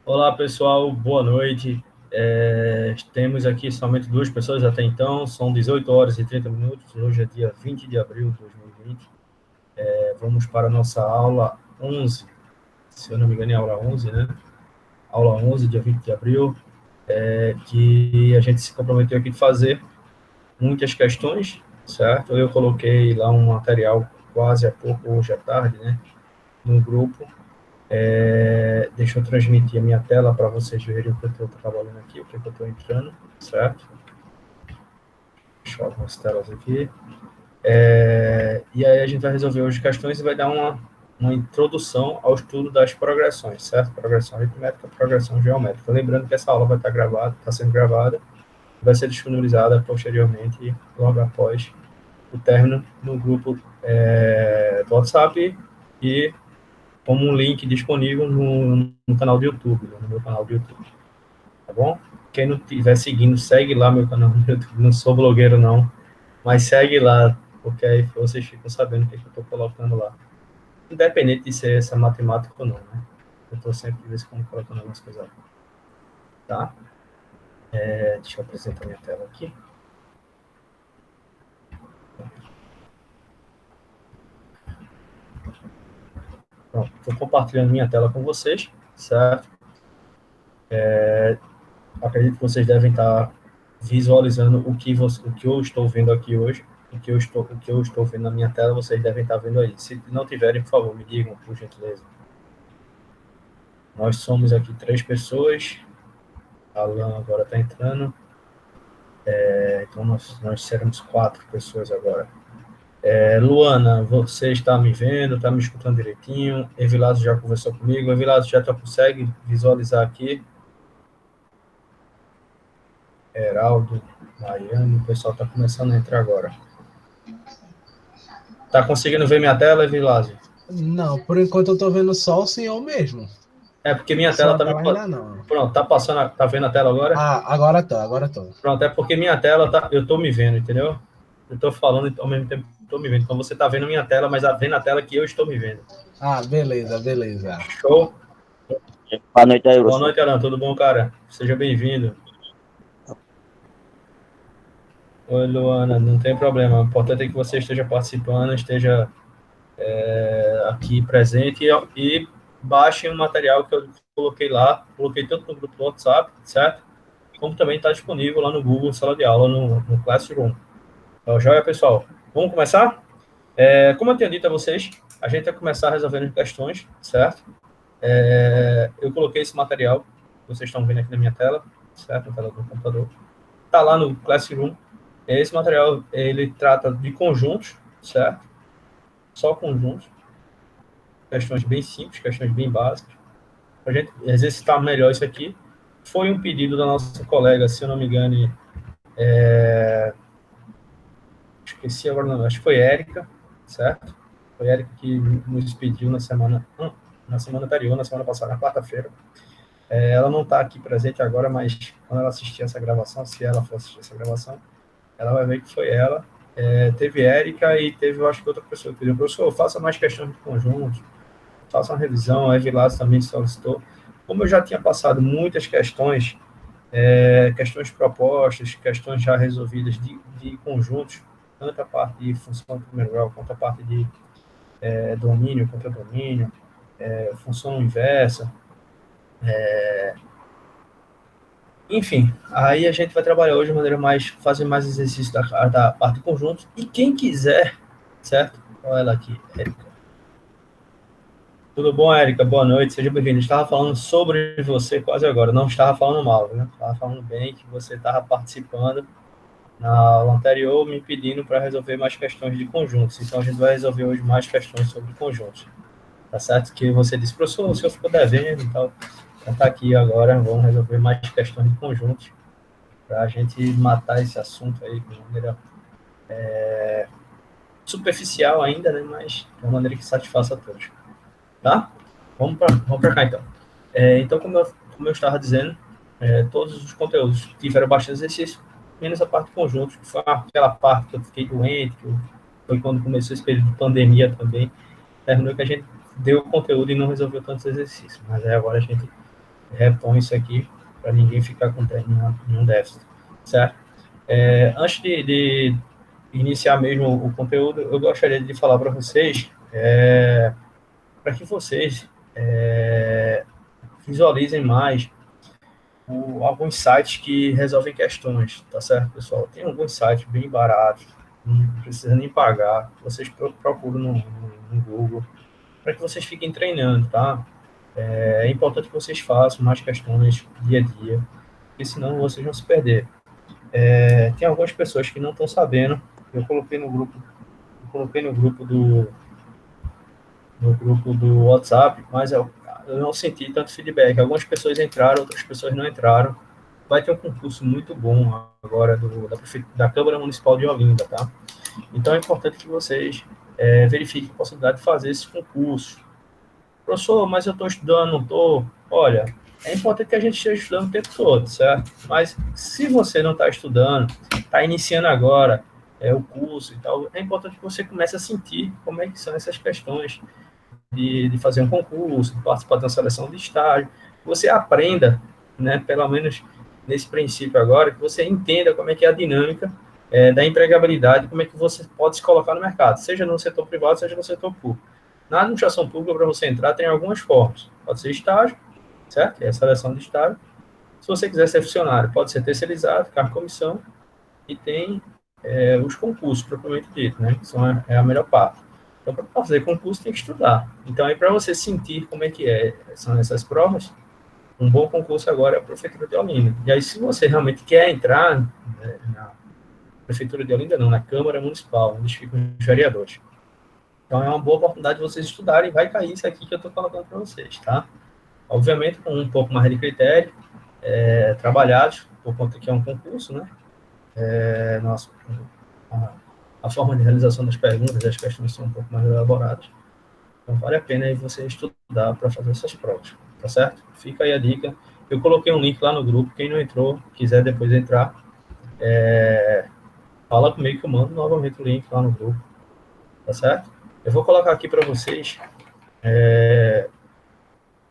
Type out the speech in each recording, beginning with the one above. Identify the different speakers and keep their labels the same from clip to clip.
Speaker 1: Olá, pessoal, boa noite. Temos aqui somente duas pessoas até então, são 18 horas e 30 minutos, hoje é dia 20 de abril de 2020. Vamos para a nossa aula 11, se eu não me engano é aula 11, né? Aula 11, dia 20 de abril, que a gente se comprometeu aqui de fazer muitas questões, certo? Eu coloquei lá um material quase há pouco, hoje à tarde, né, no grupo. Deixa eu transmitir a minha tela para vocês verem o que eu estou trabalhando aqui, o que eu estou entrando, certo? Deixa eu algumas telas aqui. E aí a gente vai resolver hoje questões e vai dar uma introdução ao estudo das progressões, certo? Progressão aritmética, progressão geométrica. Lembrando que essa aula vai estar gravada, está sendo gravada, vai ser disponibilizada posteriormente, logo após o término, no grupo do WhatsApp e como um link disponível no canal do YouTube, no meu canal do YouTube, tá bom? Quem não estiver seguindo, segue lá meu canal no YouTube, não sou blogueiro não, mas segue lá, porque aí vocês ficam sabendo o que eu estou colocando lá. Independente de ser essa matemática ou não, né? Eu estou sempre de vez em quando colocando algumas coisas lá, tá? Deixa eu apresentar minha tela aqui. Pronto, estou compartilhando minha tela com vocês, certo? Acredito que vocês devem estar visualizando o que eu estou vendo aqui hoje, o que eu estou vendo na minha tela, vocês devem estar vendo aí. Se não tiverem, por favor, me digam, por gentileza. Nós somos aqui 3 pessoas, Alan agora está entrando, então nós seremos 4 pessoas agora. Luana, você está me vendo, está me escutando direitinho? Evilásio já conversou comigo, Evilásio já consegue visualizar aqui? Heraldo, Miami, o pessoal está começando a entrar agora. Tá conseguindo ver minha tela, Evilásio?
Speaker 2: Não, por enquanto eu tô vendo só o senhor mesmo.
Speaker 1: Porque minha tela
Speaker 2: Sua
Speaker 1: tá me...
Speaker 2: tela ainda não.
Speaker 1: Pronto, tá passando, tá vendo a tela agora?
Speaker 2: Ah, agora tô.
Speaker 1: Pronto, é porque minha tela tá, eu tô me vendo, entendeu? Eu tô falando ao mesmo tempo que tô me vendo. Então você tá vendo minha tela, mas vendo a tela que eu estou me vendo.
Speaker 2: Ah, beleza.
Speaker 1: Show?
Speaker 3: Boa noite aí,
Speaker 1: Boa
Speaker 3: professor.
Speaker 1: noite, Alan, tudo bom, cara? Seja bem-vindo. Oi, Luana, não tem problema. O importante é que você esteja participando, esteja aqui presente e baixe o material que eu coloquei lá, coloquei tanto no grupo do WhatsApp, certo? Como também está disponível lá no Google Sala de Aula, no Classroom. Então, joia, pessoal. Vamos começar? Como eu tinha dito a vocês, a gente vai começar resolvendo questões, certo? Eu coloquei esse material que vocês estão vendo aqui na minha tela, certo? Na tela do computador. Está lá no Classroom. Esse material, ele trata de conjuntos, certo? Só conjuntos. Questões bem simples, questões bem básicas. Para a gente exercitar melhor isso aqui. Foi um pedido da nossa colega, se eu não me engano, esqueci agora não, acho que foi Érica, certo? Foi Érica que nos pediu na semana anterior, na semana passada, na quarta-feira. Ela não está aqui presente agora, mas quando ela assistir essa gravação, se ela for assistir essa gravação, ela vai ver que foi ela. Teve Érica e teve, eu acho que outra pessoa que pediu, professor, faça mais questões de conjunto, faça uma revisão, a Evilás também solicitou. Como eu já tinha passado muitas questões, questões propostas, questões já resolvidas de conjuntos, tanto a parte de função de primeiro grau, quanto a parte de domínio, contra-domínio, função inversa, enfim, aí a gente vai trabalhar hoje de maneira mais, fazer mais exercício da parte de conjuntos, e quem quiser, certo? Olha ela aqui, Érica. Tudo bom, Érica? Boa noite, seja bem-vindo. Estava falando sobre você quase agora, não estava falando mal, né? Estava falando bem que você estava participando na aula anterior, me pedindo para resolver mais questões de conjuntos. Então, a gente vai resolver hoje mais questões sobre conjuntos. Tá certo? Que você disse, professor, o senhor ficou devendo e tal. Então, tá aqui agora, vamos resolver mais questões de conjuntos para a gente matar esse assunto aí de maneira superficial ainda, né? Mas de uma maneira que satisfaça a todos. Tá? Vamos para cá, então. Então, como eu estava dizendo, todos os conteúdos tiveram bastante exercício, menos a parte de conjuntos, que foi aquela parte que eu fiquei doente, que foi quando começou esse período de pandemia também, terminou que a gente deu o conteúdo e não resolveu tantos exercícios, mas aí agora a gente repõe isso aqui para ninguém ficar com nenhum déficit, certo? Antes de iniciar mesmo o conteúdo, eu gostaria de falar para vocês, para que vocês visualizem mais alguns sites que resolvem questões, tá certo, pessoal? Tem alguns sites bem baratos, não precisa nem pagar, vocês procuram no Google, para que vocês fiquem treinando, tá? É importante que vocês façam mais questões dia a dia, porque senão vocês vão se perder. Tem algumas pessoas que não estão sabendo, eu coloquei no grupo do WhatsApp, mas eu não senti tanto feedback. Algumas pessoas entraram, outras pessoas não entraram. Vai ter um concurso muito bom agora da Câmara Municipal de Olinda, tá? Então é importante que vocês verifiquem a possibilidade de fazer esse concurso. Professor, mas eu estou estudando, não estou. Olha, é importante que a gente esteja estudando o tempo todo, certo? Mas se você não está estudando, está iniciando agora o curso e tal, é importante que você comece a sentir como é que são essas questões de fazer um concurso, de participar de uma seleção de estágio. Você aprenda, né, pelo menos nesse princípio agora, que você entenda como é que é a dinâmica da empregabilidade, como é que você pode se colocar no mercado, seja no setor privado, seja no setor público. Na administração pública, para você entrar, tem algumas formas. Pode ser estágio, certo? É a seleção de estágio. Se você quiser ser funcionário, pode ser terceirizado, cargo comissão, e tem os concursos, propriamente dito, né? Que são a melhor parte. Então, para fazer concurso, tem que estudar. Então, aí, para você sentir como é que são essas provas, um bom concurso agora é a Prefeitura de Olinda. E aí, se você realmente quer entrar na Prefeitura de Olinda, não, na Câmara Municipal, onde ficam os vereadores. Então, é uma boa oportunidade de vocês estudarem, vai cair isso aqui que eu estou colocando para vocês, tá? Obviamente, com um pouco mais de critério, trabalhados, por conta que é um concurso, né? A forma de realização das perguntas, das questões são um pouco mais elaboradas. Então, vale a pena aí você estudar para fazer essas provas, tá certo? Fica aí a dica. Eu coloquei um link lá no grupo, quem não entrou, quiser depois entrar, fala comigo que eu mando novamente o link lá no grupo, tá certo? Eu vou colocar aqui para vocês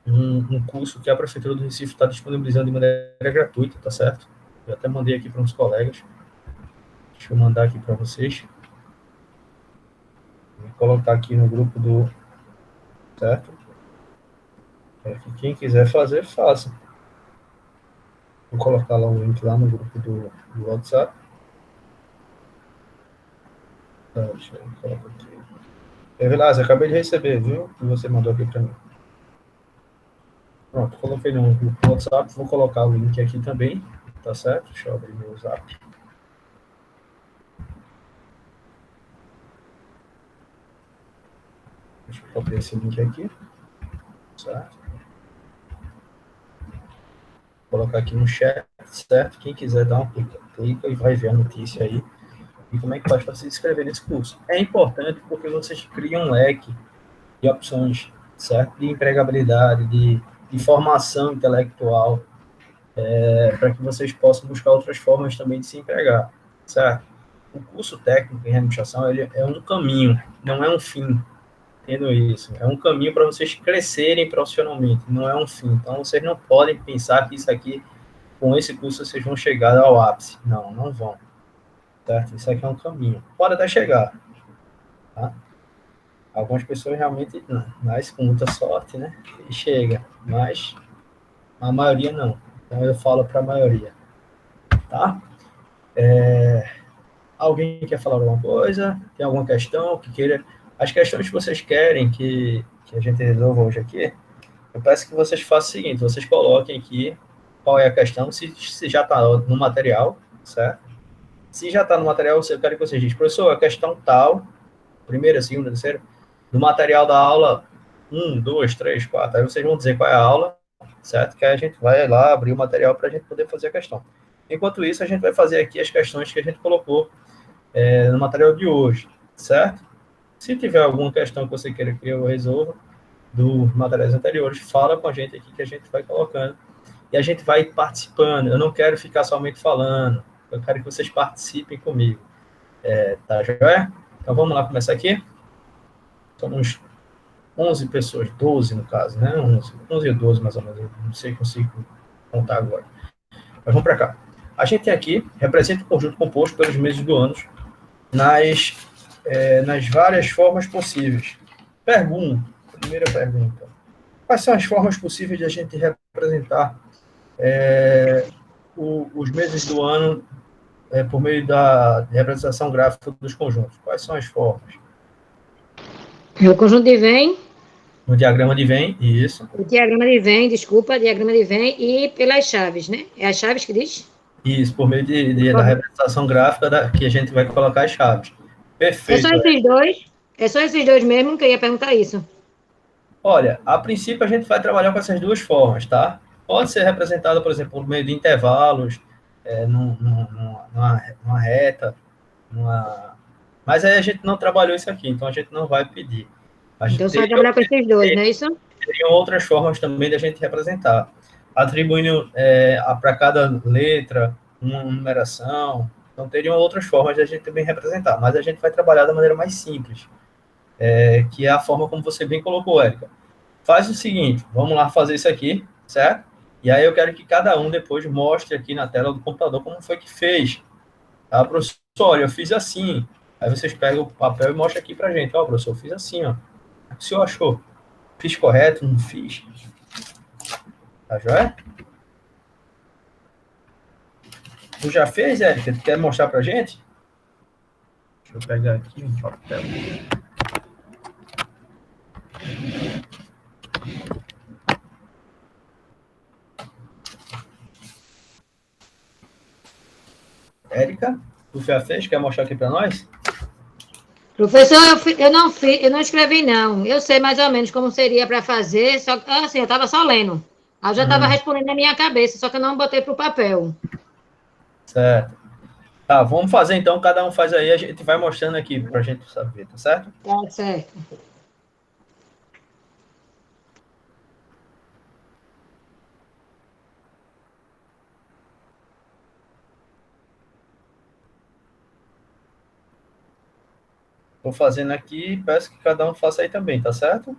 Speaker 1: um curso que a Prefeitura do Recife está disponibilizando de maneira gratuita, tá certo? Eu até mandei aqui para uns colegas. Deixa eu mandar aqui para vocês. Vou colocar aqui no grupo do... Certo? Quem quiser fazer, faça. Vou colocar lá o link lá no grupo do WhatsApp. Tá, deixa eu colocar aqui. Vilas, acabei de receber, viu? Que você mandou aqui para mim. Pronto, coloquei no grupo do WhatsApp. Vou colocar o link aqui também. Tá certo? Deixa eu abrir meu WhatsApp. Deixa eu copiar esse link aqui. Certo? Vou colocar aqui no chat, certo? Quem quiser dar uma clica e vai ver a notícia aí. E como é que faz para se inscrever nesse curso? É importante porque vocês criam um leque de opções, certo? De empregabilidade, de formação intelectual, para que vocês possam buscar outras formas também de se empregar, certo? O curso técnico em administração ele é um caminho, não é um fim. Entendo isso. É um caminho para vocês crescerem profissionalmente, não é um fim. Então, vocês não podem pensar que isso aqui, com esse curso, vocês vão chegar ao ápice. Não, não vão. Certo? Isso aqui é um caminho. Pode até chegar. Tá? Algumas pessoas realmente nascem com muita sorte, né? E chega. Mas a maioria não. Então, eu falo para a maioria. Tá? Alguém quer falar alguma coisa? Tem alguma questão que queira... As questões que vocês querem que a gente resolva hoje aqui, eu peço que vocês façam o seguinte, vocês coloquem aqui qual é a questão, se já está no material, certo? Se já está no material, eu quero que vocês digam, professor, a questão tal, primeira, segunda, terceira, do material da aula 1, 2, 3, 4, aí vocês vão dizer qual é a aula, certo? Que aí a gente vai lá abrir o material para a gente poder fazer a questão. Enquanto isso, a gente vai fazer aqui as questões que a gente colocou no material de hoje, certo? Se tiver alguma questão que você queira que eu resolva dos materiais anteriores, fala com a gente aqui que a gente vai colocando. E a gente vai participando. Eu não quero ficar somente falando. Eu quero que vocês participem comigo. Tá, joia? Então, vamos lá começar aqui. Somos 11 pessoas, 12 no caso, né? 11 ou 12 mais ou menos, eu não sei, consigo contar agora. Mas vamos para cá. A gente tem aqui, representa o conjunto composto pelos meses do ano nas várias formas possíveis. Primeira pergunta. Quais são as formas possíveis de a gente representar os meses do ano por meio da representação gráfica dos conjuntos? Quais são as formas?
Speaker 4: O conjunto de Venn,
Speaker 1: No diagrama de Venn, isso.
Speaker 4: o diagrama de Venn, desculpa, diagrama de Venn e pelas chaves, né? É as chaves que diz?
Speaker 1: Isso, por meio da representação gráfica que a gente vai colocar as chaves. Perfeito.
Speaker 4: É só esses dois mesmo que eu ia perguntar isso.
Speaker 1: Olha, a princípio a gente vai trabalhar com essas duas formas, tá? Pode ser representado, por exemplo, por meio de intervalos, numa reta, mas aí a gente não trabalhou isso aqui, então a gente não vai pedir.
Speaker 4: Então você vai trabalhar com esses dois, não é isso?
Speaker 1: Teriam outras formas também da gente representar, atribuindo para cada letra uma numeração, então teriam outras formas de a gente também representar, mas a gente vai trabalhar da maneira mais simples, que é a forma como você bem colocou, Érica. Faz o seguinte, vamos lá fazer isso aqui, certo? E aí eu quero que cada um depois mostre aqui na tela do computador como foi que fez. Tá, professor? Olha, eu fiz assim. Aí vocês pegam o papel e mostram aqui pra gente. Ó, professor, eu fiz assim, ó. O que o senhor achou? Fiz correto? Não fiz? Tá joia? Tu já fez, Érica? Tu quer mostrar pra gente? Deixa eu pegar aqui um papel. Érica, tu já fez? Quer mostrar aqui para nós?
Speaker 4: Professor, eu não escrevi, não. Eu sei mais ou menos como seria para fazer, só que, assim, eu estava só lendo. Aí eu já estava respondendo na minha cabeça, só que eu não botei para o papel.
Speaker 1: Certo. Tá, vamos fazer então, cada um faz aí, a gente vai mostrando aqui para a gente saber, tá certo?
Speaker 4: Tá certo.
Speaker 1: Estou fazendo aqui, peço que cada um faça aí também, tá certo?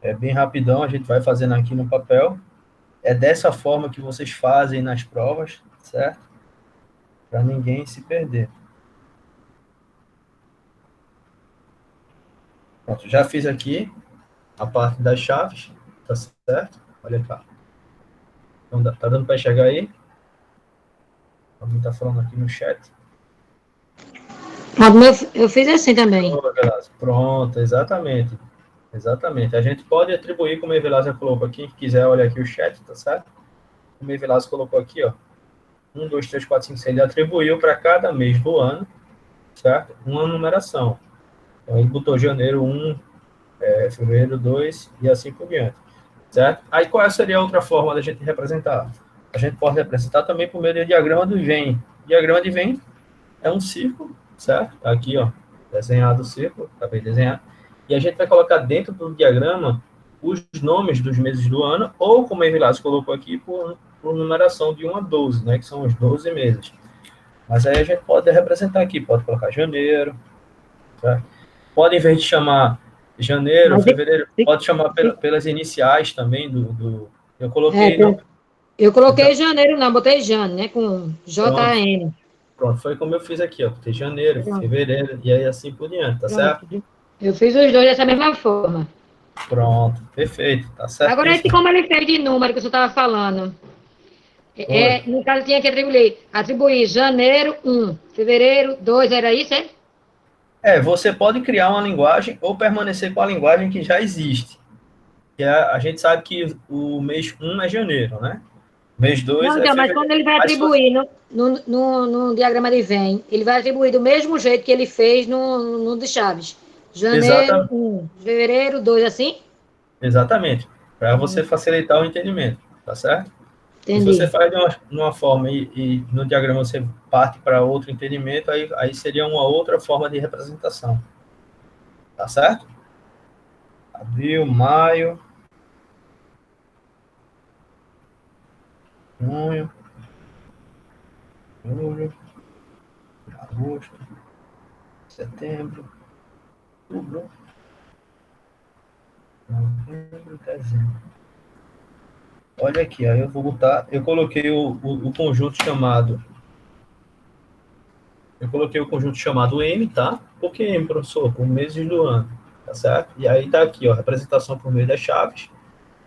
Speaker 1: É bem rapidão, a gente vai fazendo aqui no papel. É dessa forma que vocês fazem nas provas, certo? Para ninguém se perder. Pronto, já fiz aqui a parte das chaves, tá certo? Olha cá. Então, tá dando para enxergar aí? Alguém tá falando aqui no chat.
Speaker 4: Eu fiz assim também.
Speaker 1: Pronto, exatamente. Exatamente. A gente pode atribuir, como a Evelázia colocou aqui, quem quiser, olha aqui o chat, tá certo? Como a Evelázia colocou aqui, ó. 1, 2, 3, 4, 5, 6. Ele atribuiu para cada mês do ano, certo? Uma numeração. Então, ele botou janeiro 1, fevereiro 2 e assim por diante, certo? Aí, qual seria a outra forma da gente representar? A gente pode representar também por meio do diagrama do Venn. Diagrama de Venn é um círculo, certo? Tá aqui, ó, desenhado o círculo, acabei de desenhar. E a gente vai colocar dentro do diagrama os nomes dos meses do ano, ou, como a Evilásio colocou aqui, por numeração de 1 a 12, né, que são os 12 meses. Mas aí a gente pode representar aqui, pode colocar janeiro, certo? Pode, em vez de chamar janeiro, fevereiro, pode chamar pelas iniciais também eu coloquei...
Speaker 4: Eu coloquei janeiro, não, botei Jane, né, com J-A-N.
Speaker 1: Pronto, foi como eu fiz aqui, ó. Botei janeiro, fevereiro, e aí assim por diante, tá certo?
Speaker 4: Eu fiz os dois dessa mesma forma.
Speaker 1: Pronto, perfeito, tá certo.
Speaker 4: Agora, esse como ele fez de número que você estava falando. No caso, tinha que atribuir janeiro 1, fevereiro 2, era isso, é?
Speaker 1: Você pode criar uma linguagem ou permanecer com a linguagem que já existe. Que a gente sabe que o mês 1 é janeiro, né? Mês 2
Speaker 4: não, então, mas quando ele vai atribuir no diagrama de Venn, ele vai atribuir do mesmo jeito que ele fez no de Chaves. Janeiro 1, fevereiro 2, assim?
Speaker 1: Exatamente. Para você facilitar o entendimento, tá certo?
Speaker 4: Entendi.
Speaker 1: Se você faz de uma forma e no diagrama você parte para outro entendimento, aí seria uma outra forma de representação. Tá certo? Abril, maio, junho, julho, agosto, setembro, outubro, novembro, dezembro. Olha aqui, aí eu vou botar, eu coloquei o conjunto chamado, M, tá? Por que M, professor? Por meses do ano, tá certo? E aí tá aqui, ó, representação por meio das chaves,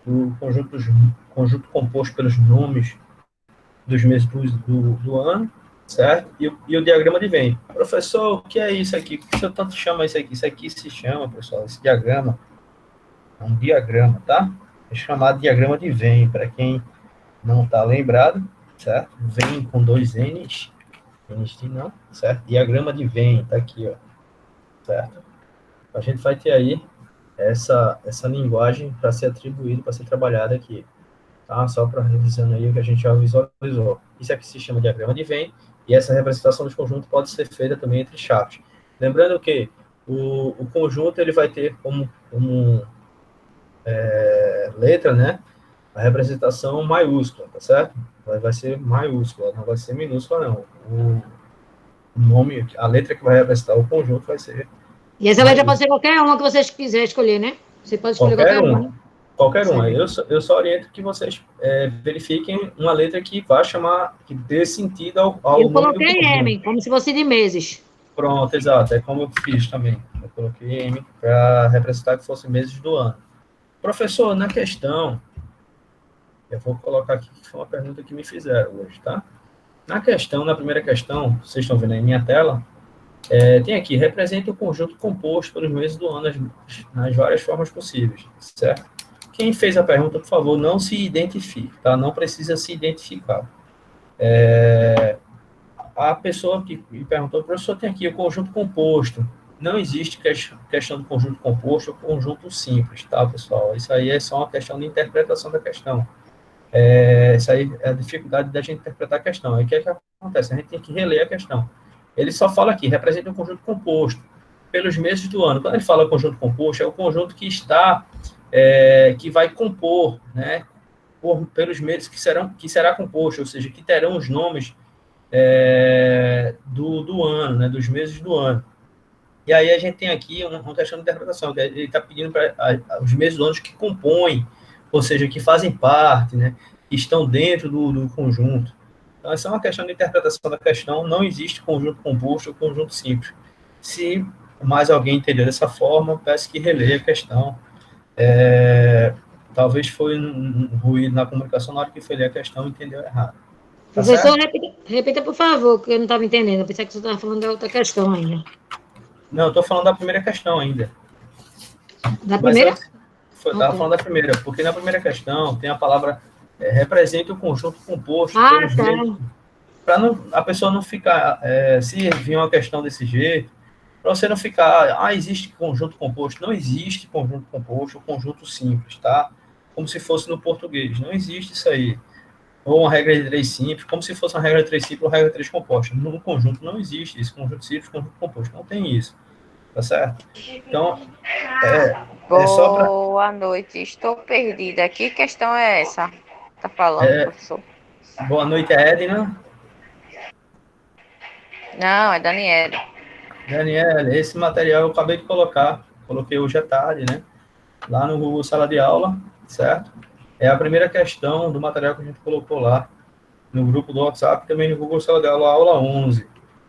Speaker 1: o conjunto composto pelos nomes dos meses do ano, certo? E o diagrama de Venn. Professor, o que é isso aqui? Por que o senhor tanto chama isso aqui? Isso aqui se chama, pessoal, esse diagrama, é um diagrama, tá? É chamado diagrama de Venn, para quem não está lembrado, certo? Venn com 2 N's, N's de não, certo? Diagrama de Venn, tá aqui, ó, certo? A gente vai ter aí essa linguagem para ser atribuída, para ser trabalhada aqui, tá? Só para revisando aí o que a gente já visualizou. Isso aqui se chama diagrama de Venn, e essa representação dos conjuntos pode ser feita também entre chaves. Lembrando que o conjunto ele vai ter como letra, né? A representação maiúscula, tá certo? Vai ser maiúscula, não vai ser minúscula, não. O nome, a letra que vai representar o conjunto vai ser...
Speaker 4: E essa letra pode ser qualquer uma que vocês quiserem escolher, né? Você pode escolher qualquer uma, né?
Speaker 1: Qualquer uma. Eu só oriento que vocês verifiquem uma letra que vá chamar, que dê sentido ao
Speaker 4: eu
Speaker 1: nome
Speaker 4: coloquei
Speaker 1: do conjunto.
Speaker 4: M, como se fosse de meses.
Speaker 1: Pronto, exato. É como eu fiz também. Eu coloquei M para representar que fosse meses do ano. Professor, na questão, eu vou colocar aqui, que foi uma pergunta que me fizeram hoje, tá? Na primeira questão, vocês estão vendo aí minha tela, tem aqui, representa o conjunto composto pelos meses do ano nas várias formas possíveis, certo? Quem fez a pergunta, por favor, não se identifique, tá? Não precisa se identificar. A pessoa que me perguntou, professor, tem aqui o conjunto composto. Não existe questão do conjunto composto ou conjunto simples, tá, pessoal? Isso aí é só uma questão de interpretação da questão. Isso aí é a dificuldade da gente interpretar a questão. Aí o que é que acontece? A gente tem que reler a questão. Ele só fala aqui, representa um conjunto composto pelos meses do ano. Quando ele fala conjunto composto, é o conjunto que que vai compor, né, pelos meses que será composto, ou seja, que terão os nomes do ano, né, dos meses do ano. E aí a gente tem aqui uma questão de interpretação, que ele está pedindo para os meses do ano que compõem, ou seja, que fazem parte, né, que estão dentro do conjunto. Então, essa é uma questão de interpretação da questão, não existe conjunto composto ou conjunto simples. Se mais alguém entendeu dessa forma, peço que releia a questão. Talvez foi um ruído na comunicação na hora que foi ler a questão e entendeu errado. Tá
Speaker 4: Professor, repita, por favor, que eu não estava entendendo. Eu pensei que você estava falando da outra questão ainda.
Speaker 1: Não, eu estou falando da primeira questão ainda.
Speaker 4: Da primeira?
Speaker 1: Estava falando da primeira, porque na primeira questão tem a palavra representa o conjunto composto. Para a pessoa não ficar, se vir uma questão desse jeito, para você não ficar, existe conjunto composto. Não existe conjunto composto ou conjunto simples, tá? Como se fosse no português. Não existe isso aí. Ou uma regra de 3 simples, como se fosse uma regra de 3 simples ou regra de 3 composta. No conjunto não existe isso. Conjunto simples, conjunto composto. Não tem isso. Tá certo? Então, só para...
Speaker 5: Boa noite. Estou perdida. Que questão é essa? Tá falando, professor?
Speaker 1: Boa noite, Edna.
Speaker 5: Não, é Daniela.
Speaker 1: Daniela, esse material eu acabei de colocar. Coloquei hoje à tarde, né? Lá no Google Sala de Aula, certo? É a primeira questão do material que a gente colocou lá no grupo do WhatsApp, também no Google Sala de Aula, aula 11,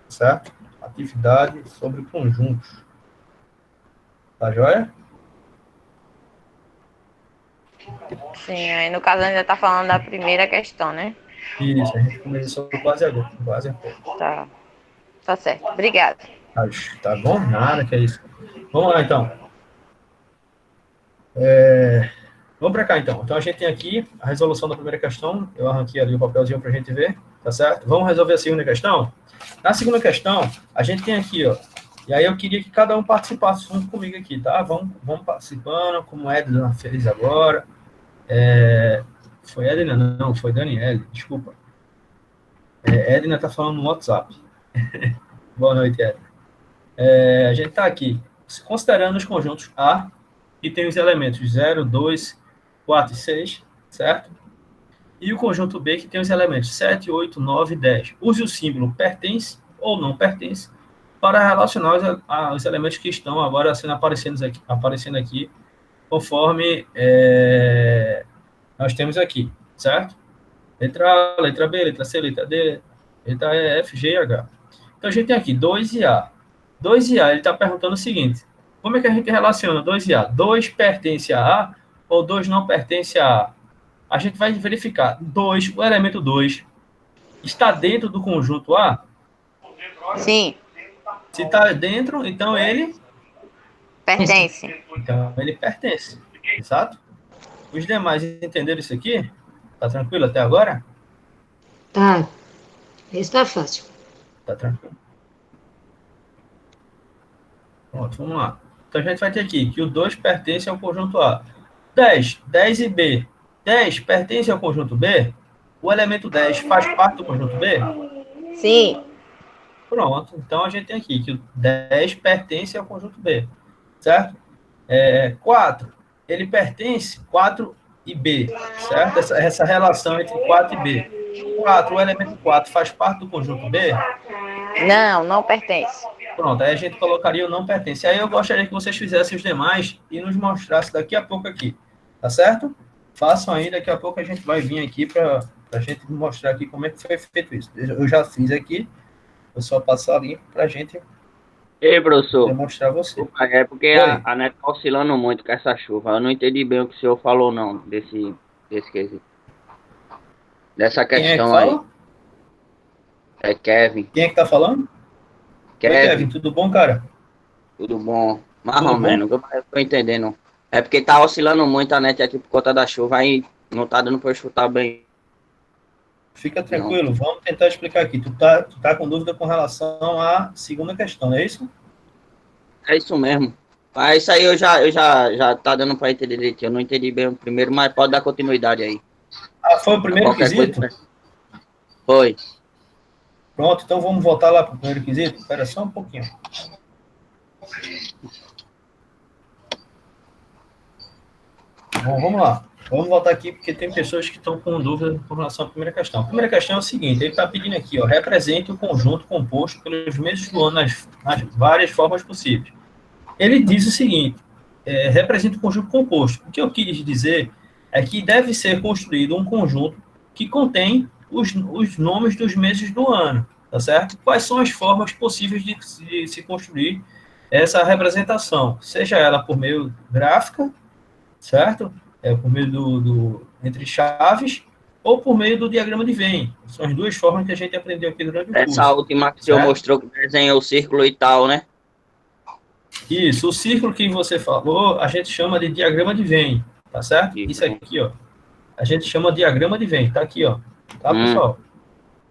Speaker 1: certo? Atividade sobre conjuntos. Tá joia?
Speaker 5: Sim, aí no caso ainda tá falando da primeira questão, né?
Speaker 1: Isso, a gente começou quase agora.
Speaker 5: Tá certo. Obrigada.
Speaker 1: Tá bom? Nada, que é isso. Vamos lá, então. Vamos para cá, então. Então, a gente tem aqui a resolução da primeira questão. Eu arranquei ali o papelzinho para a gente ver, tá certo? Vamos resolver a segunda questão? Na segunda questão, a gente tem aqui, ó. E aí eu queria que cada um participasse junto comigo aqui, tá? Vamos participando, como o Edna fez agora. Foi Edna? Não, foi Daniela, desculpa. Edna está falando no WhatsApp. Boa noite, Edna. A gente está aqui, considerando os conjuntos A, que tem os elementos 0, 2, 4 e 6, certo? e o conjunto B, que tem os elementos 7, 8, 9 e 10. Use o símbolo pertence ou não pertence para relacionar os elementos que estão agora sendo aparecendo aqui conforme nós temos aqui, certo? Letra A, letra B, letra C, letra D, letra E, F, G e H. Então, a gente tem aqui 2 e A. 2 e A, ele está perguntando o seguinte, como é que a gente relaciona 2 e A? 2 pertence a A ou 2 não pertence a A? A gente vai verificar 2, o elemento 2, está dentro do conjunto A?
Speaker 5: Sim,
Speaker 1: Se está dentro, então ele...
Speaker 5: pertence.
Speaker 1: Então, ele pertence, exato? Os demais entenderam isso aqui? Tá tranquilo até agora?
Speaker 4: Tá. Esse tá fácil.
Speaker 1: Tá tranquilo. Pronto, vamos lá. Então, a gente vai ter aqui que o 2 pertence ao conjunto A. 10 e B. 10 pertence ao conjunto B? O elemento 10 faz parte do conjunto B?
Speaker 5: Sim,
Speaker 1: Pronto. Então, a gente tem aqui que o 10 pertence ao conjunto B. Certo? 4. Ele pertence 4 e B. Certo? Essa relação entre 4 e B. 4, o elemento 4 faz parte do conjunto B?
Speaker 5: não pertence.
Speaker 1: Pronto, aí a gente colocaria o não pertence. Aí eu gostaria que vocês fizessem os demais e nos mostrassem daqui a pouco aqui. Tá certo? Façam aí, daqui a pouco a gente vai vir aqui para a gente mostrar aqui como é que foi feito isso. Eu já fiz aqui, vou só passar limpo para a gente
Speaker 3: Ei, professor,
Speaker 1: demonstrar a você.
Speaker 3: é porque
Speaker 1: Oi.
Speaker 3: a net tá oscilando muito com essa chuva. Eu não entendi bem o que o senhor falou, não, desse quesito. Dessa
Speaker 1: Quem é que
Speaker 3: questão aí.
Speaker 1: fala?
Speaker 3: É Kevin.
Speaker 1: Quem é que tá falando? Oi, Kevin, tudo bom, cara?
Speaker 3: Tudo bom? Mais
Speaker 1: Tudo
Speaker 3: ou
Speaker 1: bom?
Speaker 3: menos, eu tô entendendo. É porque tá oscilando muito a net aqui por conta da chuva, aí não tá dando pra eu escutar bem.
Speaker 1: Fica tranquilo, vamos tentar explicar aqui. Tu tá com dúvida com relação à segunda questão, não é isso?
Speaker 3: É isso mesmo. Mas isso aí eu já tá dando pra entender direitinho. Eu não entendi bem o primeiro, mas pode dar continuidade aí.
Speaker 1: Ah, foi o primeiro
Speaker 3: Qualquer
Speaker 1: quesito?
Speaker 3: coisa, né? Foi.
Speaker 1: Pronto, então vamos voltar lá para o primeiro quesito? Espera só um pouquinho. Bom, vamos lá. Vamos voltar aqui, porque tem pessoas que estão com dúvida com relação à primeira questão. A primeira questão é o seguinte, ele está pedindo aqui, ó, represente o conjunto composto pelos meses do ano nas várias formas possíveis. Ele diz o seguinte, representa o conjunto composto. O que eu quis dizer é que deve ser construído um conjunto que contém os nomes dos meses do ano, tá certo? Quais são as formas possíveis de se construir essa representação? Seja ela por meio gráfica, certo? Por meio entre chaves, ou por meio do diagrama de Venn. São as duas formas que a gente aprendeu aqui durante o curso.
Speaker 3: Essa última que o senhor mostrou que desenhou o círculo e tal, né?
Speaker 1: Isso, o círculo que você falou, a gente chama de diagrama de Venn, tá certo? Isso aqui, ó, a gente chama diagrama de Venn, tá aqui, ó, tá, pessoal?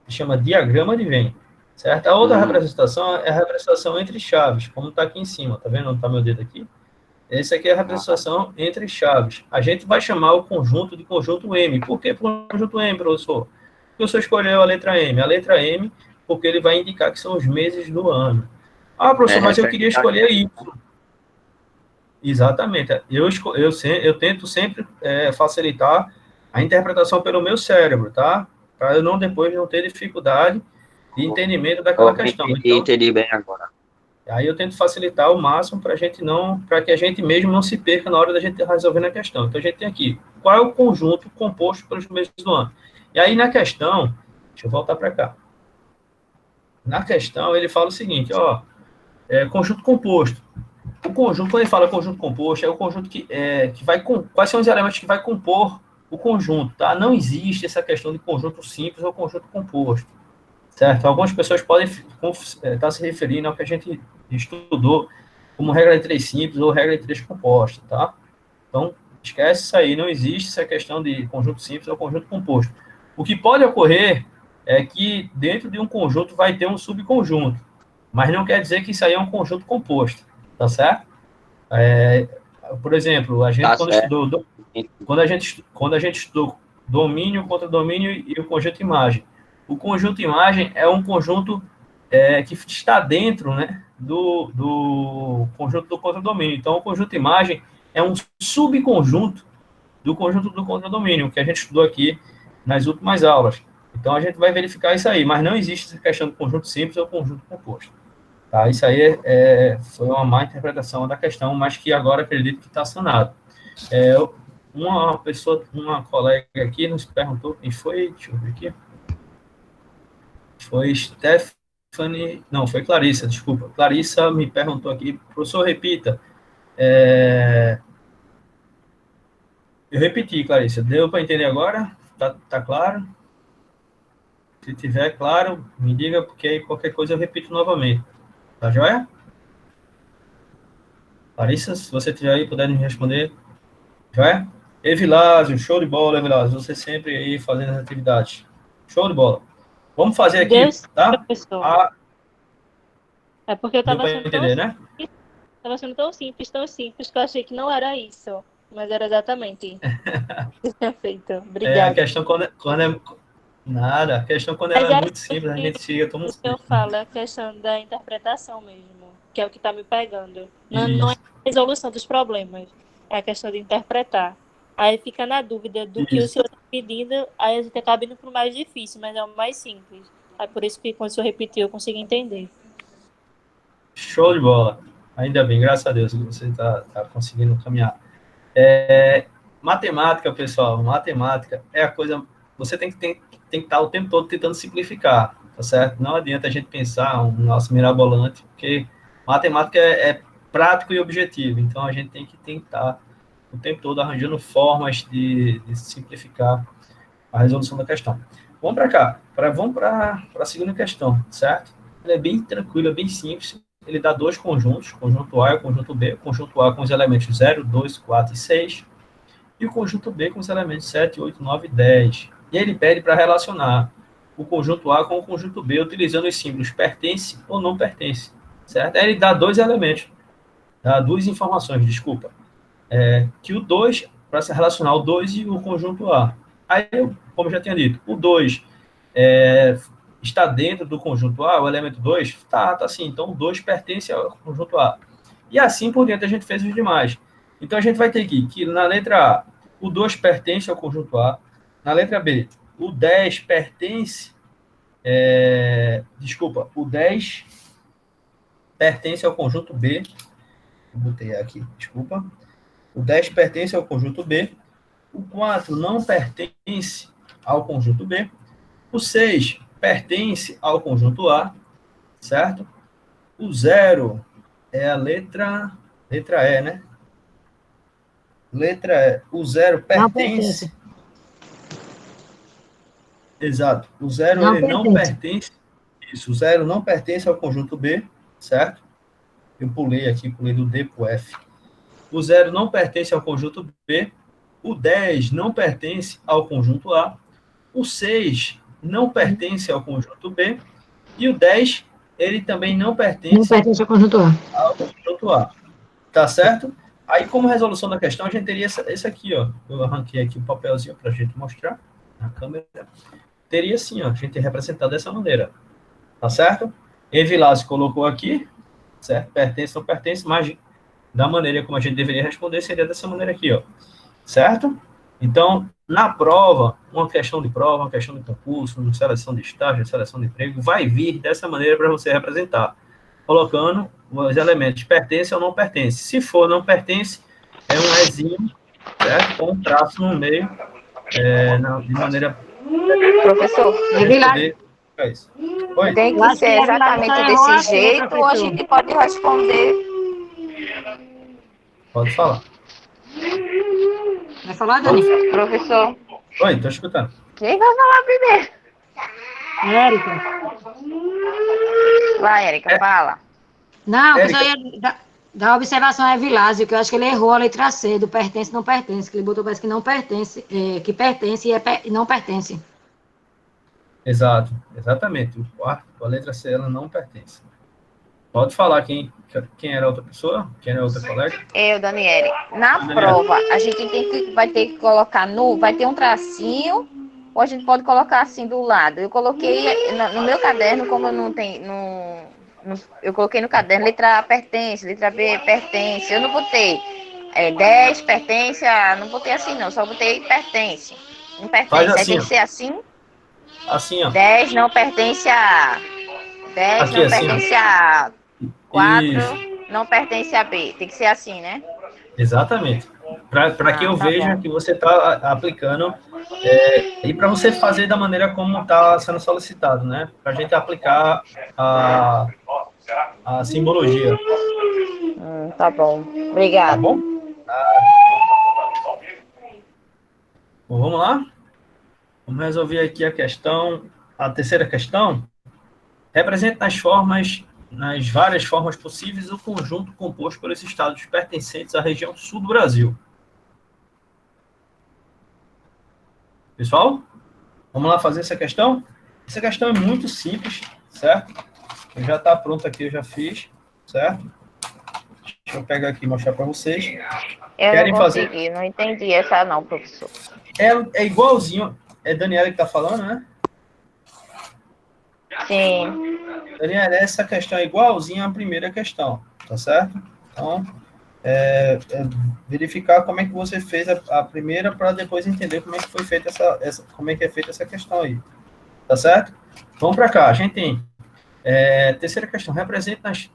Speaker 1: Se chama diagrama de Venn, certo? A outra representação é a representação entre chaves, como tá aqui em cima, tá vendo onde tá meu dedo aqui? Essa aqui é a representação entre chaves. A gente vai chamar o conjunto de conjunto M. Por que conjunto M, professor? Porque o senhor escolheu a letra M. A letra M, porque ele vai indicar que são os meses do ano. Ah, professor, mas eu queria escolher Y. Exatamente. Eu tento sempre facilitar a interpretação pelo meu cérebro, tá? Para eu depois não ter dificuldade de entendimento daquela questão. Então,
Speaker 3: Entendi bem agora.
Speaker 1: aí eu tento facilitar ao máximo para que a gente mesmo não se perca na hora da gente resolver a questão. Então, a gente tem aqui, qual é o conjunto composto pelos meses do ano? E aí, na questão, deixa eu voltar para cá. Na questão, ele fala o seguinte, ó, conjunto composto. O conjunto, quando ele fala conjunto composto, é o conjunto que vai... Quais são os elementos que vai compor o conjunto, tá? Não existe essa questão de conjunto simples ou conjunto composto, certo? Algumas pessoas podem estar se referindo ao que a gente estudou como regra de 3 simples ou regra de 3 composta, tá? Então, esquece isso aí, não existe essa questão de conjunto simples ou conjunto composto. O que pode ocorrer é que dentro de um conjunto vai ter um subconjunto, mas não quer dizer que isso aí é um conjunto composto, tá certo? Por exemplo, a gente quando a gente estudou domínio contra domínio e o conjunto imagem. O conjunto imagem é um conjunto que está dentro, né, do conjunto do contradomínio. Então, o conjunto imagem é um subconjunto do conjunto do contradomínio, que a gente estudou aqui nas últimas aulas. Então, a gente vai verificar isso aí, mas não existe essa questão do conjunto simples ou conjunto composto. Tá? Isso aí foi uma má interpretação da questão, mas que agora acredito que está sanado. Uma colega aqui nos perguntou quem foi, deixa eu ver aqui. Foi Stephanie, não, foi Clarissa, desculpa. Clarissa me perguntou aqui, professor, repita. Eu repeti, Clarissa, deu para entender agora? Tá claro? Se tiver claro, me diga, porque aí qualquer coisa eu repito novamente. Tá joia? Clarissa, se você tiver aí, puder me responder. Joia? Evilásio, show de bola, Evilásio. Você sempre aí fazendo as atividades. Show de bola. Vamos fazer aqui,
Speaker 6: Deus,
Speaker 1: tá?
Speaker 6: professor. É porque eu
Speaker 1: Deu
Speaker 6: estava
Speaker 1: para
Speaker 6: sendo
Speaker 1: entender, né?
Speaker 6: tão simples, que eu achei que não era isso. Mas era exatamente o que tinha feito. Obrigada.
Speaker 1: A questão quando é nada, a questão quando ela é muito simples, a gente chega como
Speaker 6: o que eu falo é a questão da interpretação mesmo, que é o que está me pegando. Não é a resolução dos problemas, é a questão de interpretar. Aí fica na dúvida do que o senhor está pedindo, aí a gente acaba indo para o mais difícil, mas é o mais simples. Aí por isso que quando o senhor repetiu, eu consegui entender.
Speaker 1: Show de bola. Ainda bem, graças a Deus que você está conseguindo caminhar. Matemática, pessoal, matemática é a coisa... Você tem que estar o tempo todo tentando simplificar, tá certo? Não adianta a gente pensar um nosso mirabolante, porque matemática é prático e objetivo, então a gente tem que tentar o tempo todo arranjando formas de simplificar a resolução da questão. Vamos para cá, vamos para a segunda questão, certo? Ele é bem tranquilo, é bem simples. Ele dá dois conjuntos, o conjunto A e o conjunto B. O conjunto A com os elementos 0, 2, 4 e 6. E o conjunto B com os elementos 7, 8, 9 e 10. E ele pede para relacionar o conjunto A com o conjunto B, utilizando os símbolos pertence ou não pertence, certo? Aí ele dá dois elementos, dá duas informações, desculpa. Que o 2, para se relacionar o 2 e o conjunto A. Aí, como eu já tinha dito, o 2 está dentro do conjunto A, o elemento 2, tá assim, então o 2 pertence ao conjunto A. E assim por diante a gente fez os demais. Então a gente vai ter aqui que na letra A, o 2 pertence ao conjunto A, na letra B, o 10 pertence, o 10 pertence ao conjunto B, eu botei aqui, desculpa, o 10 pertence ao conjunto B, o 4 não pertence ao conjunto B, o 6 pertence ao conjunto A, certo? O 0 é a letra E, né? Letra E. O 0 pertence... Exato. O 0 não pertence... Isso, o 0 não pertence ao conjunto B, certo? Eu pulei do D para o F. O 0 não pertence ao conjunto B. O 10 não pertence ao conjunto A. O 6 não pertence ao conjunto B. E o 10, ele também não pertence
Speaker 4: ao conjunto A.
Speaker 1: Tá certo? Aí, como resolução da questão, a gente teria esse aqui, ó. Eu arranquei aqui o papelzinho para a gente mostrar na câmera. Teria assim, ó, a gente representado dessa maneira. Tá certo? Evilásio colocou aqui, certo? Pertence ou não pertence, mas da maneira como a gente deveria responder seria dessa maneira aqui, ó. Certo? Então, na prova, uma questão de concurso, uma seleção de estágio, seleção de emprego, vai vir dessa maneira para você representar, colocando os elementos pertence ou não pertence. Se for não pertence, é um Ezinho, certo? Com um traço no meio, de maneira...
Speaker 5: Professor, tem que ser exatamente desse jeito ou a gente pode responder?
Speaker 1: Pode falar.
Speaker 4: Vai falar, Dani?
Speaker 5: Professor.
Speaker 1: Oi, estou escutando.
Speaker 5: Quem vai falar primeiro?
Speaker 4: Érica.
Speaker 5: Vai, Érica, fala.
Speaker 4: Não, eu só ia dar observação a Evilásio, que eu acho que ele errou a letra C, do pertence não pertence, que ele botou parece que não pertence, que pertence e não pertence.
Speaker 1: Exato, exatamente. A letra C, ela não pertence. Pode falar quem era a outra pessoa? Quem era a outra colega?
Speaker 5: Eu, Daniele. Na prova, a gente vai ter que colocar vai ter um tracinho, ou a gente pode colocar assim do lado. Eu coloquei no meu caderno, como eu não tenho... eu coloquei no caderno, letra A pertence, letra B pertence. Eu não botei 10 pertence, não botei assim não, só botei pertence. Não pertence.
Speaker 1: Faz
Speaker 5: Aí
Speaker 1: assim,
Speaker 5: tem
Speaker 1: ó.
Speaker 5: que ser assim.
Speaker 1: Assim, ó.
Speaker 5: 10 não pertence a 10
Speaker 1: Aqui,
Speaker 5: não
Speaker 1: assim, ó.
Speaker 5: pertence a 4
Speaker 1: Isso.
Speaker 5: não pertence a B. Tem que ser assim, né?
Speaker 1: Exatamente. Para que eu
Speaker 5: tá
Speaker 1: veja
Speaker 5: bom.
Speaker 1: que você está aplicando e para você fazer da maneira como está sendo solicitado, né? Para a gente aplicar a simbologia,
Speaker 5: Tá bom.
Speaker 1: tá
Speaker 5: Obrigado.
Speaker 1: bom? Bom, vamos lá? Vamos resolver aqui a terceira questão. Representa nas várias formas possíveis, o conjunto composto pelos estados pertencentes à região sul do Brasil. Pessoal, vamos lá fazer essa questão? Essa questão é muito simples, certo? Já está pronto aqui, eu já fiz, certo? Deixa eu pegar aqui e mostrar para vocês.
Speaker 5: Eu
Speaker 1: Querem
Speaker 5: não
Speaker 1: fazer?
Speaker 5: consegui, não entendi essa não, professor.
Speaker 1: É igualzinho. É Daniela que está falando, né?
Speaker 5: Sim.
Speaker 1: Daniela, essa questão é igualzinha à primeira questão, tá certo? Então, verificar como é que você fez a primeira para depois entender como é que foi feita como é que é feita essa questão aí, tá certo? Vamos para cá. A gente tem terceira questão. Representa deixa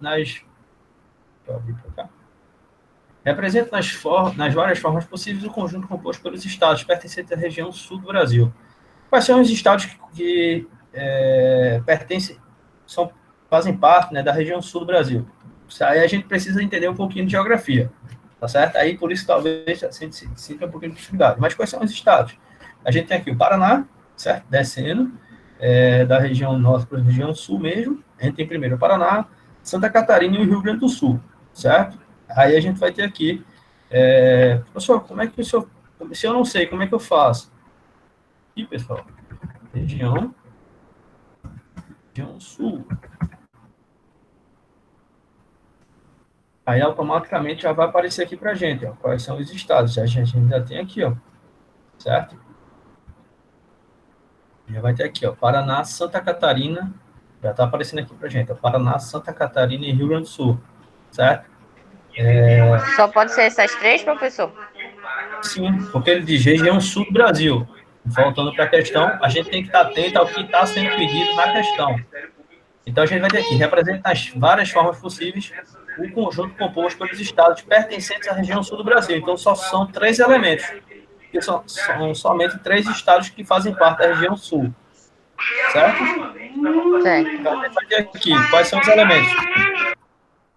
Speaker 1: eu abrir pra cá. Representa nas várias formas possíveis o conjunto composto pelos estados pertencentes à região sul do Brasil. Quais são os estados que fazem parte, né, da região sul do Brasil? Aí a gente precisa entender um pouquinho de geografia, tá certo? Aí por isso talvez a gente sinta um pouquinho de dificuldade. Mas quais são os estados? A gente tem aqui o Paraná, certo? Descendo da região norte para a região sul mesmo. A gente tem primeiro o Paraná, Santa Catarina e o Rio Grande do Sul, certo? Aí a gente vai ter aqui, professor, como é que o senhor, se eu não sei, como é que eu faço? Aqui, pessoal, região sul. Aí automaticamente já vai aparecer aqui para a gente, ó, quais são os estados. A gente já tem aqui, ó, certo? Já vai ter aqui, ó, Paraná, Santa Catarina, já está aparecendo aqui para a gente, ó, Paraná, Santa Catarina e Rio Grande do Sul, certo?
Speaker 5: Só pode ser essas três, professor?
Speaker 1: Sim, porque ele diz região sul do Brasil. Voltando para a questão, a gente tem que estar atento ao que está sendo pedido na questão. Então, a gente vai ter aqui, representa as várias formas possíveis o conjunto composto pelos estados pertencentes à região sul do Brasil. Então, só são 3 elementos. Porque são somente 3 estados que fazem parte da região sul. Certo?
Speaker 5: Certo.
Speaker 1: Então, a gente vai ter aqui, quais são os elementos?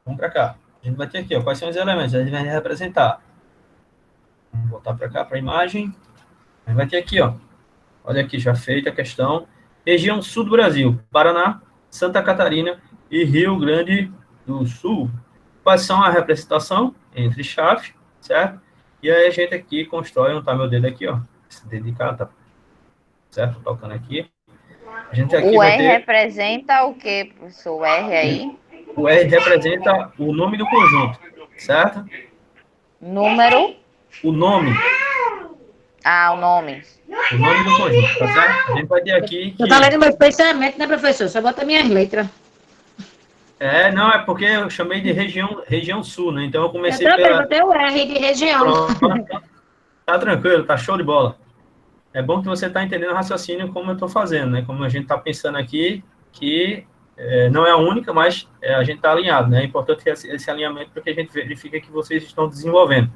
Speaker 1: Vamos para cá. A gente vai ter aqui, ó, quais são os elementos? A gente vai representar. Vamos voltar para cá, para a imagem. A gente vai ter aqui, ó. Olha aqui, já feita a questão. Região sul do Brasil, Paraná, Santa Catarina e Rio Grande do Sul. Quais são a representação? Entre chaves, certo? E aí a gente aqui constrói, onde está meu dedo aqui, ó. Esse dedo de cá, tá? Certo? Tocando aqui. A gente aqui
Speaker 5: O
Speaker 1: vai
Speaker 5: R
Speaker 1: ter...
Speaker 5: representa o quê, professor? O R aí?
Speaker 1: O R representa o nome do conjunto, certo?
Speaker 5: Número?
Speaker 1: O nome.
Speaker 5: O nome.
Speaker 1: O nome do conjunto, tá certo? A gente vai ter aqui que...
Speaker 4: Eu tá lendo meu pensamento, né, professor? Só bota minhas letras.
Speaker 1: Não, é porque eu chamei de região sul, né? Então eu comecei
Speaker 4: Eu também botei o R de região.
Speaker 1: Pronto. Tá tranquilo, tá show de bola. É bom que você tá entendendo o raciocínio como eu tô fazendo, né? Como a gente tá pensando aqui, que não é a única, mas a gente tá alinhado, né? É importante ter esse alinhamento para que a gente verifique que vocês estão desenvolvendo.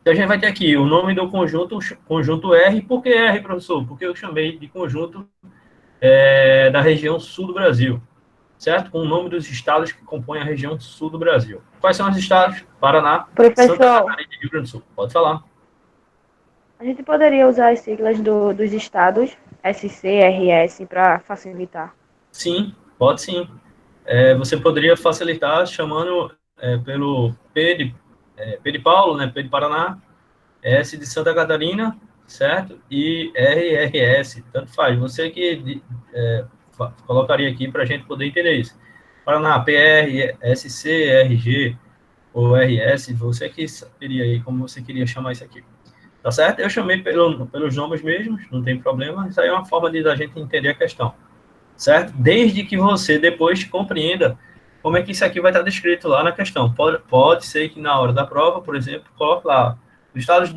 Speaker 1: Então a gente vai ter aqui o nome do conjunto R. Por que R, professor? Porque eu chamei de conjunto da região sul do Brasil, certo? Com o nome dos estados que compõem a região sul do Brasil. Quais são os estados? Paraná,
Speaker 5: Professor,
Speaker 1: Santa Catarina e Rio Grande do Sul. Pode falar.
Speaker 7: A gente poderia usar as siglas dos estados, SC, RS, para facilitar.
Speaker 1: Sim, pode sim. Você poderia facilitar chamando pelo P de Paulo, né? P de Paraná, S de Santa Catarina, certo? E RRS, tanto faz. Você que colocaria aqui para a gente poder entender isso. Paraná, PR, SC, RG ou RS, você que saberia aí como você queria chamar isso aqui. Tá certo? Eu chamei pelos nomes mesmos, não tem problema. Isso aí é uma forma de a gente entender a questão. Certo? Desde que você depois compreenda como é que isso aqui vai estar descrito lá na questão. Pode ser que na hora da prova, por exemplo, coloque lá os estados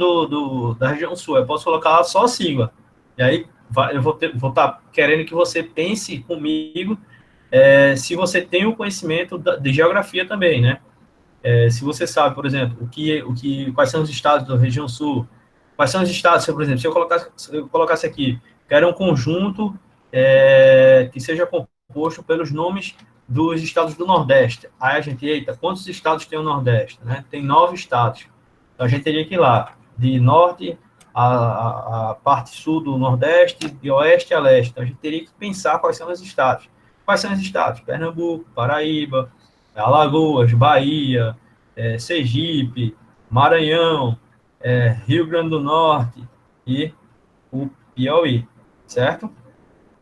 Speaker 1: da região sul. Eu posso colocar lá só a sigla. E aí eu vou estar querendo que você pense comigo se você tem o conhecimento de geografia também, né? Se você sabe, por exemplo, quais são os estados da região sul, quais são os estados, por exemplo, se eu colocasse aqui, que era um conjunto que seja composto pelos nomes dos estados do Nordeste. Aí a gente, eita, quantos estados tem o Nordeste? Né? Tem 9 estados. Então a gente teria que ir lá, de norte a parte sul do Nordeste, de oeste a leste. Então a gente teria que pensar quais são os estados. Quais são os estados? Pernambuco, Paraíba, Alagoas, Bahia, Sergipe, Maranhão, Rio Grande do Norte e o Piauí, certo?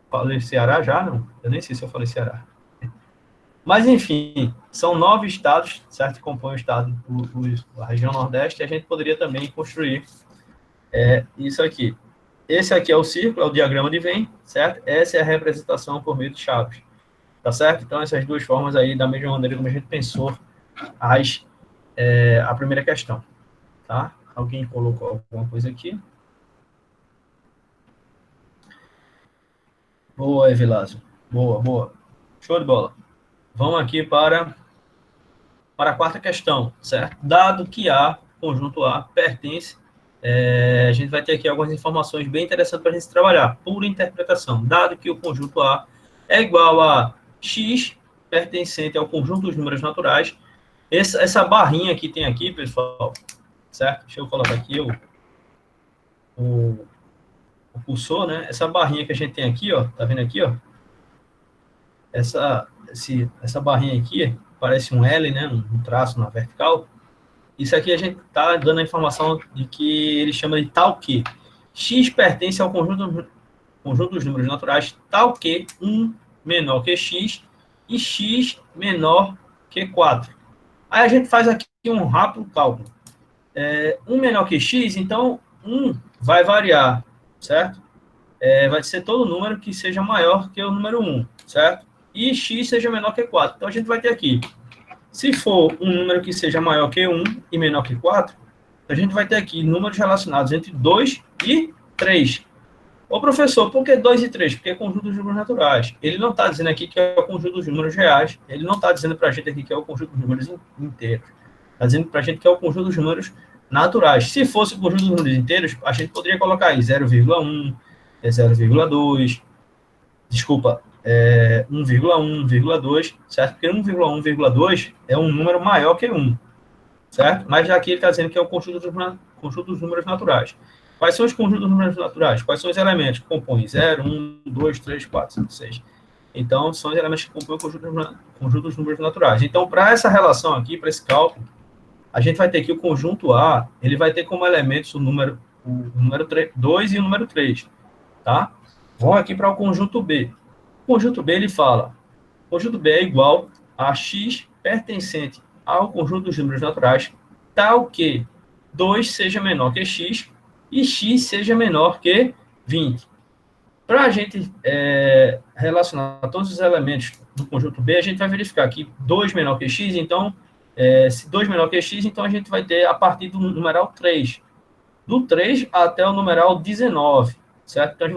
Speaker 1: Falei Ceará já? Não, eu nem sei se eu falei Ceará. Mas, enfim, são 9 estados, certo? Que compõem o estado, a região Nordeste, e a gente poderia também construir isso aqui. Esse aqui é o círculo, é o diagrama de Venn, certo? Essa é a representação por meio de chaves, tá certo? Então, essas duas formas aí, da mesma maneira como a gente pensou a primeira questão, tá? Alguém colocou alguma coisa aqui? Boa, Evilásio. Boa. Show de bola. Vamos aqui para a quarta questão, certo? Dado que conjunto A, pertence, a gente vai ter aqui algumas informações bem interessantes para a gente trabalhar. Pura interpretação. Dado que o conjunto A é igual a X, pertencente ao conjunto dos números naturais, essa barrinha que tem aqui, pessoal, certo? Deixa eu colocar aqui o cursor, né? Essa barrinha que a gente tem aqui, ó, tá vendo aqui, ó? Essa barrinha aqui parece um L, né? Um traço na vertical. Isso aqui a gente tá dando a informação de que ele chama de tal que X pertence ao conjunto dos números naturais tal que 1 menor que X e X menor que 4. Aí a gente faz aqui um rápido cálculo. 1 menor que X, então 1 vai variar, certo? Vai ser todo número que seja maior que o número 1, certo? E X seja menor que 4. Então a gente vai ter aqui, se for um número que seja maior que 1 e menor que 4, a gente vai ter aqui números relacionados entre 2 e 3. Ô, professor, por que 2 e 3? Porque é conjunto dos números naturais. Ele não está dizendo aqui que é o conjunto dos números reais. Ele não está dizendo para a gente aqui que é o conjunto dos números inteiros. Está dizendo para a gente que é o conjunto dos números naturais. Se fosse o conjunto dos números inteiros, a gente poderia colocar aí 0,1, 0,2, desculpa, 1,1, 1,2, certo? Porque 1,1, 1,2 é um número maior que 1, certo? Mas aqui ele está dizendo que é o conjunto dos números naturais. Quais são os conjuntos dos números naturais? Quais são os elementos que compõem 0, 1, 2, 3, 4, 5, 6? Então, são os elementos que compõem o conjunto dos números naturais. Então, para essa relação aqui, para esse cálculo, a gente vai ter que o conjunto A, ele vai ter como elementos o número 2 e o número 3, tá? Vamos aqui para o conjunto B. O conjunto B, ele fala, o conjunto B é igual a X pertencente ao conjunto dos números naturais, tal que 2 seja menor que X e X seja menor que 20. Para a gente relacionar todos os elementos do conjunto B, a gente vai verificar que 2 menor que X, então, se 2 menor que X, então a gente vai ter a partir do numeral 3. Do 3 até o numeral 19, certo? Então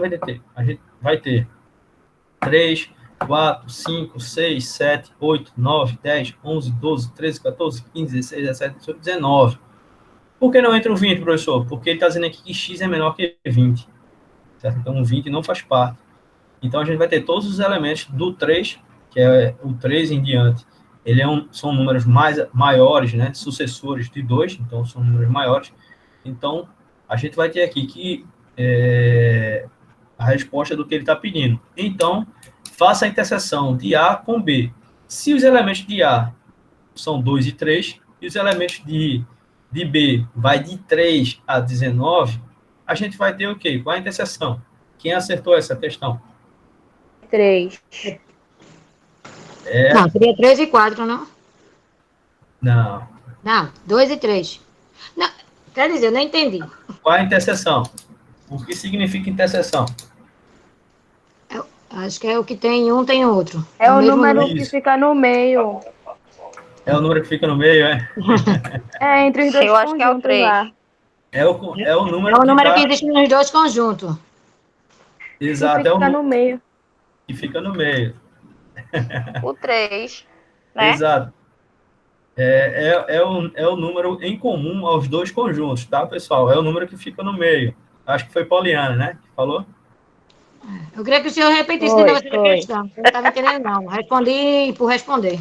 Speaker 1: a gente vai ter 3, 4, 5, 6, 7, 8, 9, 10, 11, 12, 13, 14, 15, 16, 17, 18, 19. Por que não entra o 20, professor? Porque ele está dizendo aqui que X é menor que 20. Certo? Então, o 20 não faz parte. Então, a gente vai ter todos os elementos do 3, que é o 3 em diante. São números maiores, né? Sucessores de 2, então são números maiores. Então, a gente vai ter aqui que a resposta do que ele está pedindo. Então, faça a interseção de A com B. Se os elementos de A são 2 e 3, e os elementos de B vai de 3 a 19, a gente vai ter o quê? Qual a interseção? Quem acertou essa questão?
Speaker 7: 3.
Speaker 4: Não, seria 3 e 4, não?
Speaker 1: Não.
Speaker 4: Não, 2 e 3. Não, quer dizer, eu não entendi.
Speaker 1: Qual a interseção? O que significa interseção?
Speaker 4: Acho que é o que tem um, tem outro.
Speaker 7: É o número
Speaker 1: Isso.
Speaker 7: que fica no meio.
Speaker 1: É o número que fica no meio, é?
Speaker 7: É, entre os dois
Speaker 5: Eu acho que é o
Speaker 7: conjuntos
Speaker 5: 3.
Speaker 7: lá.
Speaker 1: É o número
Speaker 4: É o número que
Speaker 1: tá...
Speaker 4: existe nos dois conjuntos.
Speaker 1: Exato,
Speaker 7: Que
Speaker 1: é o
Speaker 7: fica
Speaker 1: número
Speaker 7: no meio.
Speaker 1: que fica no meio.
Speaker 5: O 3, né?
Speaker 1: Exato. É o número em comum aos dois conjuntos, tá, pessoal? É o número que fica no meio. Acho que foi Poliana, né, que falou?
Speaker 4: Eu queria que o senhor repetisse de novo essa
Speaker 7: Foi.
Speaker 4: questão. Eu não estava entendendo, não. Respondi por responder.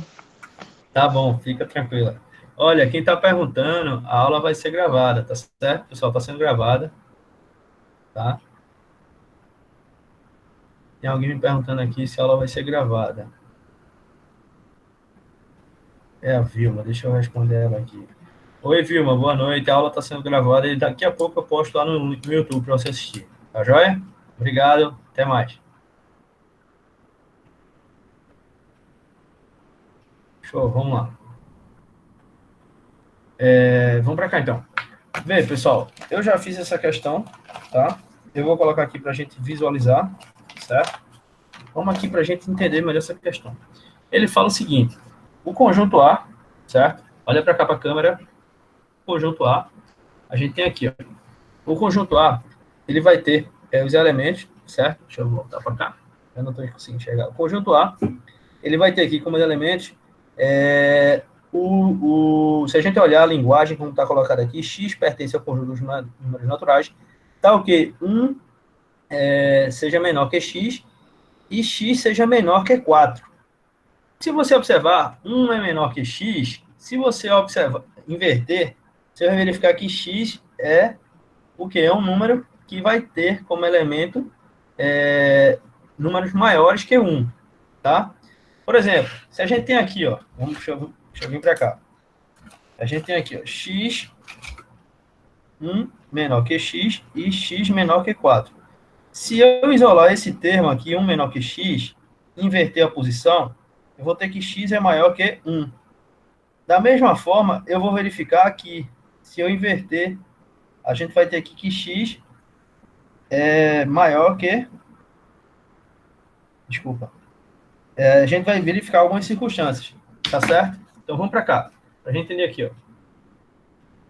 Speaker 1: Tá bom, fica tranquila. Olha, quem está perguntando, a aula vai ser gravada, tá certo, pessoal? Está sendo gravada, tá? Tem alguém me perguntando aqui se a aula vai ser gravada. É a Vilma, deixa eu responder ela aqui. Oi, Vilma, boa noite. A aula está sendo gravada e daqui a pouco eu posto lá no YouTube para você assistir. Tá joia? Obrigado, até mais. Show, vamos lá. Vamos para cá, então. Vê, pessoal, eu já fiz essa questão, tá? Eu vou colocar aqui para a gente visualizar, certo? Vamos aqui para a gente entender melhor essa questão. Ele fala o seguinte, o conjunto A, certo? Olha para cá para a câmera. O conjunto A, a gente tem aqui, ó. O conjunto A, ele vai ter os elementos, certo? Deixa eu voltar para cá. Eu não estou conseguindo enxergar. O conjunto A, ele vai ter aqui como elementos se a gente olhar a linguagem, como está colocado aqui, x pertence ao conjunto dos números naturais, tal que 1 seja menor que x e x seja menor que 4. Se você observar, 1 é menor que x, se você inverter, você vai verificar que x é o que? É um número que vai ter como elemento números maiores que 1, tá? Por exemplo, se a gente tem aqui, ó, deixa eu vir para cá. A gente tem aqui, ó, x 1 menor que x e x menor que 4. Se eu isolar esse termo aqui, 1 menor que x, inverter a posição, eu vou ter que x é maior que 1. Da mesma forma, eu vou verificar que, se eu inverter, a gente vai ter aqui que x é maior que... Desculpa. A gente vai verificar algumas circunstâncias, tá certo? Então, vamos para cá. Para a gente entender aqui, ó.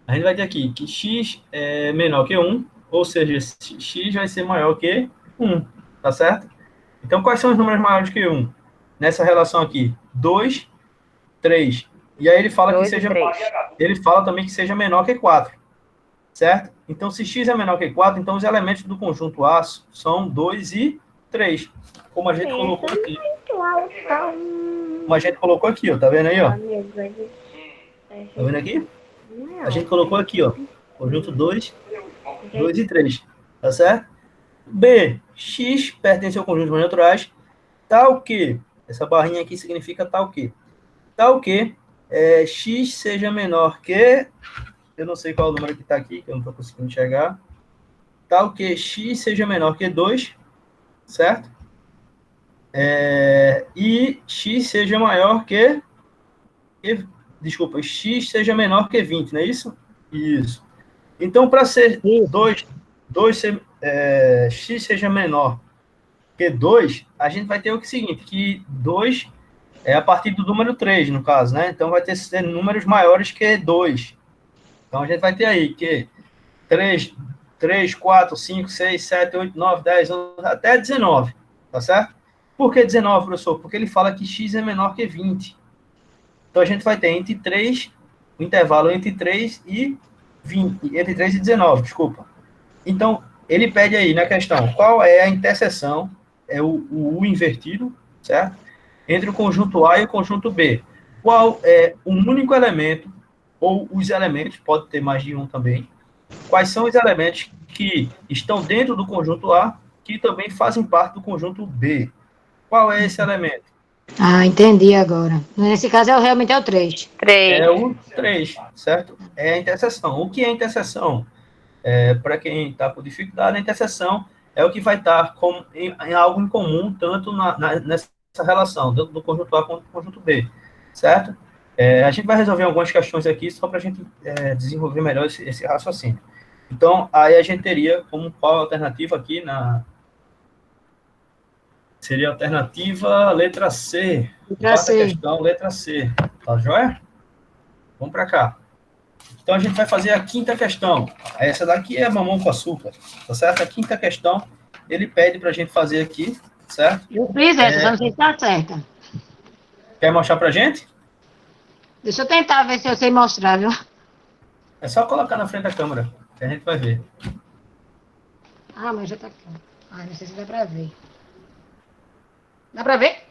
Speaker 1: A gente vai ter aqui que x é menor que 1, ou seja, x vai ser maior que 1, tá certo? Então, quais são os números maiores que 1? Nessa relação aqui, 2, 3. E aí ele fala que seja... Ele fala também que seja menor que 4, certo? Então, se x é menor que 4, então os elementos do conjunto A são 2 e 3, como a gente colocou aqui. Como a gente colocou aqui, ó. Tá vendo aí, ó? Tá vendo aqui? A gente colocou aqui, ó. Conjunto 2, 2 e 3. Tá certo? B. X pertence ao conjunto de naturais, tal que... Essa barrinha aqui significa tal que. Tal que x seja menor que... Eu não sei qual é o número que está aqui, que eu não estou conseguindo enxergar. Tal que x seja menor que 2, certo? E x seja maior que... Desculpa, x seja menor que 20, não é isso? Isso. Então, para ser 2 x seja menor que 2, a gente vai ter o seguinte, que 2 é a partir do número 3, no caso, né? Então, vai ter que ser números maiores que 2. Então, a gente vai ter aí que 3, 4, 5, 6, 7, 8, 9, 10, 11, até 19, tá certo? Por que 19, professor? Porque ele fala que x é menor que 20. Então, a gente vai ter entre 3, o intervalo entre 3 e 20, entre 3 e 19, desculpa. Então, ele pede aí na questão, qual é a interseção, o U invertido, certo? Entre o conjunto A e o conjunto B. Qual é o único elemento, ou os elementos, pode ter mais de um também, quais são os elementos que estão dentro do conjunto A, que também fazem parte do conjunto B. Qual é esse elemento?
Speaker 4: Ah, entendi agora. Nesse caso, realmente é o 3.
Speaker 5: 3.
Speaker 1: É o 3, certo? É a interseção. O que é interseção? Para quem está com dificuldade, a interseção é o que vai estar em algo em comum, tanto nessa relação, tanto do conjunto A quanto do conjunto B, certo? A gente vai resolver algumas questões aqui, só para a gente desenvolver melhor esse raciocínio. Então, aí a gente teria como qual alternativa aqui seria a alternativa letra C. Quarta questão, letra C. Tá joia? Vamos para cá. Então, a gente vai fazer a quinta questão. Essa daqui é mamão com açúcar, tá certo? A quinta questão ele pede para a gente fazer aqui, certo?
Speaker 4: Eu fiz essa, só não sei se tá certa.
Speaker 1: Quer mostrar para a gente?
Speaker 4: Deixa eu tentar ver se eu sei mostrar, viu?
Speaker 1: É só colocar na frente da câmera, que a gente vai ver.
Speaker 4: Ah, mas já tá aqui. Ah, não sei se dá pra ver. Dá pra ver?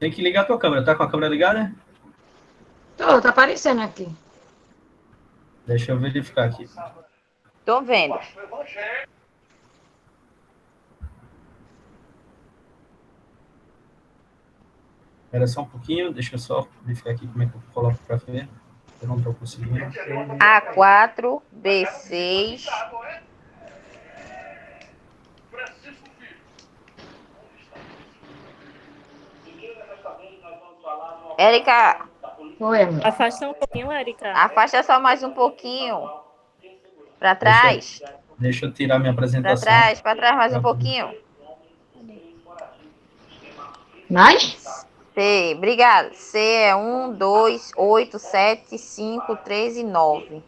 Speaker 1: Tem que ligar a tua câmera. Tá com a câmera ligada?
Speaker 4: Tá aparecendo aqui.
Speaker 1: Deixa eu verificar aqui.
Speaker 5: Tô vendo.
Speaker 1: Espera só um pouquinho, deixa eu só verificar aqui como é que eu coloco para ver. Eu não estou conseguindo.
Speaker 5: A4, B6. Érica,
Speaker 4: Oi, amor.
Speaker 6: Afasta um pouquinho, Érica.
Speaker 5: afasta só mais um pouquinho. Para trás.
Speaker 1: Deixa eu tirar minha
Speaker 5: Para
Speaker 1: apresentação.
Speaker 5: trás mais um pouquinho.
Speaker 4: Mais?
Speaker 5: C, obrigada. C é 1, 2, 8, 7, 5, 3 e 9.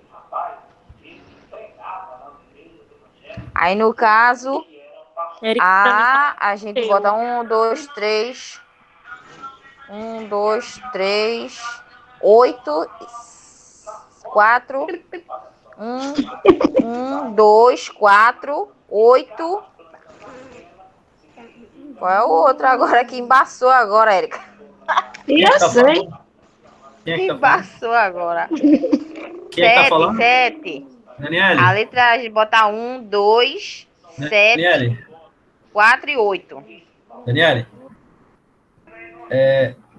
Speaker 5: Aí, no caso,
Speaker 6: Érica,
Speaker 5: a gente bota 1, 2, 3. 1, 2, 3, 8, 4. 1, 2, 4, 8. Qual é o outro agora que embaçou agora, Érica?
Speaker 4: Eu sei.
Speaker 1: Quem é que tá falando?
Speaker 5: Embaçou agora.
Speaker 1: Quem é que tá falando?
Speaker 5: 7.
Speaker 1: Daniele?
Speaker 5: A letra a gente bota 1, 2, 7,
Speaker 1: Daniele?
Speaker 5: 4 e 8.
Speaker 1: Daniele?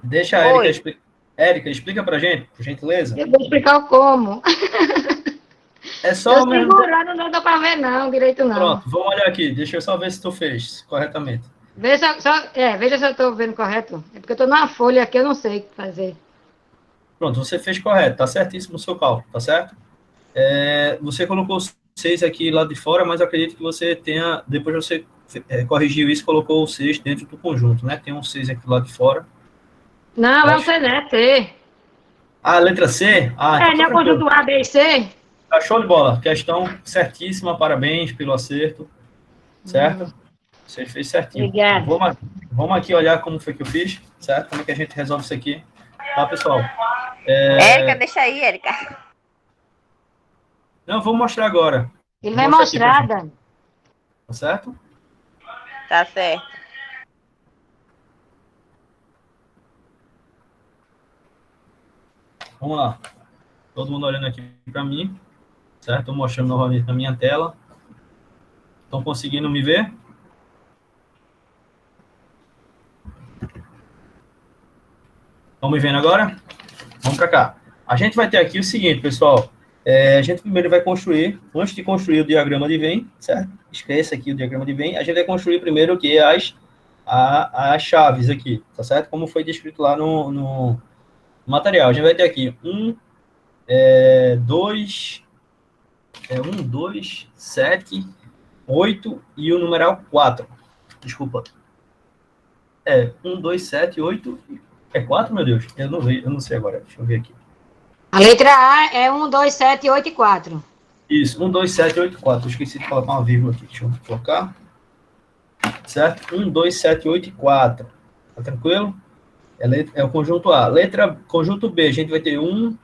Speaker 1: Deixa a
Speaker 5: Oi.
Speaker 1: Érica explicar. Érica, explica pra gente, por gentileza.
Speaker 4: Eu vou explicar o como.
Speaker 1: É só
Speaker 4: Eu
Speaker 1: mesmo.
Speaker 4: segurando, não dá pra ver não, direito não.
Speaker 1: Pronto, vamos olhar aqui. Deixa eu só ver se tu fez corretamente.
Speaker 4: Veja se eu tô vendo correto. É porque eu tô numa folha aqui, eu não sei o que fazer.
Speaker 1: Pronto, você fez correto, tá certíssimo o seu cálculo, tá certo? Você colocou 6 aqui lá de fora, mas eu acredito que você tenha, depois você corrigiu isso, colocou o 6 dentro do conjunto, né? Tem um 6 aqui lá de fora.
Speaker 4: Não, é o
Speaker 1: Acho-
Speaker 4: C, né? T.
Speaker 1: Ah, letra C? Ah,
Speaker 4: É,
Speaker 1: então
Speaker 4: não é
Speaker 1: tá
Speaker 4: o conjunto
Speaker 1: tranquilo.
Speaker 4: A, B e C?
Speaker 1: Tá show de bola. Questão certíssima, parabéns pelo acerto, certo? Você fez certinho.
Speaker 4: Obrigada.
Speaker 1: Vamos aqui olhar como foi que eu fiz, certo? Como é que a gente resolve isso aqui, tá, pessoal?
Speaker 5: Érica, deixa aí, Érica.
Speaker 1: Não, vou mostrar agora.
Speaker 4: Ele vai
Speaker 1: Mostra aqui pra
Speaker 4: mostrar,
Speaker 1: gente,
Speaker 4: Dani.
Speaker 1: tá certo?
Speaker 5: Tá certo.
Speaker 1: Vamos lá. Todo mundo olhando aqui para mim, certo? Estou mostrando novamente na minha tela. Estão conseguindo me ver? Estão me vendo agora? Vamos para cá. A gente vai ter aqui o seguinte, pessoal. A gente primeiro vai construir, antes de construir o diagrama de Venn, certo? Esqueça aqui o diagrama de Venn. A gente vai construir primeiro o que? As chaves aqui, tá certo? Como foi descrito lá no material. A gente vai ter aqui 1, 2, 7, 8 e o numeral 4. Desculpa. 1, 2, 7, 8. É 4, meu Deus? Eu não sei agora. Deixa eu ver aqui.
Speaker 4: A letra A é 1, 2, 7, 8 e 4.
Speaker 1: Isso, 1, 2, 7, 8, 4. Eu esqueci de colocar uma vírgula aqui. Deixa eu colocar. Certo? 1, 2, 7, 8 e 4. Tá tranquilo? É o conjunto A. Conjunto B, a gente vai ter 1,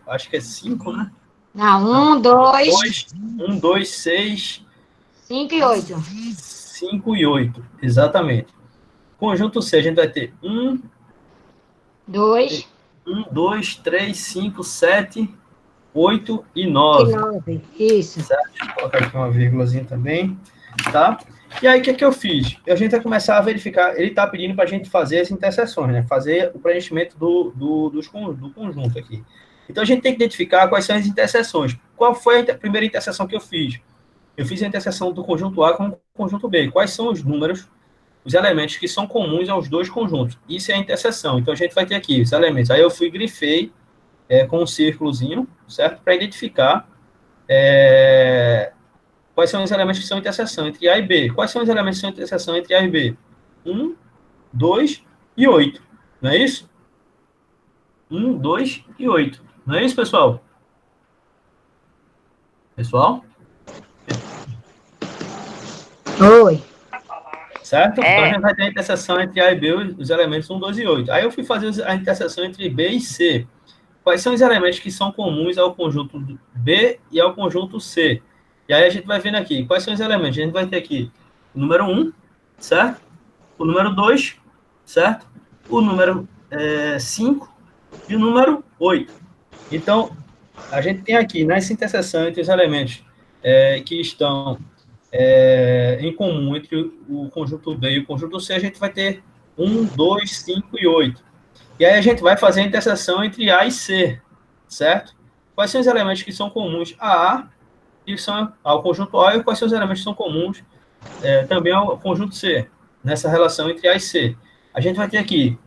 Speaker 1: acho que é 5, né?
Speaker 4: Não, 1, 2,
Speaker 1: 1, 2, 6,
Speaker 4: 5 e 8.
Speaker 1: 5 e 8. Exatamente. Conjunto C, a gente vai ter 1,
Speaker 4: 2
Speaker 1: 2, 3, 5, 7, 8 e
Speaker 4: e
Speaker 1: 9.
Speaker 4: 9. Isso.
Speaker 1: Certo? Deixa eu colocar aqui uma vírgulazinha também. Tá? E aí, o que eu fiz? A gente vai começar a verificar. Ele está pedindo para a gente fazer as interseções, né? Fazer o preenchimento do conjunto aqui. Então, a gente tem que identificar quais são as interseções. Qual foi a primeira interseção que eu fiz? Eu fiz a interseção do conjunto A com o conjunto B. Quais são os números, os elementos que são comuns aos dois conjuntos? Isso é a interseção. Então, a gente vai ter aqui os elementos. Aí, eu grifei com um círculozinho, certo? Para identificar quais são os elementos que são interseção entre A e B. Quais são os elementos que são interseção entre A e B? 1, 2 e 8. Não é isso? 1, 2 e 8. Não é isso, pessoal? Pessoal?
Speaker 4: Oi.
Speaker 1: Certo?
Speaker 5: É.
Speaker 1: Então, a gente vai ter a interseção entre A e B, os elementos 1, 2 e 8. Aí eu fui fazer a interseção entre B e C. Quais são os elementos que são comuns ao conjunto B e ao conjunto C? E aí a gente vai vendo aqui, quais são os elementos? A gente vai ter aqui o número 1, certo? O número 2, certo? O número 5 e o número 8. Então, a gente tem aqui, nessa interseção entre os elementos que estão em comum entre o conjunto B e o conjunto C, a gente vai ter 1, 2, 5 e 8. E aí a gente vai fazer a interseção entre A e C, certo? Quais são os elementos que são comuns a A e são ao conjunto A, e quais são os elementos que são comuns também ao conjunto C, nessa relação entre A e C? A gente vai ter aqui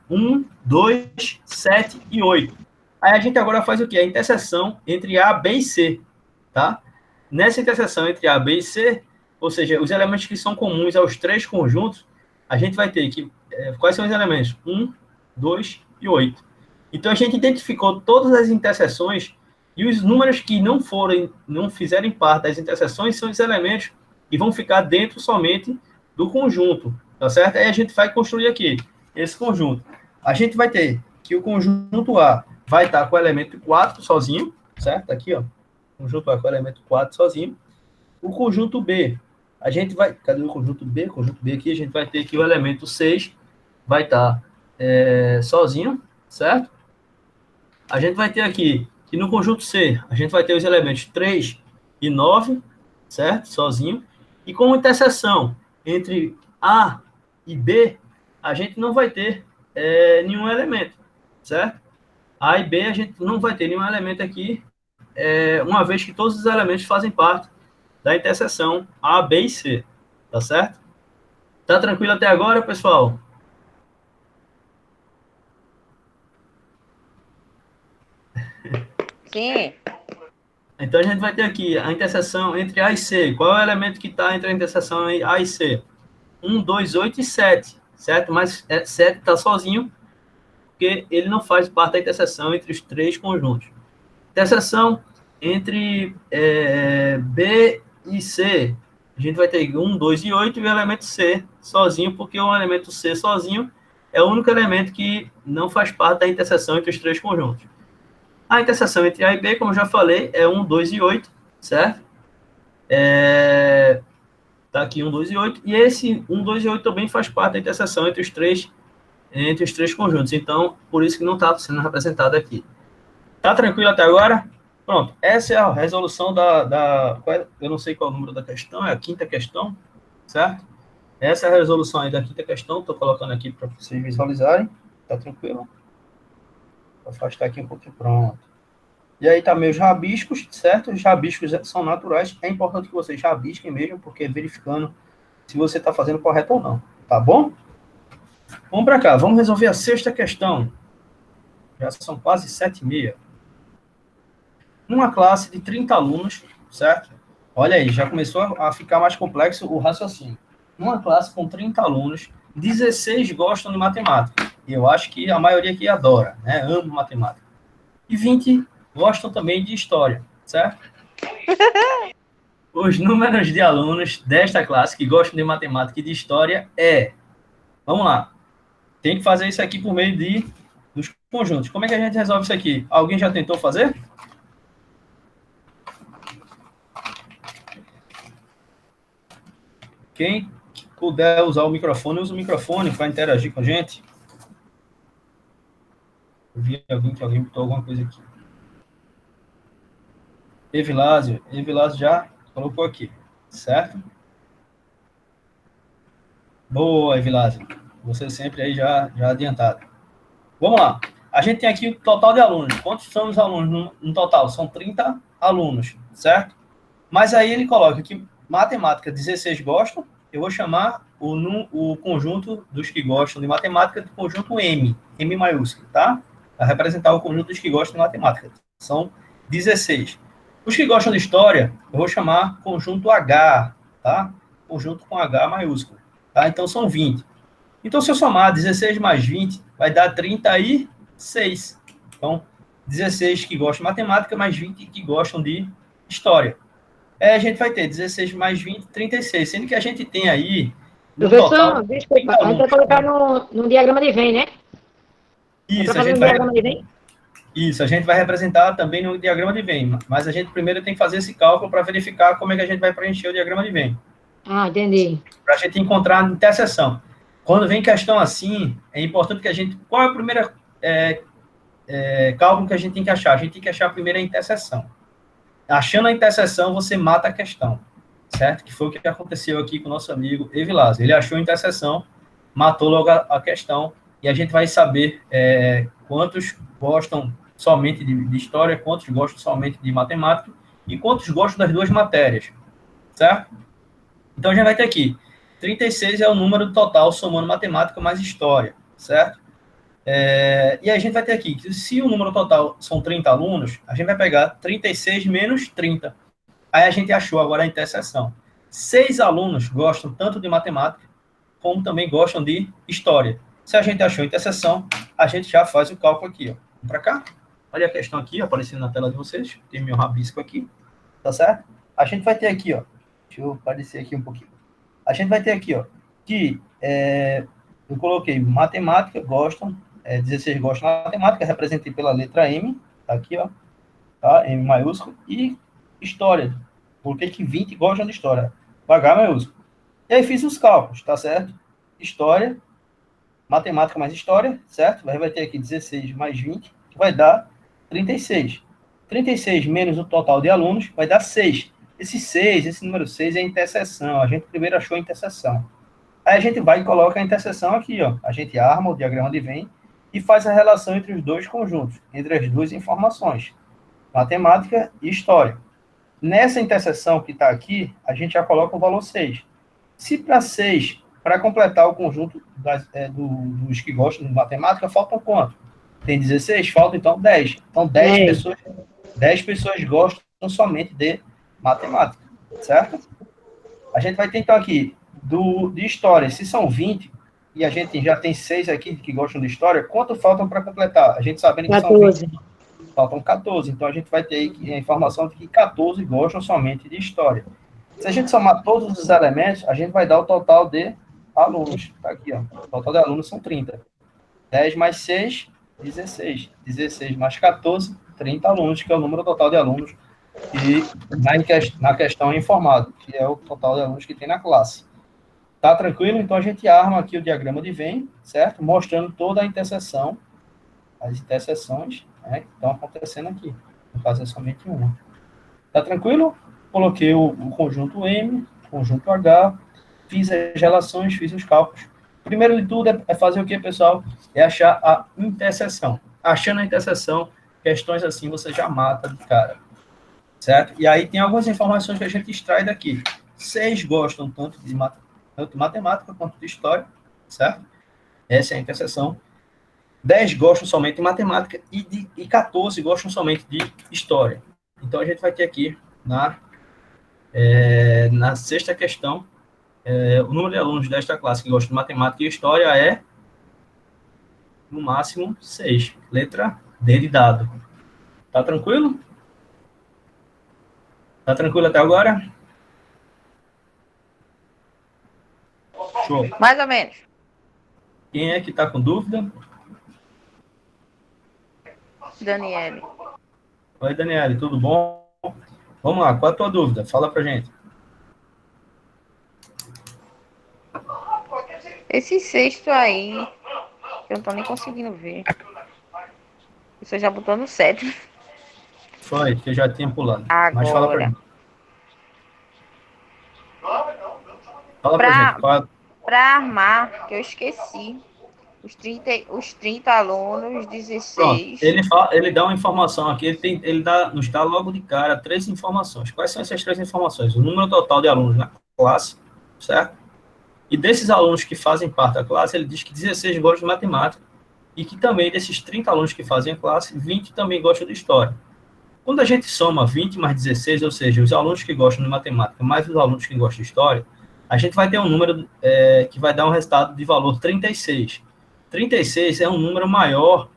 Speaker 1: 1, 2, 7 e 8. Aí a gente agora faz o quê? A interseção entre A, B e C, tá? Nessa interseção entre A, B e C, ou seja, os elementos que são comuns aos três conjuntos, a gente vai ter que... quais são os elementos? 1, 2 e 8. Então, a gente identificou todas as interseções e os números que não fizerem parte das interseções são os elementos que vão ficar dentro somente do conjunto, tá certo? Aí a gente vai construir aqui esse conjunto. A gente vai ter que o conjunto A vai estar com o elemento 4 sozinho, certo? Aqui, ó. O conjunto A com o elemento 4 sozinho. O conjunto B, a gente vai... Cadê o conjunto B? O conjunto B aqui, a gente vai ter que o elemento 6 vai estar sozinho, certo? A gente vai ter aqui que no conjunto C, a gente vai ter os elementos 3 e 9, certo? Sozinho. E como interseção entre A e B, a gente não vai ter nenhum elemento, certo? A e B, a gente não vai ter nenhum elemento aqui, uma vez que todos os elementos fazem parte da interseção A, B e C, tá certo? Tá tranquilo até agora, pessoal?
Speaker 5: Sim.
Speaker 1: Então, a gente vai ter aqui a interseção entre A e C. Qual é o elemento que está entre a interseção A e C? 1, 2, 8 e 7, certo? Mas 7 está sozinho, porque ele não faz parte da interseção entre os três conjuntos. Interseção entre B e C. A gente vai ter 1, 2 e 8 e o elemento C sozinho, porque o elemento C sozinho é o único elemento que não faz parte da interseção entre os três conjuntos. A interseção entre A e B, como eu já falei, é 1, 2 e 8, certo? Tá aqui 1, 2 e 8. E esse 1, 2 e 8 também faz parte da interseção entre os três conjuntos. Então, por isso que não está sendo representado aqui. Tá tranquilo até agora? Pronto. Essa é a resolução eu não sei qual é o número da questão, é a quinta questão, certo? Essa é a resolução aí da quinta questão. Estou colocando aqui para vocês visualizarem. Tá tranquilo? Vou afastar aqui um pouquinho, pronto. E aí tá meus rabiscos, certo? Os rabiscos são naturais. É importante que vocês rabisquem mesmo, porque verificando se você está fazendo correto ou não. Tá bom? Vamos para cá. Vamos resolver a sexta questão. Já são quase 7h30. Numa classe de 30 alunos, certo? Olha aí, já começou a ficar mais complexo o raciocínio. Numa classe com 30 alunos, 16 gostam de matemática. E eu acho que a maioria aqui adora, né? Ama matemática. E 20 gostam também de história, certo? Os números de alunos desta classe que gostam de matemática e de história vamos lá. Tem que fazer isso aqui por meio dos conjuntos. Como é que a gente resolve isso aqui? Alguém já tentou fazer? Quem puder usar o microfone, usa o microfone para interagir com a gente. Eu vi que alguém botou alguma coisa aqui. Evilásio já colocou aqui, certo? Boa, Evilásio. Você sempre aí já adiantado. Vamos lá. A gente tem aqui o total de alunos. Quantos são os alunos no total? São 30 alunos, certo? Mas aí ele coloca que matemática 16 gostam. Eu vou chamar o conjunto dos que gostam de matemática de conjunto M maiúsculo, tá? Para representar o conjunto dos que gostam de matemática. São 16. Os que gostam de história, eu vou chamar conjunto H, tá? Conjunto com H maiúsculo, tá? Então, são 20. Então, se eu somar 16 mais 20, vai dar 36. Então, 16 que gostam de matemática, mais 20 que gostam de história. A gente vai ter 16 mais 20, 36. Sendo que a gente tem aí, no
Speaker 4: Professor,
Speaker 1: total,
Speaker 4: desculpa,
Speaker 1: 30
Speaker 4: a gente vai
Speaker 1: alunos.
Speaker 4: colocar no diagrama de Venn, né?
Speaker 1: Isso,
Speaker 4: Para
Speaker 1: a
Speaker 4: fazer
Speaker 1: gente
Speaker 4: um
Speaker 1: vai...
Speaker 4: diagrama de Venn?
Speaker 1: Isso, a gente vai representar também no diagrama de Venn, mas a gente primeiro tem que fazer esse cálculo para verificar como é que a gente vai preencher o diagrama de Venn,
Speaker 4: Ah, entendi.
Speaker 1: para a gente encontrar a interseção. Quando vem questão assim, é importante que a gente... Qual é o primeiro cálculo que a gente tem que achar? A gente tem que achar primeiro a interseção. Achando a interseção, você mata a questão, certo? Que foi o que aconteceu aqui com o nosso amigo Evilásio. Ele achou a interseção, matou logo a questão, e a gente vai saber quantos gostam somente de história, quantos gostam somente de matemática, e quantos gostam das duas matérias, certo? Então, a gente vai ter aqui, 36 é o número total somando matemática mais história, certo? E a gente vai ter aqui, que se o número total são 30 alunos, a gente vai pegar 36 menos 30. Aí a gente achou agora a interseção. 6 alunos gostam tanto de matemática, como também gostam de história. Se a gente achou a interseção, a gente já faz o cálculo aqui, ó. Vamos para cá. Olha a questão aqui, aparecendo na tela de vocês. Tem meu rabisco aqui, tá certo? A gente vai ter aqui, ó. Deixa eu aparecer aqui um pouquinho. A gente vai ter aqui, ó, que eu coloquei matemática, gostam, 16 gostam de matemática, representei pela letra M, tá aqui, ó, tá? M maiúsculo, e história. Coloquei que 20 gostam de história, H maiúsculo. E aí fiz os cálculos, tá certo? História, matemática mais história, certo? Vai ter aqui 16 mais 20, que vai dar 36. 36 menos o total de alunos vai dar 6. Esse número 6 é a interseção. A gente primeiro achou a interseção. Aí a gente vai e coloca a interseção aqui, ó. A gente arma o diagrama de Venn e faz a relação entre os dois conjuntos, entre as duas informações, matemática e história. Nessa interseção que está aqui, a gente já coloca o valor 6. Se para 6, para completar o conjunto dos que gostam de matemática, faltam quanto? Tem 16? Falta, então, 10. Então, 10 pessoas gostam somente de matemática, certo? A gente vai ter, então, aqui, de história, se são 20, e a gente já tem 6 aqui que gostam de história, quanto faltam para completar? A gente sabendo que
Speaker 4: 14.
Speaker 1: são 20, faltam 14. Então, a gente vai ter a informação de que 14 gostam somente de história. Se a gente somar todos os elementos, a gente vai dar o total de alunos. Tá aqui, ó. O total de alunos são 30. 10 mais 6, 16. 16 mais 14, 30 alunos, que é o número total de alunos que na questão é informado, que é o total de alunos que tem na classe. Tá tranquilo? Então, a gente arma aqui o diagrama de Venn, certo? Mostrando toda a interseção, as interseções, né, que estão acontecendo aqui. No caso, é somente uma. Tá tranquilo? Coloquei o conjunto M, conjunto H, fiz as relações, fiz os cálculos. Primeiro de tudo é fazer o que, pessoal? É achar a interseção. Achando a interseção, questões assim você já mata de cara. Certo? E aí tem algumas informações que a gente extrai daqui. 6 gostam tanto de matemática quanto de história, certo? Essa é a interseção. 10 gostam somente de matemática e 14 gostam somente de história. Então, a gente vai ter aqui na sexta questão, o número de alunos desta classe que gostam de matemática e história é, no máximo, 6. Letra D de dado. Tá tranquilo? Tá tranquilo até agora? Show.
Speaker 5: Mais ou menos.
Speaker 1: Quem é que tá com dúvida?
Speaker 5: Daniele.
Speaker 1: Oi, Daniele, tudo bom? Vamos lá, qual a tua dúvida? Fala pra gente.
Speaker 5: Esse sexto aí, eu não tô nem conseguindo ver. Você já botou no sétimo.
Speaker 1: Foi, que eu já tinha pulado.
Speaker 5: Agora.
Speaker 1: Mas fala pra gente. Fala pra gente.
Speaker 5: Pra armar, que eu esqueci. Os 30 alunos, 16.
Speaker 1: Pronto, ele dá uma informação aqui, nos dá logo de cara 3 informações. Quais são essas 3 informações? O número total de alunos na classe, certo? E desses alunos que fazem parte da classe, ele diz que 16 gostam de matemática e que também desses 30 alunos que fazem a classe, 20 também gostam de história. Quando a gente soma 20 mais 16, ou seja, os alunos que gostam de matemática mais os alunos que gostam de história, a gente vai ter um número que vai dar um resultado de valor 36. 36 é um número maior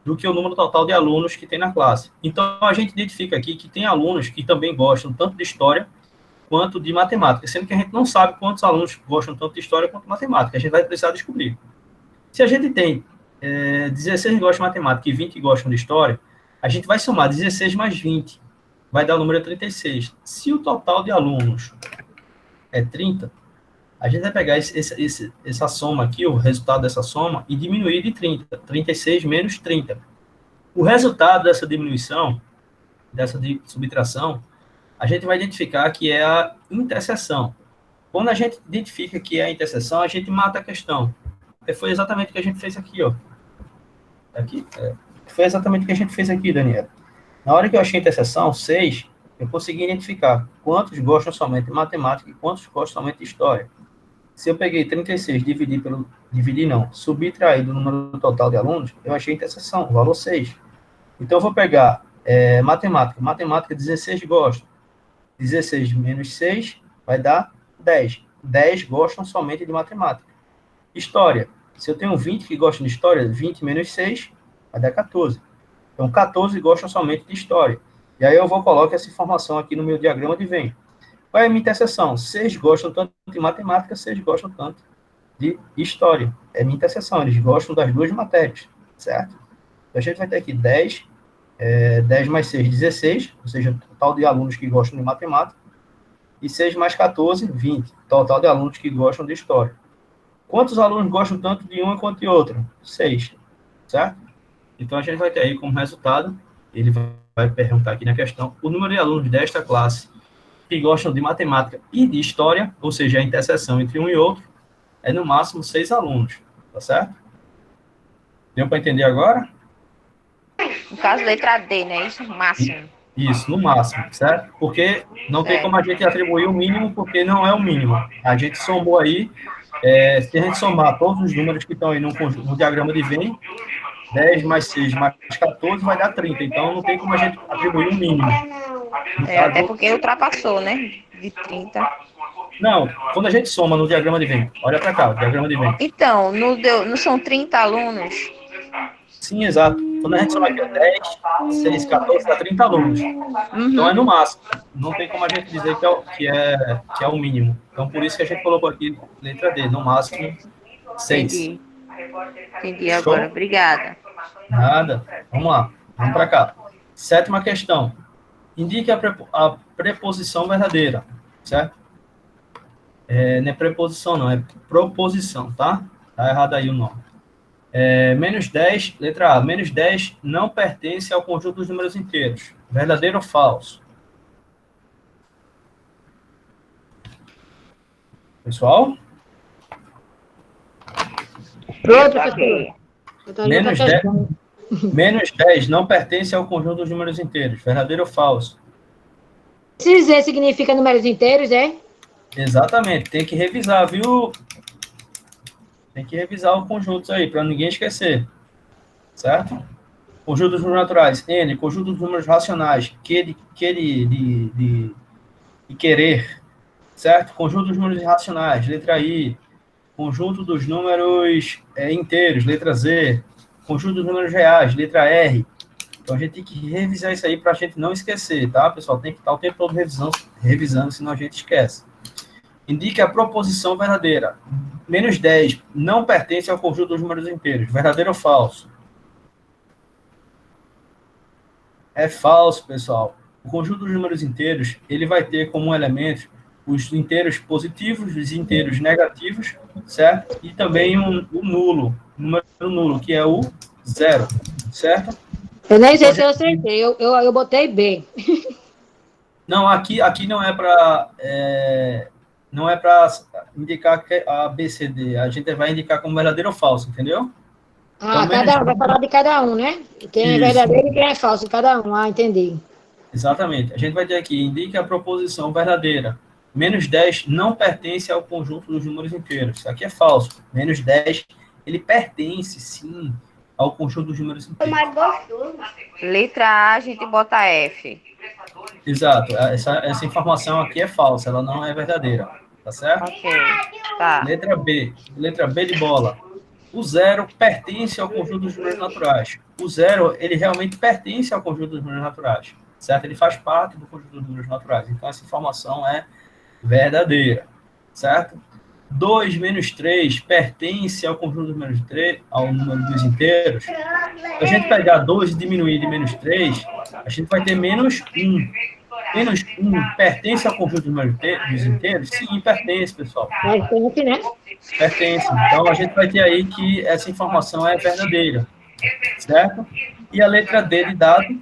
Speaker 1: do que o número total de alunos que tem na classe. Então, a gente identifica aqui que tem alunos que também gostam tanto de história quanto de matemática, sendo que a gente não sabe quantos alunos gostam tanto de história quanto de matemática. A gente vai precisar descobrir. Se a gente tem 16 que gostam de matemática e 20 que gostam de história, a gente vai somar 16 mais 20, vai dar o número 36. Se o total de alunos é 30, a gente vai pegar essa soma aqui, o resultado dessa soma, e diminuir de 30. 36 menos 30. O resultado dessa diminuição, dessa subtração, a gente vai identificar que é a interseção. Quando a gente identifica que é a interseção, a gente mata a questão. Foi exatamente o que a gente fez aqui, ó. Aqui, foi exatamente o que a gente fez aqui, Daniela. Na hora que eu achei a interseção, 6, eu consegui identificar quantos gostam somente de matemática e quantos gostam somente de história. Se eu peguei 36, subtrair do número total de alunos, eu achei a interseção, o valor 6. Então, eu vou pegar matemática. Matemática, 16 gostam. 16 menos 6 vai dar 10. 10 gostam somente de matemática. História. Se eu tenho 20 que gostam de história, 20 menos 6 vai dar 14. Então, 14 gostam somente de história. E aí eu vou colocar essa informação aqui no meu diagrama de Venn. Qual é a minha interseção? 6 gostam tanto de matemática, 6 gostam tanto de história. É a minha interseção, eles gostam das duas matérias, certo? Então, a gente vai ter aqui 10 mais 6, 16, ou seja, total de alunos que gostam de matemática, e 6 mais 14, 20, total de alunos que gostam de história. Quantos alunos gostam tanto de uma quanto de outra? 6, certo? Então, a gente vai ter aí como resultado, ele vai perguntar aqui na questão, o número de alunos desta classe que gostam de matemática e de história, ou seja, a interseção entre um e outro, é no máximo 6 alunos, tá certo? Deu para entender agora?
Speaker 5: No caso, letra D, né? Isso, máximo.
Speaker 1: Isso, no máximo, certo? Porque não tem como a gente atribuir o mínimo, porque não é o mínimo. A gente somou aí, se a gente somar todos os números que estão aí no diagrama de Venn, 10 mais 6 mais 14 vai dar 30. Então, não tem como a gente atribuir o mínimo.
Speaker 5: Até porque ultrapassou, né? De 30.
Speaker 1: Não, quando a gente soma no diagrama de Venn, olha para cá, o diagrama de Venn.
Speaker 5: Então, não são 30 alunos?
Speaker 1: Sim, exato. Quando a gente soma aqui 10, 6, 14, dá 30 alunos. Então, é no máximo. Não tem como a gente dizer que é o mínimo. Então, por isso que a gente colocou aqui letra D, no máximo 6.
Speaker 5: Entendi agora, obrigada.
Speaker 1: Nada. Vamos lá, vamos para cá. 7ª questão. Indique a preposição verdadeira, certo? Não é preposição, não, é proposição, tá? Tá errado aí o nome. Menos 10, letra A. Menos 10 não pertence ao conjunto dos números inteiros. Verdadeiro ou falso? Pessoal?
Speaker 4: Pronto, professor.
Speaker 1: Menos 10 não pertence ao conjunto dos números inteiros. Verdadeiro ou falso?
Speaker 4: Se Z significa números inteiros, é?
Speaker 1: Exatamente. Tem que revisar, viu? Tem que revisar os conjuntos aí, para ninguém esquecer. Certo? Conjunto dos números naturais. N. Conjunto dos números racionais. Q de querer. Certo? Conjunto dos números irracionais. Letra I. Conjunto dos números inteiros. Letra Z. Conjunto dos números reais. Letra R. Então, a gente tem que revisar isso aí para a gente não esquecer, tá, pessoal? Tem que estar o tempo todo revisando, senão a gente esquece. Indique a proposição verdadeira. Menos 10 não pertence ao conjunto dos números inteiros. Verdadeiro ou falso? É falso, pessoal. O conjunto dos números inteiros, ele vai ter como elemento os inteiros positivos, os inteiros negativos, certo? E também o nulo, o número nulo, que é o 0, certo?
Speaker 4: Eu nem sei se eu acertei, eu botei B.
Speaker 1: Não, aqui não é para indicar que A, B, C, D. A gente vai indicar como verdadeiro ou falso, entendeu?
Speaker 4: Ah, então, vai falar de cada um, né? Quem é verdadeiro e quem é falso, cada um. Ah, entendi.
Speaker 1: Exatamente. A gente vai ter aqui, indique a proposição verdadeira. Menos 10 não pertence ao conjunto dos números inteiros. Isso aqui é falso. Menos 10, ele pertence, sim, ao conjunto dos números inteiros.
Speaker 5: Letra A, a gente bota F.
Speaker 1: Exato. Essa informação aqui é falsa, ela não é verdadeira. Tá certo?
Speaker 5: Ok, tá.
Speaker 1: Letra B. Letra B de bola. O 0 pertence ao conjunto dos números naturais. O 0, ele realmente pertence ao conjunto dos números naturais. Certo? Ele faz parte do conjunto dos números naturais. Então, essa informação é verdadeira, certo? 2 menos 3 pertence ao conjunto de menos 3, ao número dos inteiros. Se a gente pegar 2 e diminuir de menos 3, a gente vai ter menos 1. Menos 1 pertence ao conjunto dos inteiros? Sim, pertence, pessoal.
Speaker 4: Pertence, né?
Speaker 1: Pertence. Então, a gente vai ter aí que essa informação é verdadeira, certo? E a letra D de dado,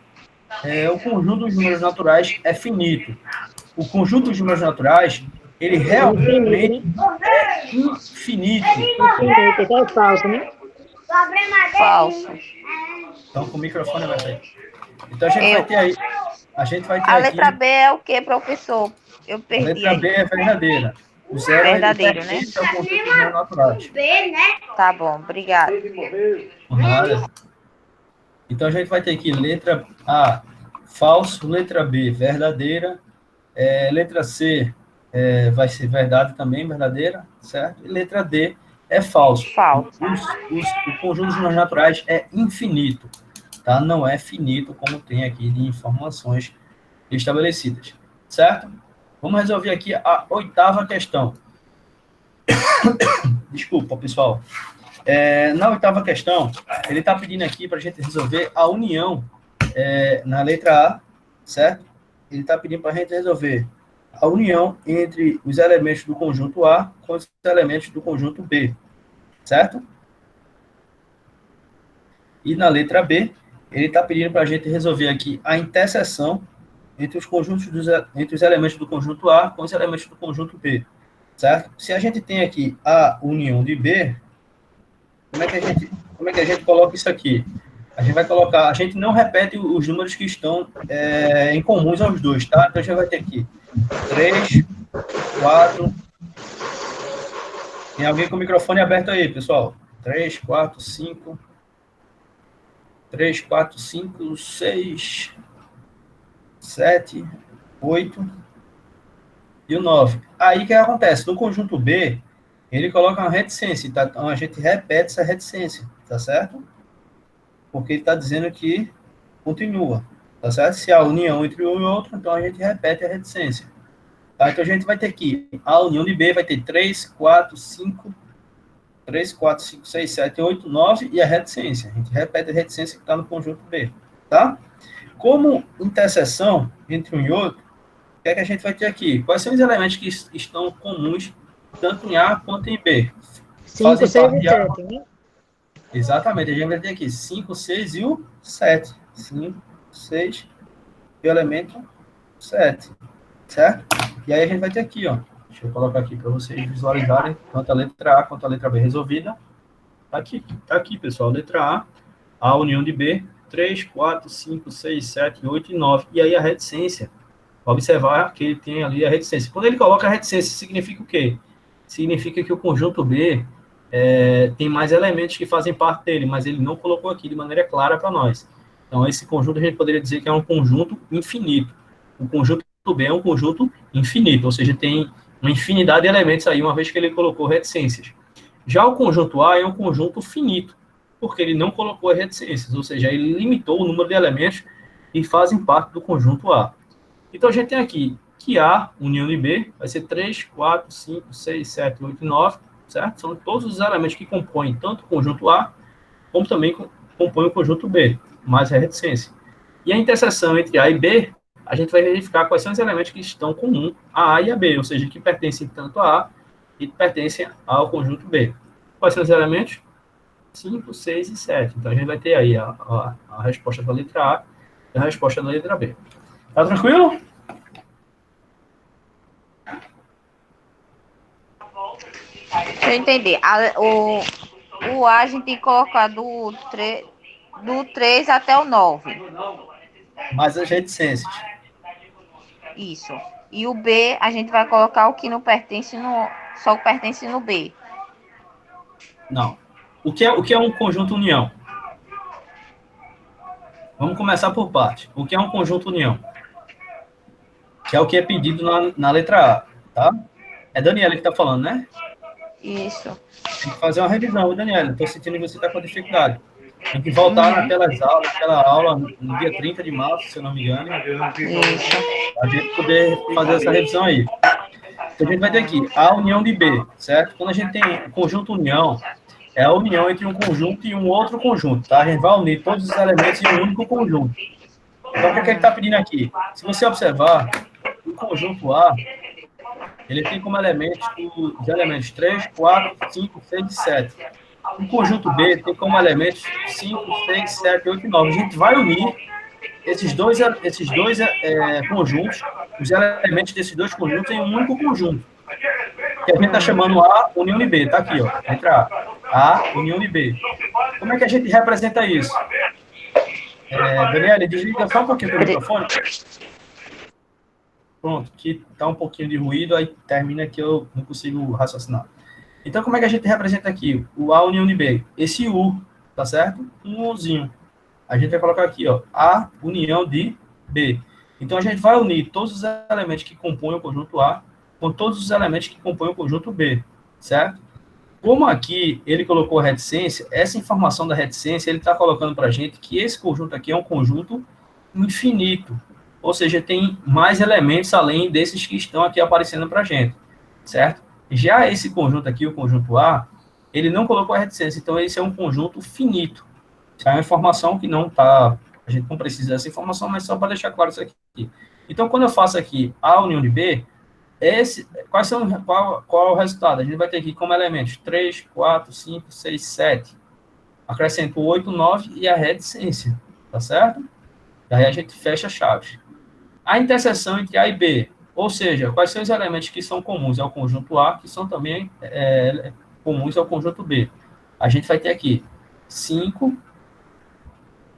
Speaker 1: o conjunto dos números naturais é finito. O conjunto dos números naturais, ele realmente é infinito.
Speaker 4: Infinito, então é falso, né?
Speaker 5: Falso.
Speaker 1: Então, com o microfone vai sair. Então, a gente vai ter aí...
Speaker 5: A letra B é o que, professor? Eu
Speaker 1: A
Speaker 5: perdi.
Speaker 1: letra B é verdadeira. O zero
Speaker 5: Verdadeiro,
Speaker 1: é o conjunto dos números naturais.
Speaker 5: Tá bom, obrigada.
Speaker 1: Nada. Então, a gente vai ter aqui letra A, falso, letra B, verdadeira, letra C vai ser verdade também, verdadeira, certo? E letra D é falso.
Speaker 5: Falso.
Speaker 1: O conjunto dos números naturais é infinito, tá? Não é finito, como tem aqui de informações estabelecidas, certo? Vamos resolver aqui a 8ª questão. Desculpa, pessoal. Na 8ª questão, ele está pedindo aqui para a gente resolver a união na letra A, certo? Ele está pedindo para a gente resolver a união entre os elementos do conjunto A com os elementos do conjunto B, certo? E na letra B, ele está pedindo para a gente resolver aqui a interseção entre os elementos do conjunto A com os elementos do conjunto B, certo? Se a gente tem aqui A união de B, como é que a gente coloca isso aqui? A gente vai colocar, a gente não repete os números que estão em comuns aos dois, tá? Então, a gente vai ter aqui 3, 4... Tem alguém com o microfone aberto aí, pessoal? 3, 4, 5... 3, 4, 5, 6, 7, 8 e o 9. Aí, o que acontece? No conjunto B, ele coloca uma reticência, tá? Então, a gente repete essa reticência, tá certo? Porque ele está dizendo que continua, tá certo? Se há união entre um e outro, então a gente repete a reticência. Tá? Então, a gente vai ter aqui, a união de B vai ter 3, 4, 5, 6, 7, 8, 9 e a reticência. A gente repete a reticência que está no conjunto B, tá? Como interseção entre um e outro, o que é que a gente vai ter aqui? Quais são os elementos que estão comuns tanto em A quanto em B?
Speaker 4: 5, 6 e 7, né?
Speaker 1: Exatamente, a gente vai ter aqui 5, 6 e o 7. 5, 6 e o elemento 7, certo? E aí a gente vai ter aqui, ó. Deixa eu colocar aqui para vocês visualizarem tanto a letra A quanto a letra B resolvida. Tá aqui, pessoal. Letra A união de B, 3, 4, 5, 6, 7, 8 e 9. E aí a reticência. Observar que ele tem ali a reticência. Quando ele coloca a reticência, significa o quê? Significa que o conjunto B tem mais elementos que fazem parte dele, mas ele não colocou aqui de maneira clara para nós. Então, esse conjunto a gente poderia dizer que é um conjunto infinito. O conjunto B é um conjunto infinito, ou seja, tem uma infinidade de elementos aí, uma vez que ele colocou reticências. Já o conjunto A é um conjunto finito, porque ele não colocou as reticências, ou seja, ele limitou o número de elementos que fazem parte do conjunto A. Então, a gente tem aqui que A, união de B, vai ser 3, 4, 5, 6, 7, 8 e 9, certo? São todos os elementos que compõem tanto o conjunto A, como também compõem o conjunto B, mais a reticência. E a interseção entre A e B, a gente vai verificar quais são os elementos que estão comuns a A e a B, ou seja, que pertencem tanto a A e pertencem ao conjunto B. Quais são os elementos? 5, 6 e 7. Então, a gente vai ter aí a resposta da letra A e a resposta da letra B. Tá tranquilo?
Speaker 5: Deixa eu entender. O A a gente tem que colocar do 3 até o 9.
Speaker 1: Mais as reticências.
Speaker 5: Isso. E o B, a gente vai colocar o que não pertence só pertence no B.
Speaker 1: Não. O que é um conjunto união? Vamos começar por parte. O que é um conjunto união? Que é o que é pedido na letra A, tá? É Daniela que está falando, né?
Speaker 5: Isso.
Speaker 1: Tem que fazer uma revisão, Daniela. Estou sentindo que você está com dificuldade. Tem que voltar naquela aula no dia 30 de março, se eu não me engano,
Speaker 5: Isso.
Speaker 1: a gente poder fazer essa revisão aí. Então, a gente vai ter aqui A união de B, certo? Quando a gente tem conjunto união, é a união entre um conjunto e um outro conjunto, tá? A gente vai unir todos os elementos em um único conjunto. Então, o que é que ele está pedindo aqui? Se você observar, o conjunto A, ele tem como elementos os elementos 3, 4, 5, 6 e 7. O conjunto B tem como elementos 5, 6, 7, 8 e 9. A gente vai unir esses dois conjuntos, os elementos desses dois conjuntos em um único conjunto. Que a gente está chamando A união de B. Está aqui, ó. Letra A união de B. Como é que a gente representa isso? Daniela, desliga só um pouquinho o microfone. Pronto, que está um pouquinho de ruído, aí termina que eu não consigo raciocinar. Então, como é que a gente representa aqui? O A união de B. Esse U, tá certo? Um Uzinho. A gente vai colocar aqui, ó, A união de B. Então, a gente vai unir todos os elementos que compõem o conjunto A com todos os elementos que compõem o conjunto B, certo? Como aqui ele colocou a reticência, essa informação da reticência, ele está colocando para a gente que esse conjunto aqui é um conjunto infinito. Ou seja, tem mais elementos além desses que estão aqui aparecendo para a gente, certo? Já esse conjunto aqui, o conjunto A, ele não colocou a reticência, então esse é um conjunto finito. Isso é uma informação que não está... A gente não precisa dessa informação, mas só para deixar claro isso aqui. Então, quando eu faço aqui A união de B, qual é o resultado? A gente vai ter aqui como elementos 3, 4, 5, 6, 7. Acrescento 8, 9 e a reticência, tá certo? Daí a gente fecha a chave. A interseção entre A e B, ou seja, quais são os elementos que são comuns ao conjunto A, que são também comuns ao conjunto B. A gente vai ter aqui 5,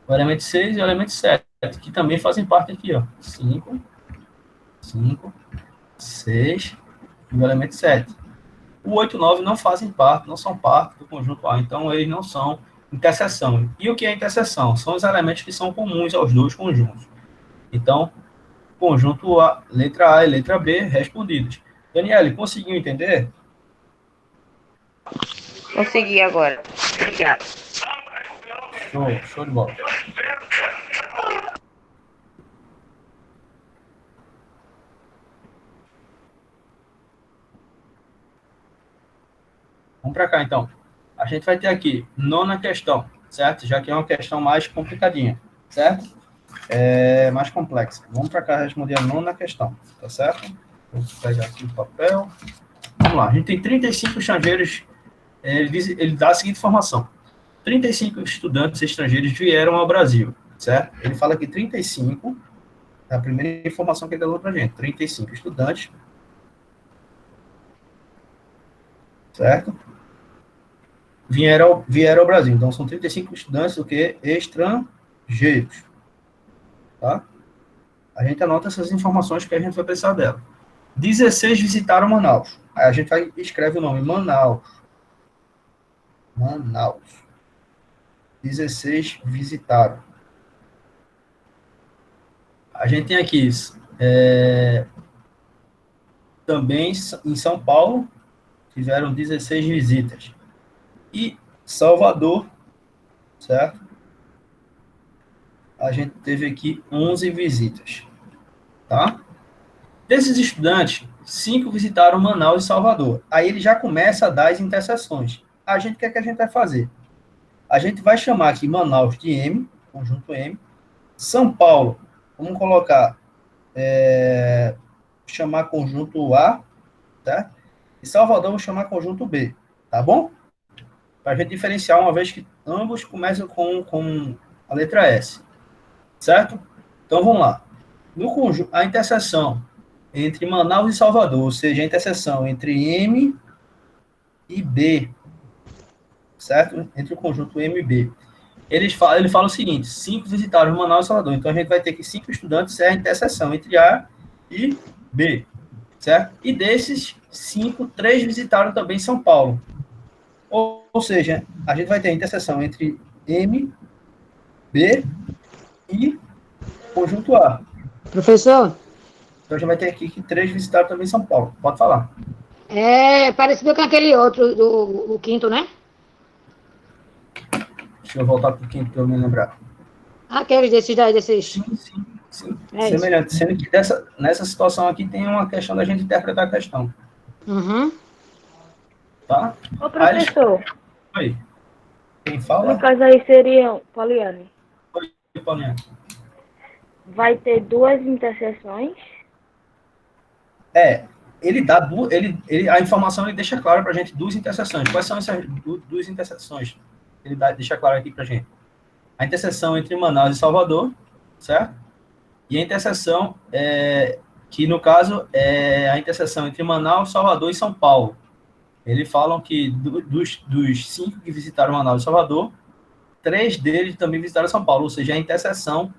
Speaker 1: o elemento 6 e o elemento 7, que também fazem parte aqui, ó. 5, 6 e o elemento 7. O 8 e 9 não fazem parte, não são parte do conjunto A, então eles não são interseção. E o que é interseção? São os elementos que são comuns aos dois conjuntos. Então, conjunto A, letra A e letra B respondidos. Daniele, conseguiu entender?
Speaker 5: Consegui agora. Obrigada.
Speaker 1: Show de bola. Vamos para cá, então. A gente vai ter aqui, nona questão, certo? Já que é uma questão mais complicadinha, certo? É mais complexa. Vamos para cá responder a nona questão, tá certo? Vou pegar aqui o papel. Vamos lá, a gente tem 35 estrangeiros, ele dá a seguinte informação. 35 estudantes estrangeiros vieram ao Brasil, certo? Ele fala que 35, é a primeira informação que ele deu para a gente, 35 estudantes, certo? Vieram ao Brasil. Então, são 35 estudantes, o que? Estrangeiros. Tá? A gente anota essas informações que a gente vai precisar dela. 16 visitaram Manaus. Aí a gente escreve o nome, Manaus. 16 visitaram. A gente tem aqui, também em São Paulo, tiveram 16 visitas. E Salvador, certo? A gente teve aqui 11 visitas, tá? Desses estudantes, 5 visitaram Manaus e Salvador. Aí ele já começa a dar as interseções. O que é que a gente vai fazer? A gente vai chamar aqui Manaus de M, conjunto M. São Paulo, vamos colocar, chamar conjunto A, tá? E Salvador, vamos chamar conjunto B, tá bom? Para a gente diferenciar, uma vez que ambos começam com a letra S, certo? Então, vamos lá. No conjunto, a interseção entre Manaus e Salvador, ou seja, a interseção entre M e B, certo? Entre o conjunto M e B. Ele fala o seguinte, 5 visitaram Manaus e Salvador, então a gente vai ter que 5 estudantes é a interseção entre A e B, certo? E desses 5, 3 visitaram também São Paulo. Ou seja, a gente vai ter a interseção entre M, B e conjunto A.
Speaker 4: Professor?
Speaker 1: Então, a gente vai ter aqui que 3 visitaram também São Paulo. Pode falar.
Speaker 4: É parecido com aquele outro, o quinto, né?
Speaker 1: Deixa eu voltar para o quinto para eu me lembrar.
Speaker 4: Aqueles desses daí, desses...
Speaker 1: Sim. Semelhante. Sendo que nessa situação aqui tem uma questão da gente interpretar a questão.
Speaker 4: Uhum.
Speaker 1: Tá?
Speaker 7: Ô,
Speaker 1: Aí eles...
Speaker 7: professor,
Speaker 1: Oi. Quem fala?
Speaker 7: no caso aí seria, Poliane,
Speaker 1: Oi, Paulinha.
Speaker 7: vai ter duas interseções.
Speaker 1: Ele dá a informação ele deixa claro para a gente duas interseções. Quais são essas duas interseções? Deixa claro aqui para a gente. A interseção entre Manaus e Salvador, certo? E a interseção, que no caso é a interseção entre Manaus, Salvador e São Paulo. Eles falam que dos 5 que visitaram Manaus e Salvador, 3 deles também visitaram São Paulo, ou seja, a interseção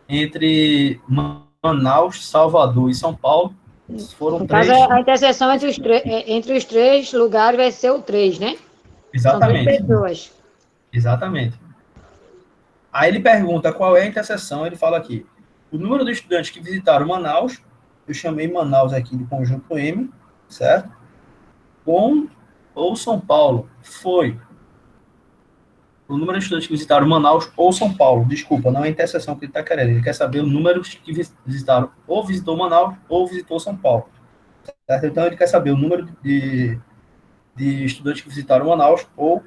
Speaker 1: entre Manaus, Salvador e São Paulo foram
Speaker 4: No
Speaker 1: 3.
Speaker 4: caso, a interseção entre os três lugares vai ser o 3, né? São 3
Speaker 1: Exatamente.
Speaker 4: pessoas.
Speaker 1: Exatamente. Aí ele pergunta qual é a interseção, ele fala aqui, o número de estudantes que visitaram Manaus, eu chamei Manaus aqui de conjunto M, certo? Com ou São Paulo, foi o número de estudantes que visitaram Manaus ou São Paulo, desculpa, não é a interseção que ele está querendo, ele quer saber o número que visitaram ou visitou Manaus ou visitou São Paulo, certo? Então ele quer saber o número de estudantes que visitaram Manaus ou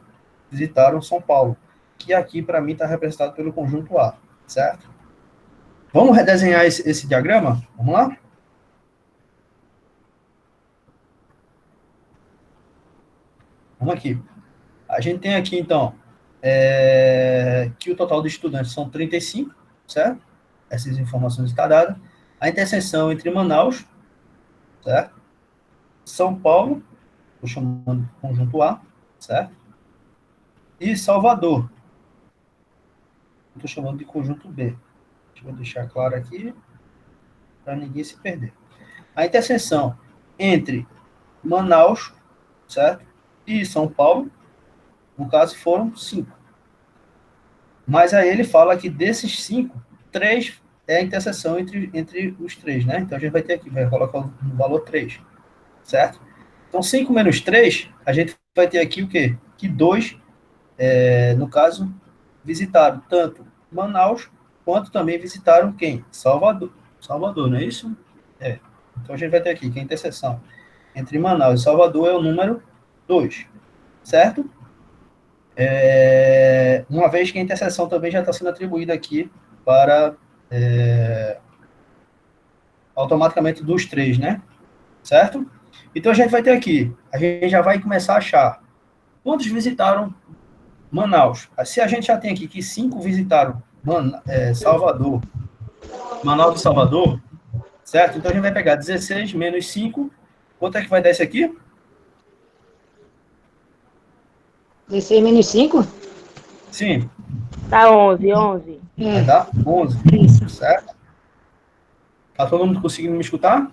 Speaker 1: visitaram São Paulo, que aqui para mim está representado pelo conjunto A, certo? Vamos redesenhar esse diagrama? Vamos lá? Vamos aqui. A gente tem aqui, então, que o total de estudantes são 35, certo? Essas informações estão dadas. A interseção entre Manaus, certo? São Paulo, estou chamando de conjunto A, certo? E Salvador, estou chamando de conjunto B. Deixa eu deixar claro aqui, para ninguém se perder. A interseção entre Manaus, certo? E São Paulo, no caso, foram 5. Mas aí ele fala que desses 5, 3 é a interseção entre os 3, né? Então a gente vai ter aqui, vai colocar o valor 3, certo? Então 5 menos 3, a gente vai ter aqui o quê? Que 2, no caso, visitaram tanto Manaus, quanto também visitaram quem? Salvador. Salvador, não é isso? Então a gente vai ter aqui que a interseção entre Manaus e Salvador é o número 2, certo? Uma vez que a interseção também já está sendo atribuída aqui para automaticamente dos 3, né? Certo? Então a gente vai ter aqui, a gente já vai começar a achar quantos visitaram Manaus. Se a gente já tem aqui que 5 visitaram Salvador, Manaus e Salvador, certo? Então a gente vai pegar 16 menos 5, quanto é que vai dar isso aqui?
Speaker 4: 16 menos 5?
Speaker 1: Sim,
Speaker 7: Dá 11.
Speaker 1: vai dar 11,
Speaker 4: Isso.
Speaker 1: certo? Tá todo mundo conseguindo me escutar?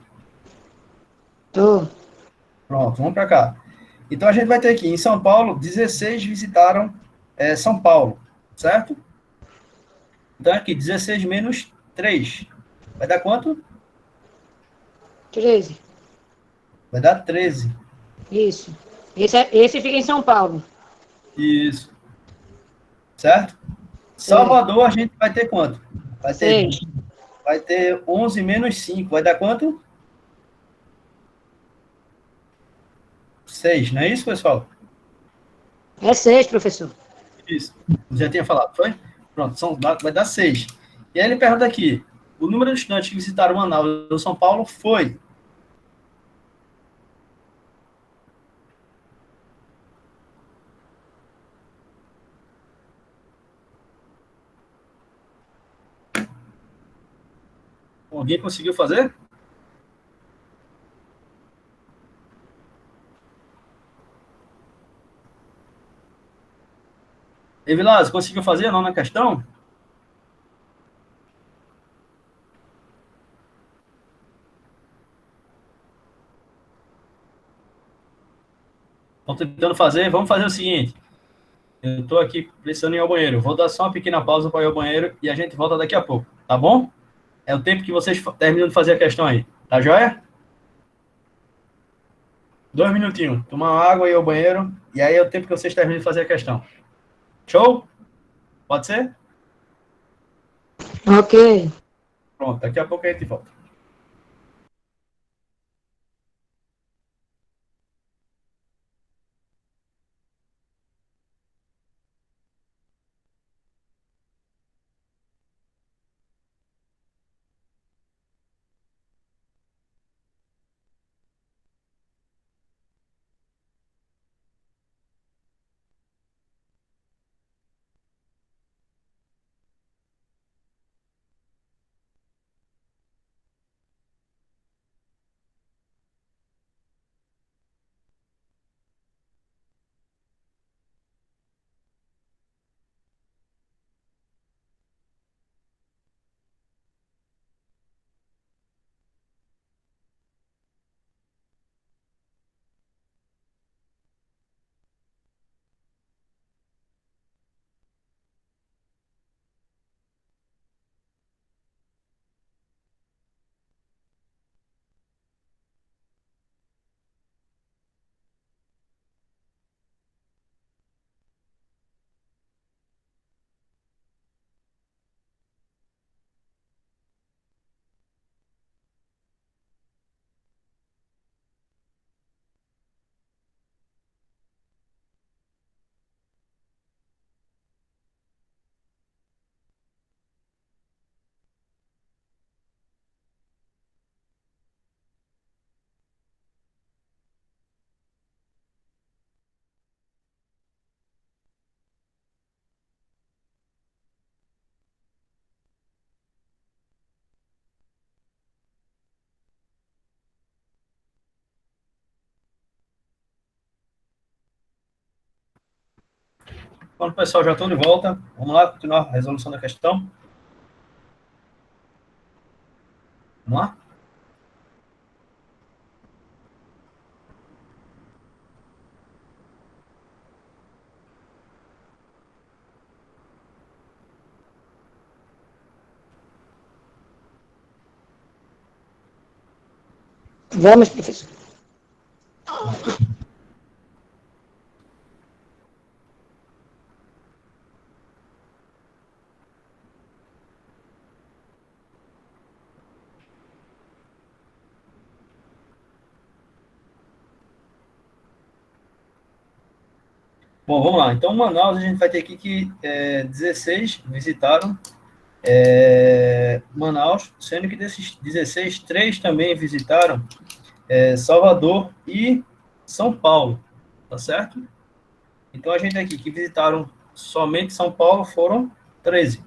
Speaker 4: Tô.
Speaker 1: Pronto, vamos para cá. Então a gente vai ter aqui, em São Paulo, 16 visitaram São Paulo, certo? Então aqui, 16 menos 3. Vai dar quanto?
Speaker 4: 13.
Speaker 1: Vai dar 13.
Speaker 4: Isso. Esse fica em São Paulo.
Speaker 1: Isso. Certo? Salvador, a gente vai ter quanto?
Speaker 4: Seis.
Speaker 1: Vai ter 11 menos 5. Vai dar quanto? 6, não é isso, pessoal?
Speaker 4: É 6, professor.
Speaker 1: Isso. Já tinha falado, foi? Pronto, vai dar 6. E aí ele pergunta aqui, o número de estudantes que visitaram Manaus ou São Paulo foi... Alguém conseguiu fazer? Evilásio, conseguiu fazer não na questão? Estão tentando fazer? Vamos fazer o seguinte. Eu estou aqui precisando ir ao banheiro. Vou dar só uma pequena pausa para ir ao banheiro e a gente volta daqui a pouco, tá bom? É o tempo que vocês terminam de fazer a questão aí. Tá joia? 2 minutinhos. Tomar uma água e ir ao banheiro. E aí é o tempo que vocês terminam de fazer a questão. Show? Pode ser?
Speaker 4: Ok.
Speaker 1: Pronto, daqui a pouco a gente volta. Quando o pessoal já está de volta, vamos lá continuar a resolução da questão. Vamos lá?
Speaker 4: Vamos, professor.
Speaker 1: Bom, vamos lá. Então, Manaus, a gente vai ter aqui que 16 visitaram Manaus, sendo que desses 16, 3 também visitaram Salvador e São Paulo, tá certo? Então, a gente aqui que visitaram somente São Paulo foram 13,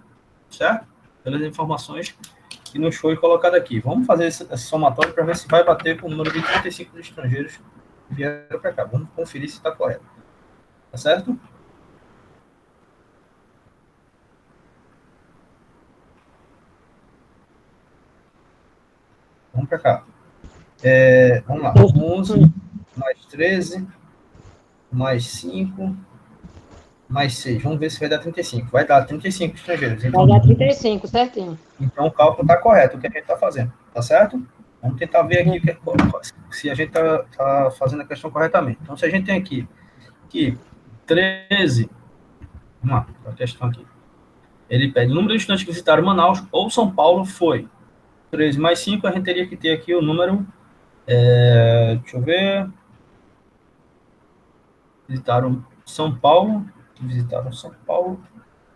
Speaker 1: certo? Pelas informações que nos foi colocado aqui. Vamos fazer esse somatório para ver se vai bater com o número de 35 estrangeiros que vieram para cá. Vamos conferir se está correto. Tá certo? Vamos para cá. Vamos lá. 11, mais 13, mais 5, mais 6. Vamos ver se vai dar 35. Vai dar 35 estrangeiros.
Speaker 4: Vai dar 35, certinho.
Speaker 1: Então, o cálculo está correto, o que a gente está fazendo. Tá certo? Vamos tentar ver aqui se a gente está fazendo a questão corretamente. Então, se a gente tem aqui que 13, vamos lá, a questão aqui. Ele pede o número de estudantes que visitaram Manaus ou São Paulo foi 13 mais 5, a gente teria que ter aqui o número, deixa eu ver, visitaram São Paulo,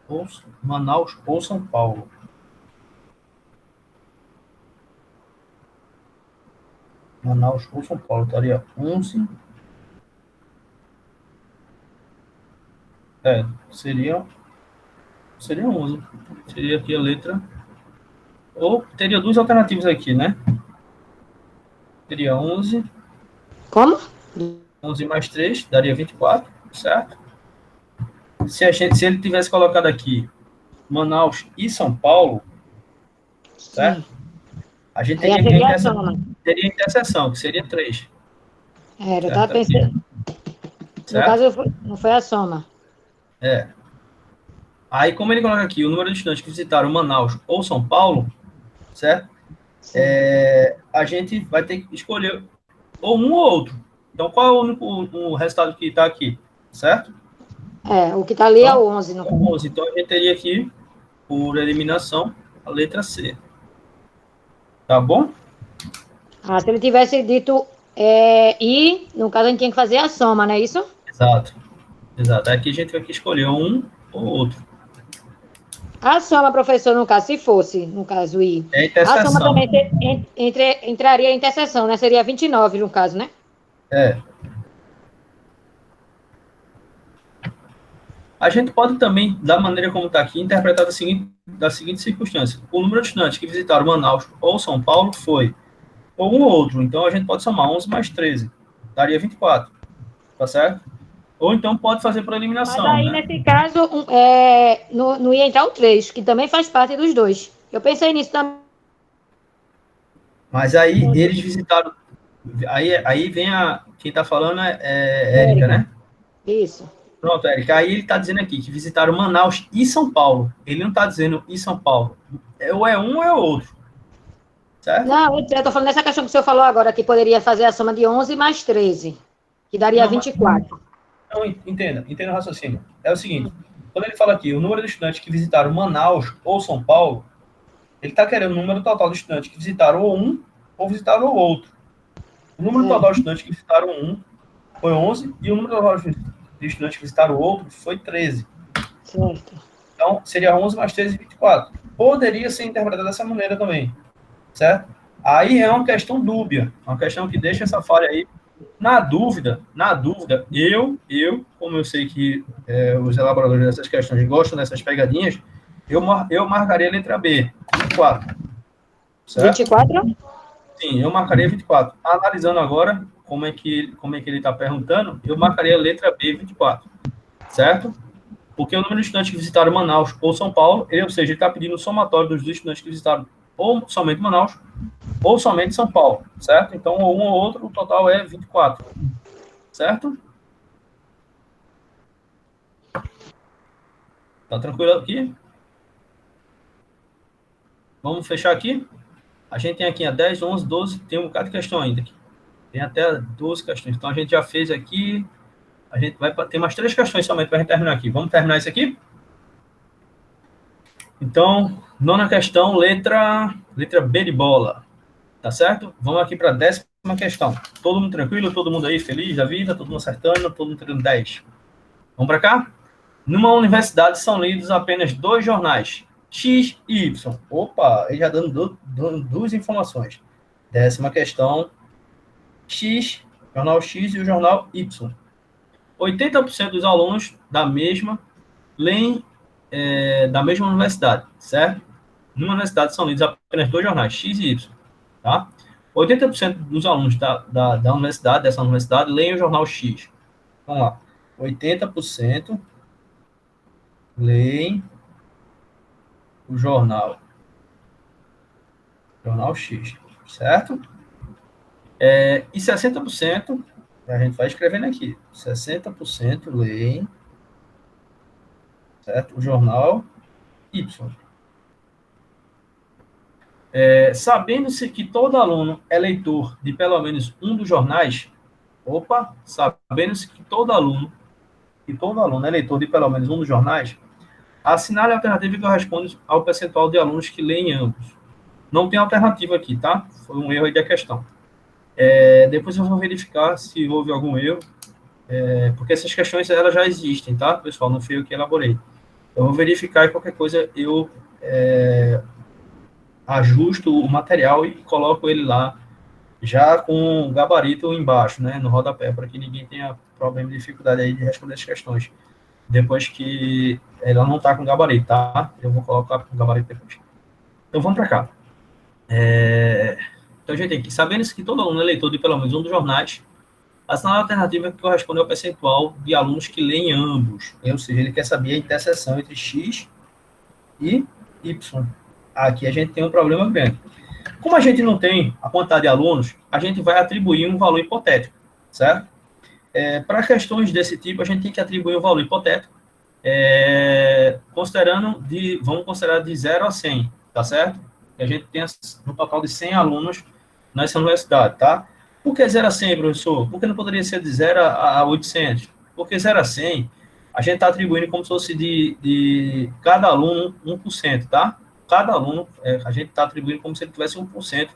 Speaker 1: ou Manaus ou São Paulo. Manaus ou São Paulo, estaria 11. Seria 11. Seria aqui a letra. Ou teria duas alternativas aqui, né? Teria 11.
Speaker 4: Como?
Speaker 1: 11 mais 3 daria 24, certo? Se ele tivesse colocado aqui Manaus e São Paulo, certo? A gente teria interseção, que seria 3.
Speaker 4: Eu estava pensando. No caso, não foi a soma.
Speaker 1: Aí, como ele coloca aqui o número de estudantes que visitaram Manaus ou São Paulo, certo? A gente vai ter que escolher ou um ou outro. Então, qual é o resultado que está aqui, certo?
Speaker 4: O que está ali então, é o 11. No
Speaker 1: 11. Então, a gente teria aqui, por eliminação, a letra C. Tá bom?
Speaker 4: Se ele tivesse dito I, no caso, a gente tinha que fazer a soma, não é isso?
Speaker 1: Exato. Aqui a gente vai escolher um ou outro.
Speaker 7: A soma, professor, no caso, se fosse, no caso, I.
Speaker 1: É interseção.
Speaker 7: A soma também entraria em interseção, né? Seria 29, no caso, né?
Speaker 1: É. A gente pode também, da maneira como está aqui, interpretar da seguinte circunstância. O número de estudantes que visitaram Manaus ou São Paulo foi ou um ou outro. Então, a gente pode somar 11 mais 13. Daria 24. Tá certo? Ou então pode fazer por eliminação.
Speaker 7: Mas aí,
Speaker 1: né?
Speaker 7: nesse caso, não ia entrar o 3, que também faz parte dos dois. Eu pensei nisso também.
Speaker 1: Mas aí, eles visitaram... Aí vem quem está falando é Érica, né?
Speaker 7: Isso.
Speaker 1: Pronto, Érica. Aí ele está dizendo aqui que visitaram Manaus e São Paulo. Ele não está dizendo e São Paulo. Ou é um ou é outro. Certo?
Speaker 7: Não, eu estou falando dessa questão que o senhor falou agora, que poderia fazer a soma de 11 mais 13, que daria 24.
Speaker 1: Não, entenda o raciocínio. É o seguinte, quando ele fala aqui, o número de estudantes que visitaram Manaus ou São Paulo, ele está querendo o número total de estudantes que visitaram ou um ou visitaram o outro. O número total de estudantes que visitaram um foi 11 e o número total de estudantes que visitaram o outro foi 13.
Speaker 7: Certo.
Speaker 1: Então, seria 11 mais 13, 24. Poderia ser interpretado dessa maneira também, certo? Aí é uma questão dúbia, uma questão que deixa essa falha aí. Na dúvida, eu, como eu sei que os elaboradores dessas questões gostam dessas pegadinhas, eu marcaria a letra B, 24. Certo?
Speaker 7: 24?
Speaker 1: Sim, eu marcaria 24. Analisando agora como é que ele está perguntando, eu marcaria a letra B, 24. Certo? Porque o número de estudantes que visitaram Manaus ou São Paulo, ou seja, ele está pedindo o somatório dos estudantes que visitaram ou somente Manaus ou somente São Paulo, certo? Então, um ou outro, o total é 24, certo? Tá tranquilo aqui? Vamos fechar aqui? A gente tem aqui a 10, 11, 12, tem um bocado de questão ainda aqui. Tem até 12 questões. Então, a gente já fez aqui. A gente vai ter mais 3 questões somente para a gente terminar aqui. Vamos terminar isso aqui? Então, nona questão, letra B de bola. Tá certo? Vamos aqui para a 10ª questão. Todo mundo tranquilo? Todo mundo aí feliz da vida? Todo mundo acertando? Todo mundo tirando 10? Vamos para cá? Numa universidade são lidos apenas 2 jornais, X e Y. Opa, ele já dando 2 informações. 10ª questão, X, jornal X e o jornal Y. 80% dos alunos da mesma leem da mesma universidade, certo? Numa universidade são lidos apenas 2 jornais, X e Y, tá? 80% dos alunos da universidade, dessa universidade, leem o jornal X. Vamos lá. 80% leem o jornal X, certo? E 60%, a gente vai escrevendo aqui, 60% leem, certo? O jornal Y. Sabendo-se que todo aluno é leitor de pelo menos um dos jornais, sabendo-se que todo aluno é leitor de pelo menos um dos jornais, assinale a alternativa que corresponde ao percentual de alunos que leem ambos. Não tem alternativa aqui, tá? Foi um erro aí da questão. Depois eu vou verificar se houve algum erro, porque essas questões elas já existem, tá, pessoal? Não fui eu que elaborei. Eu vou verificar e qualquer coisa eu ajusto o material e coloco ele lá, já com o gabarito embaixo, né, no rodapé, para que ninguém tenha problema de dificuldade aí de responder as questões. Depois que ela não está com gabarito, tá? Eu vou colocar com gabarito depois. Então, vamos para cá. Então, a gente tem que, sabendo que todo aluno é leitor de pelo menos um dos jornais, assinar a alternativa que corresponde ao percentual de alunos que leem ambos. Ou seja, ele quer saber a interseção entre X e Y. Aqui a gente tem um problema grande. Como a gente não tem a quantidade de alunos, a gente vai atribuir um valor hipotético, certo? Para questões desse tipo, a gente tem que atribuir um valor hipotético, vamos considerar de 0 a 100, tá certo? E a gente tem um total de 100 alunos nessa universidade, tá? Por que 0 a 100, professor? Por que não poderia ser de 0 a 800? Porque 0 a 100, a gente está atribuindo como se fosse de cada aluno 1%, tá? Cada aluno, a gente está atribuindo como se ele tivesse 1%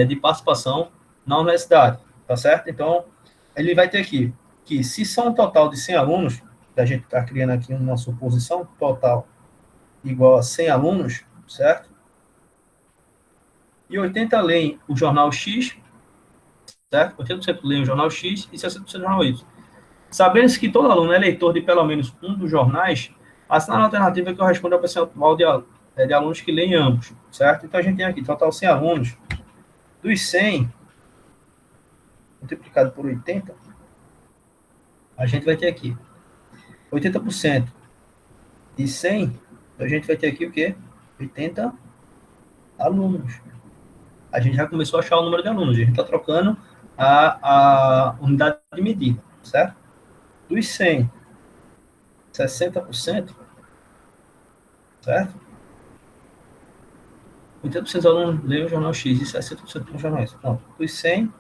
Speaker 1: de participação na universidade, tá certo? Então, ele vai ter aqui que se são um total de 100 alunos, que a gente está criando aqui uma suposição, total igual a 100 alunos, certo? E 80 leem o jornal X, certo? 80% leem o jornal X e 60% do jornal Y. Sabendo-se que todo aluno é leitor de pelo menos um dos jornais, assinar a alternativa que corresponde ao percentual de alunos que leem ambos, certo? Então, a gente tem aqui total 100 alunos. Dos 100, multiplicado por 80, a gente vai ter aqui 80% de 100, então a gente vai ter aqui o quê? 80 alunos. A gente já começou a achar o número de alunos, a gente está trocando a unidade de medida, certo? Dos 100, 60%, certo? 80% dos alunos leem o jornal X e 60% dos jornais. Pronto. Dos 100,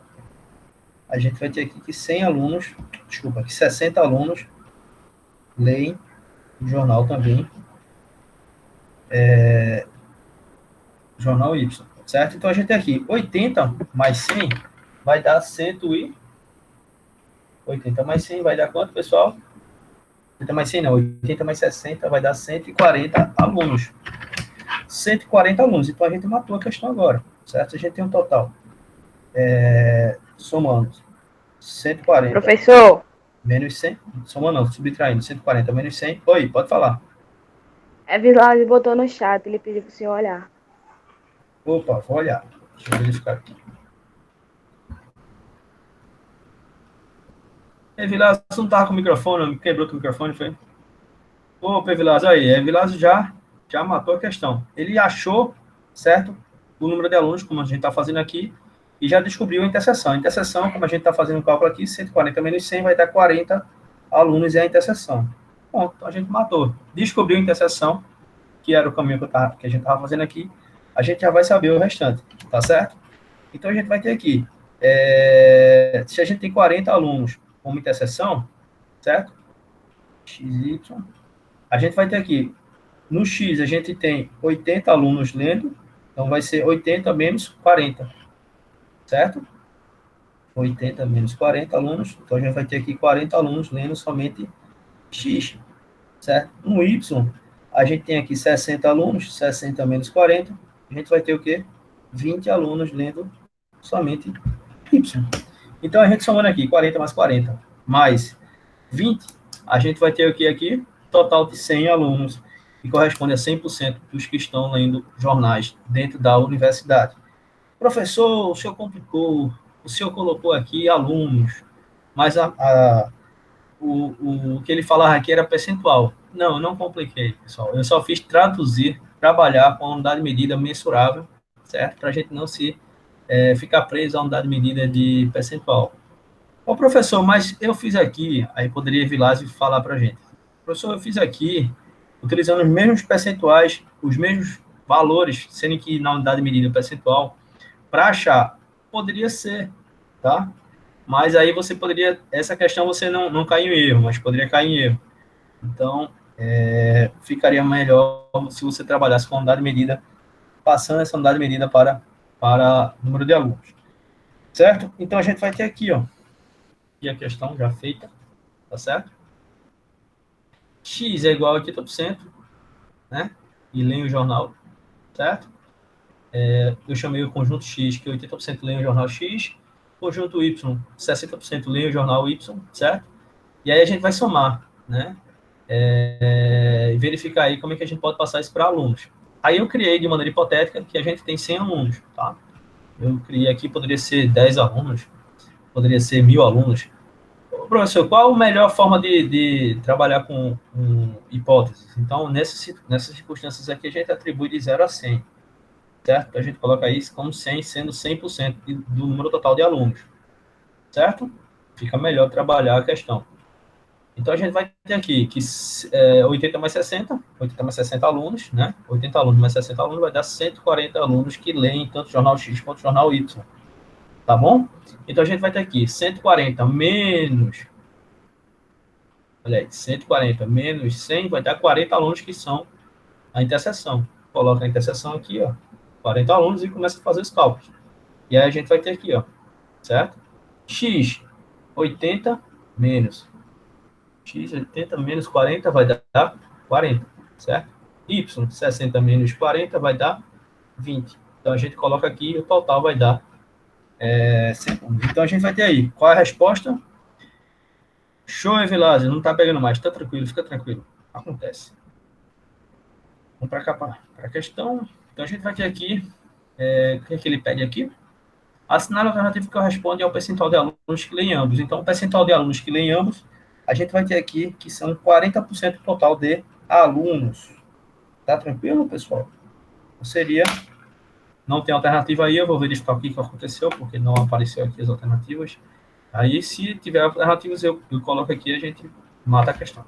Speaker 1: a gente vai ter aqui que 100 alunos, desculpa, que 60 alunos leem o jornal também, jornal Y, certo? Então, a gente tem aqui 80 mais 100 vai dar 80 mais 100 vai dar quanto, pessoal? 80 mais 100 não, 80 mais 60 vai dar 140 alunos. 140 alunos, então a gente matou a questão agora, certo? A gente tem um total, somando 140.
Speaker 7: Professor.
Speaker 1: Menos 100, somando não, subtraindo, 140 menos 100. Oi, pode falar.
Speaker 7: Vilar botou no chat, ele pediu para o senhor olhar.
Speaker 1: Opa, vou olhar. Deixa eu verificar aqui. Vilar, você não estava com o microfone, quebrou o microfone, foi? Opa, Evilásio, aí, Evilásio já matou a questão. Ele achou, certo, o número de alunos, como a gente está fazendo aqui, e já descobriu a interseção. A interseção, como a gente está fazendo o cálculo aqui, 140 menos 100 vai dar 40 alunos e a interseção. Bom, então a gente matou. Descobriu a interseção, que era o caminho que a gente estava fazendo aqui, a gente já vai saber o restante, tá certo? Então a gente vai ter aqui, se a gente tem 40 alunos como interseção, certo? XY, a gente vai ter aqui, no X a gente tem 80 alunos lendo, então vai ser 80 menos 40, certo? 80 menos 40 alunos, então a gente vai ter aqui 40 alunos lendo somente X, certo? No Y, a gente tem aqui 60 alunos, 60 menos 40, a gente vai ter o quê? 20 alunos lendo somente Y. Então, a gente somando aqui, 40 mais 40, mais 20, a gente vai ter o quê aqui? Total de 100 alunos, que corresponde a 100% dos que estão lendo jornais dentro da universidade. Professor, o senhor complicou, o senhor colocou aqui alunos, mas o que ele falava aqui era percentual. Não, eu não compliquei, pessoal. Eu só fiz traduzir, trabalhar com a unidade de medida mensurável, certo? Para a gente não ficar preso à unidade de medida de percentual. Ô, professor, mas eu fiz aqui, aí poderia Vilásio falar para a gente. Professor, eu fiz aqui, utilizando os mesmos percentuais, os mesmos valores, sendo que na unidade de medida percentual, para achar, poderia ser, tá? Mas aí você poderia, essa questão você não cai em erro, mas poderia cair em erro. Então, ficaria melhor se você trabalhasse com a unidade de medida, passando essa unidade de medida para número de alunos. Certo? Então, a gente vai ter aqui, ó, e a questão já feita, tá certo? X é igual a 80%, né? E leia o jornal, certo? Eu chamei o conjunto X, que 80% leia o jornal X, conjunto Y, 60% leia o jornal Y, certo? E aí a gente vai somar, né? E verificar aí como é que a gente pode passar isso para alunos. Aí eu criei de maneira hipotética que a gente tem 100 alunos, tá? Eu criei aqui, poderia ser 10 alunos, poderia ser 1000 alunos. Professor, qual a melhor forma de trabalhar com hipóteses? Então, nessas circunstâncias aqui, a gente atribui de 0 a 100, certo? A gente coloca isso como 100, sendo 100% do número total de alunos, certo? Fica melhor trabalhar a questão. Então, a gente vai ter aqui que 80 mais 60 alunos, né? 80 alunos mais 60 alunos vai dar 140 alunos que leem tanto o jornal X quanto o jornal Y. Tá bom? Então, a gente vai ter aqui 140 menos... Olha aí, 140 menos 100 vai dar 40 alunos que são a interseção. Coloca a interseção aqui, ó. 40 alunos e começa a fazer os cálculos. E aí, a gente vai ter aqui, ó. Certo? X, 80 menos... X, 80 menos 40 vai dar 40, certo? Y, 60 menos 40 vai dar 20. Então, a gente coloca aqui e o total vai dar 100. Então, a gente vai ter aí. Qual é a resposta? Show, Evilásio. Não está pegando mais. Está tranquilo, fica tranquilo. Acontece. Vamos para cá, para a questão. Então, a gente vai ter aqui, o que é que ele pede aqui? Assinale a alternativa que corresponde ao percentual de alunos que leem ambos. Então, o percentual de alunos que leem ambos, a gente vai ter aqui que são 40% total de alunos. Tá tranquilo, pessoal? Então, seria... Não tem alternativa aí, eu vou verificar o que aconteceu, porque não apareceu aqui as alternativas. Aí, se tiver alternativas, eu coloco aqui e a gente mata a questão.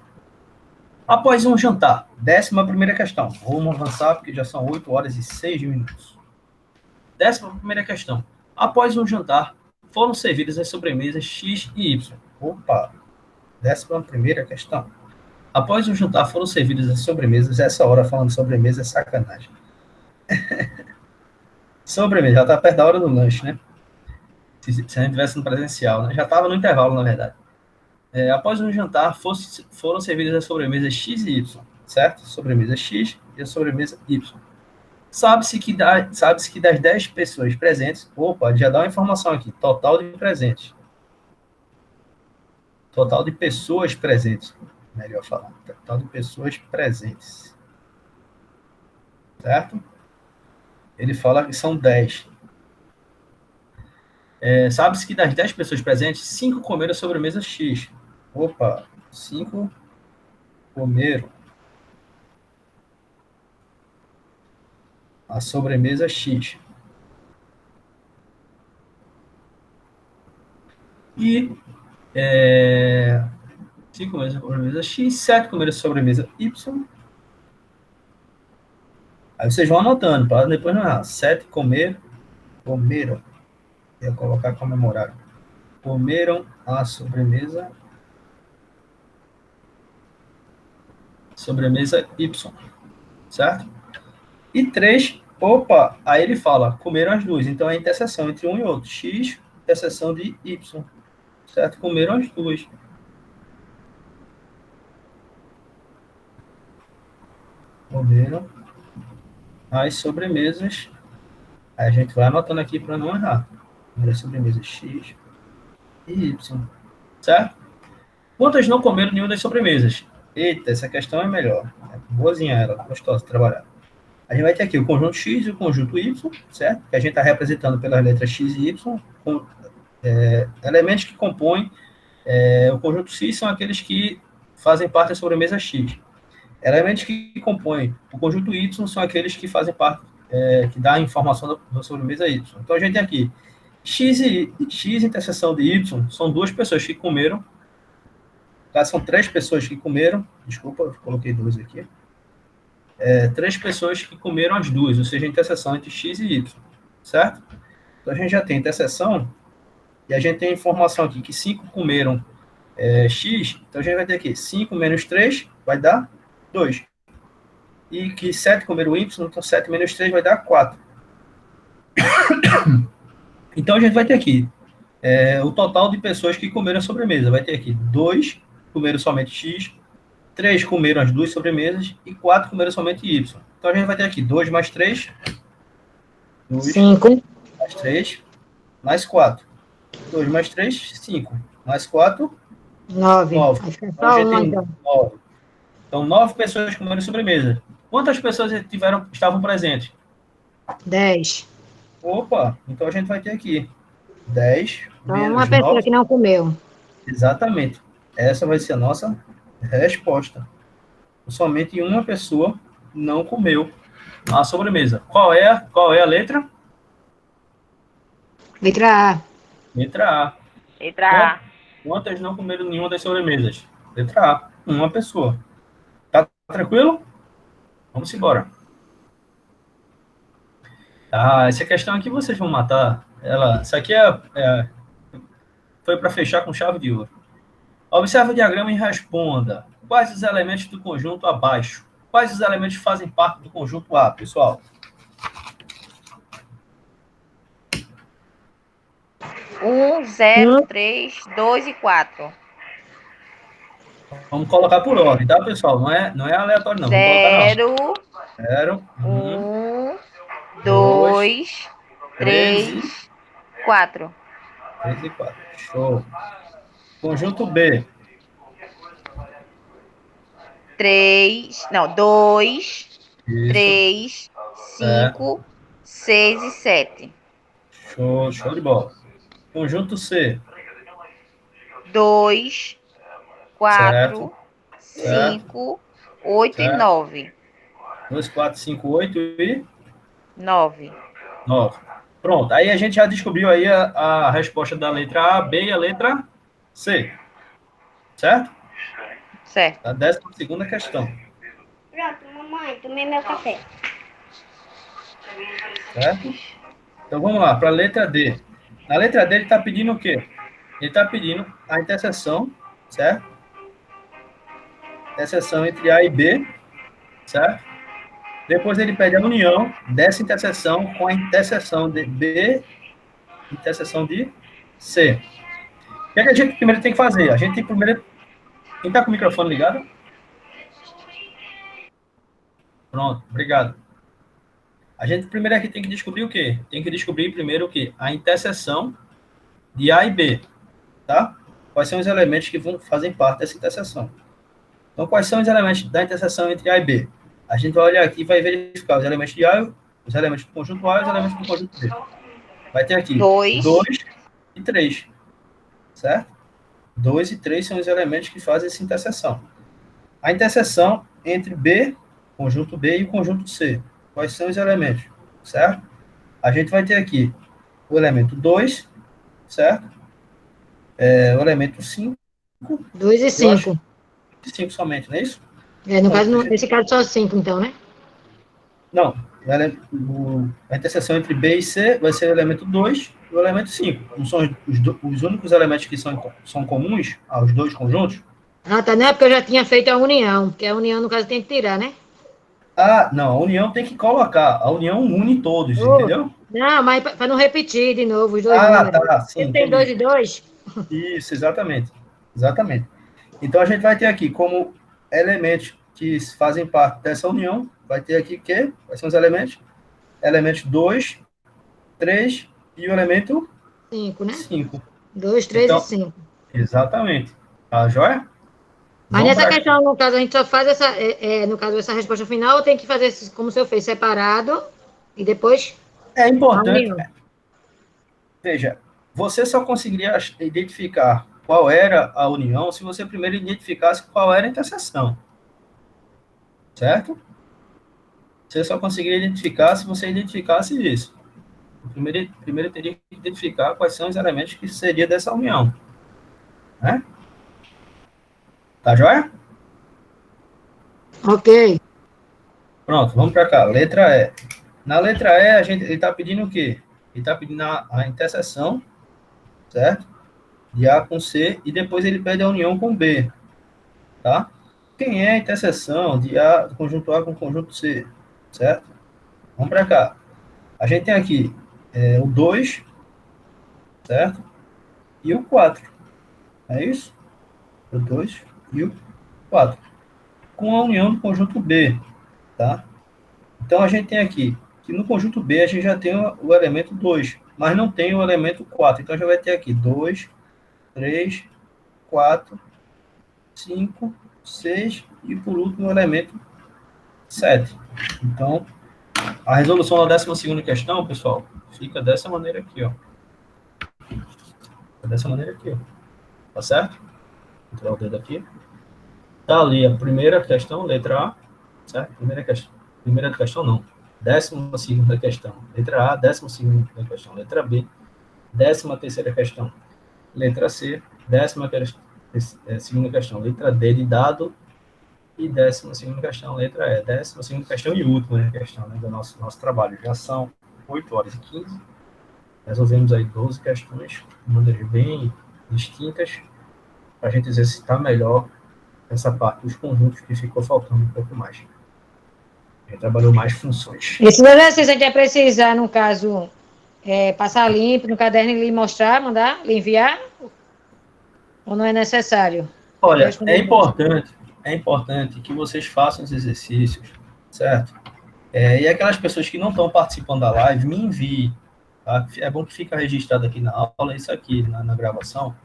Speaker 1: Após um jantar, 11ª questão. Vamos avançar, porque já são 8 horas e 6 minutos. 11ª questão. Após um jantar, foram servidas as sobremesas X e Y. Opa! 11ª questão. Após o jantar foram servidas as sobremesas. Essa hora falando de sobremesa é sacanagem. Sobremesa, já está perto da hora do lanche, né? Se a gente estivesse no presencial, né? Já estava no intervalo, na verdade. Após um jantar foram servidas as sobremesas X e Y, certo? Sobremesa X e a sobremesa Y. Sabe-se que das 10 pessoas presentes... Opa, já dá uma informação aqui. Total de presentes. Total de pessoas presentes, melhor falar. Total de pessoas presentes. Certo? Ele fala que são 10. Sabe-se que das 10 pessoas presentes, 5 comeram a sobremesa X. Opa, 5 comeram a sobremesa X. E 5 comer a sobremesa X, 7 comer a sobremesa Y. Aí vocês vão anotando, para depois não errar. 7 comeram. Ia colocar comemoraram. Comeram a sobremesa Y, certo? E 3, aí ele fala, comeram as duas, então é a interseção entre um e outro, X, interseção de Y, certo? Comeram as duas. Comeram as sobremesas, aí a gente vai anotando aqui para não errar. Comeram as sobremesas X e Y, certo? Quantas não comeram nenhuma das sobremesas? Eita, essa questão é melhor. É boazinha ela, gostosa de trabalhar. A gente vai ter aqui o conjunto X e o conjunto Y, certo? Que a gente está representando pelas letras X e Y. Elementos que compõem o conjunto X são aqueles que fazem parte da sobremesa X. Elementos que compõem o conjunto Y são aqueles que fazem parte, que dá a informação da sobremesa Y. Então a gente tem aqui X interseção de Y são duas pessoas que comeram. São 3 pessoas que comeram, desculpa, eu coloquei 2 aqui. 3 pessoas que comeram as duas, ou seja, a interseção entre X e Y, certo? Então a gente já tem interseção, e a gente tem a informação aqui que 5 comeram X, então a gente vai ter aqui 5 menos 3 vai dar 2. E que 7 comeram Y, então 7 menos 3 vai dar 4. Então a gente vai ter aqui o total de pessoas que comeram a sobremesa. Vai ter aqui 2 comeram somente X, 3 comeram as duas sobremesas e 4 comeram somente Y. Então a gente vai ter aqui 2 mais 3,
Speaker 4: 5
Speaker 1: mais 3, mais 4. 2 mais 3, 5. Mais 4,
Speaker 4: 9.
Speaker 1: 9.
Speaker 4: Então, a gente tem
Speaker 1: 9. Então 9 pessoas comeram sobremesa. Quantas pessoas estavam presentes?
Speaker 4: 10.
Speaker 1: Opa, então a gente vai ter aqui 10
Speaker 4: Então,
Speaker 1: menos
Speaker 4: uma pessoa
Speaker 1: 9.
Speaker 4: que não comeu.
Speaker 1: Exatamente. Essa vai ser a nossa resposta. Somente uma pessoa não comeu a sobremesa. Qual é a letra?
Speaker 4: Letra A.
Speaker 1: Letra A.
Speaker 5: Letra A.
Speaker 1: Quantas não comeram nenhuma das sobremesas? Letra A. Uma pessoa. Tá tranquilo? Vamos embora. Essa questão aqui vocês vão matar. Isso aqui foi para fechar com chave de ouro. Observe o diagrama e responda. Quais os elementos do conjunto abaixo? Quais os elementos fazem parte do conjunto A, pessoal?
Speaker 5: 1, 0, 3, 2 e 4.
Speaker 1: Vamos colocar por ordem, tá, pessoal? Não é aleatório, não.
Speaker 5: 0,
Speaker 1: 0,
Speaker 5: 1, 2, 3, 4.
Speaker 1: 3 e 4. Show. Conjunto B.
Speaker 5: 2,
Speaker 1: Isso.
Speaker 5: 3, 5, 6 e 7.
Speaker 1: Show de bola. Conjunto C.
Speaker 5: 2, 4, 5, 8 e 9.
Speaker 1: 2, 4, 5, 8 e
Speaker 5: 9.
Speaker 1: 9. Pronto. Aí a gente já descobriu aí a resposta da letra A, B e a letra C. Certo?
Speaker 5: Certo.
Speaker 1: A 12ª questão.
Speaker 8: Pronto, mamãe, tomei meu café.
Speaker 1: Certo? Então vamos lá, para a letra D. Na letra D ele está pedindo o quê? Ele está pedindo a interseção, certo? Interseção entre A e B, certo? Depois ele pede a união dessa interseção com a interseção de B, interseção de C. O que é que a gente primeiro tem que fazer? A gente tem primeiro... Quem está com o microfone ligado? Pronto, obrigado. A gente primeiro aqui tem que descobrir o quê? Tem que descobrir primeiro o quê? A interseção de A e B, tá? Quais são os elementos que fazem parte dessa interseção? Então, quais são os elementos da interseção entre A e B? A gente vai olhar aqui e vai verificar os elementos de A, os elementos do conjunto A e os elementos do conjunto B. Vai ter aqui 2 e 3, certo? 2 e 3 são os elementos que fazem essa interseção. A interseção entre B, conjunto B e o conjunto C. Quais são os elementos? certo? A gente vai ter aqui o elemento 2, certo? O elemento 5.
Speaker 4: 2 e 5.
Speaker 1: 5 somente, não é isso?
Speaker 4: No caso, nesse caso, só 5, então, né?
Speaker 1: Não. A interseção entre B e C vai ser o elemento 2 e o elemento 5. Não são os únicos elementos que são comuns aos dois conjuntos?
Speaker 4: Ah, tá. Não é porque eu já tinha feito a união, porque a união, no caso, tem que tirar, né?
Speaker 1: Ah, não. A união tem que colocar. A união une todos, entendeu?
Speaker 4: Não, mas para não repetir de novo os dois
Speaker 1: números.
Speaker 4: Tá.
Speaker 1: Sim.
Speaker 4: Tem 2 e 2?
Speaker 1: Isso, exatamente. Exatamente. Então, a gente vai ter aqui como elementos que fazem parte dessa união, vai ter aqui que? Quais são os elementos? Elementos 2, 3 e o elemento
Speaker 4: 5, né?
Speaker 1: 5.
Speaker 4: 2, 3 e 5.
Speaker 1: Exatamente. Tá joia?
Speaker 4: Mas nessa questão, no caso, a gente só faz no caso, essa resposta final, ou tem que fazer como o senhor fez, separado, e depois...
Speaker 1: É importante. Veja, você só conseguiria identificar qual era a união se você primeiro identificasse qual era a interseção. Certo? Você só conseguiria identificar se você identificasse isso. Primeiro teria que identificar quais são os elementos que seria dessa união. Né? Tá joia?
Speaker 4: Ok.
Speaker 1: Pronto, vamos para cá. Letra E. Na letra E, ele está pedindo o quê? Ele está pedindo a interseção, certo? De A com C, e depois ele pede a união com B. Tá? Quem é a interseção de A, do conjunto A com o conjunto C? Certo? Vamos para cá. A gente tem aqui o 2, certo? E o 4. É isso? O 2 e o 4. Com a união do conjunto B, tá? Então, a gente tem aqui que no conjunto B a gente já tem o elemento 2, mas não tem o elemento 4. Então, já vai ter aqui 2, 3, 4, 5, 6 e, por último, o elemento 7. Então, a resolução da 12ª questão, pessoal, fica dessa maneira aqui, ó. Dessa maneira aqui, ó. Tá certo? Vou tirar o dedo aqui. Tá ali a primeira questão, letra A, certo? Primeira questão não. 12ª questão, letra A. 12ª questão, letra B. 13ª questão, letra C. 12ª questão, letra D de dado. E 12ª questão, letra E. 12ª questão e última questão, né, do nosso trabalho. Já são 8h15. Resolvemos aí 12 questões de maneiras bem distintas para a gente exercitar melhor essa parte dos conjuntos que ficou faltando um pouco mais. A gente trabalhou mais funções.
Speaker 4: Esse exercício a gente vai precisar, no caso, passar limpo no caderno e lhe mostrar, mandar, lhe enviar? Ou não é necessário?
Speaker 1: Olha, é importante que vocês façam os exercícios, certo? E aquelas pessoas que não estão participando da live, me enviem. Tá? É bom que fica registrado aqui na aula, isso aqui, na gravação.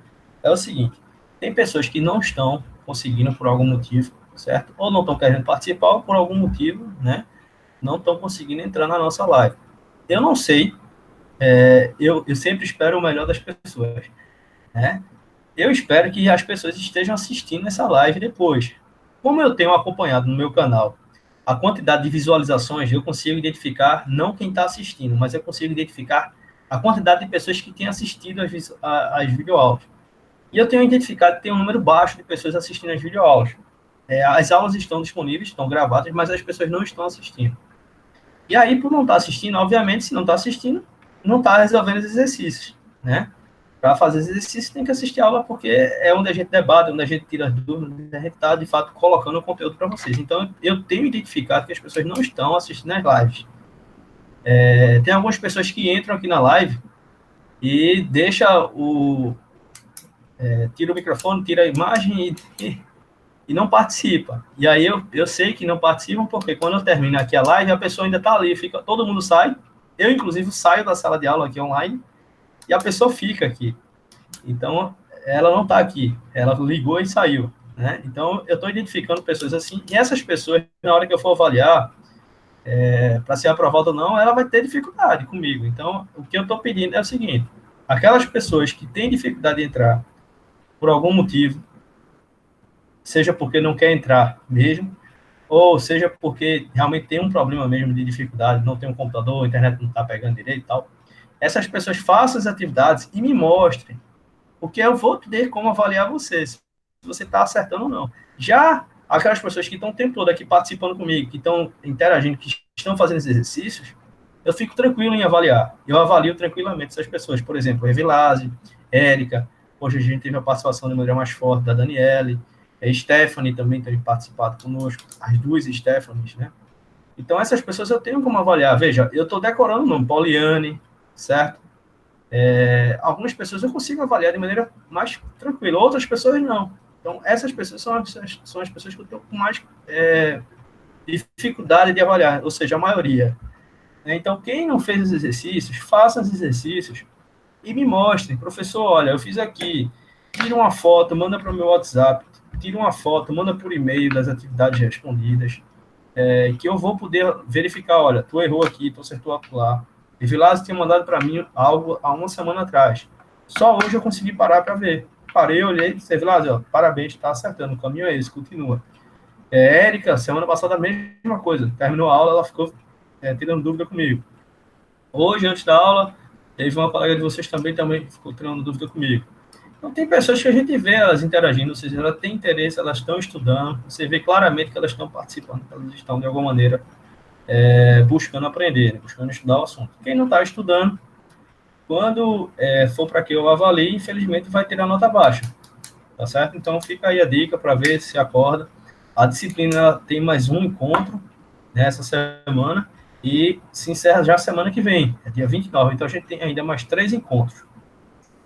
Speaker 1: É o seguinte, tem pessoas que não estão conseguindo por algum motivo, certo? Ou não estão querendo participar, ou por algum motivo, né? Não estão conseguindo entrar na nossa live. Eu não sei, eu sempre espero o melhor das pessoas, né? Eu espero que as pessoas estejam assistindo essa live depois. Como eu tenho acompanhado no meu canal a quantidade de visualizações, eu consigo identificar, não quem está assistindo, mas eu consigo identificar a quantidade de pessoas que têm assistido às videoaulas. E eu tenho identificado que tem um número baixo de pessoas assistindo às videoaulas. As aulas estão disponíveis, estão gravadas, mas as pessoas não estão assistindo. E aí, por não estar assistindo, obviamente, se não está assistindo, não está resolvendo os exercícios, né? Para fazer os exercícios, tem que assistir a aula, porque é onde a gente debate, onde a gente tira as dúvidas, a gente está, de fato, colocando o conteúdo para vocês. Então, eu tenho identificado que as pessoas não estão assistindo as lives. Tem algumas pessoas que entram aqui na live e deixa tira o microfone, tira a imagem e não participa. E aí eu sei que não participam, porque quando eu termino aqui a live, a pessoa ainda está ali, todo mundo sai. Eu, inclusive, saio da sala de aula aqui online e a pessoa fica aqui. Então, ela não está aqui. Ela ligou e saiu, né? Então, eu estou identificando pessoas assim. E essas pessoas, na hora que eu for avaliar, para ser aprovada ou não, ela vai ter dificuldade comigo. Então, o que eu estou pedindo é o seguinte: aquelas pessoas que têm dificuldade de entrar, por algum motivo, seja porque não quer entrar mesmo, ou seja porque realmente tem um problema mesmo de dificuldade, não tem um computador, a internet não está pegando direito e tal, essas pessoas façam as atividades e me mostrem, porque eu vou ter como avaliar você, se você está acertando ou não. Já aquelas pessoas que estão o tempo todo aqui participando comigo, que estão interagindo, que estão fazendo esses exercícios, eu fico tranquilo em avaliar. Eu avalio tranquilamente essas pessoas. Por exemplo, Evilase, Érica, hoje a gente teve a participação de maneira mais forte da Daniele, a Stephanie também teve participado conosco, as duas Stephanies, né? Então, essas pessoas eu tenho como avaliar. Veja, eu estou decorando o nome, Poliane, certo? Algumas pessoas eu consigo avaliar de maneira mais tranquila, outras pessoas não. Então, essas pessoas são as pessoas que eu estou com mais dificuldade de avaliar, ou seja, a maioria. Então, quem não fez os exercícios, faça os exercícios e me mostrem. Professor, olha, eu fiz aqui, tira uma foto, manda para o meu WhatsApp, tira uma foto, manda por e-mail das atividades respondidas, que eu vou poder verificar, olha, tu errou aqui, tu acertou lá. E Vilas tinha mandado para mim algo há uma semana atrás. Só hoje eu consegui parar para ver. Parei, olhei e disse, Vilas, parabéns, está acertando, o caminho é esse, continua. Érica, semana passada a mesma coisa, terminou a aula, ela ficou tirando dúvida comigo. Hoje, antes da aula, teve uma colega de vocês também ficou tirando dúvida comigo. Então, tem pessoas que a gente vê elas interagindo, ou seja, elas têm interesse, elas estão estudando, você vê claramente que elas estão participando, que elas estão, de alguma maneira, buscando aprender, né, buscando estudar o assunto. Quem não está estudando, quando for para que eu avalie, infelizmente vai ter a nota baixa, tá certo? Então, fica aí a dica para ver se acorda. A disciplina tem mais um encontro nessa semana e se encerra já semana que vem, é dia 29. Então, a gente tem ainda mais 3 encontros.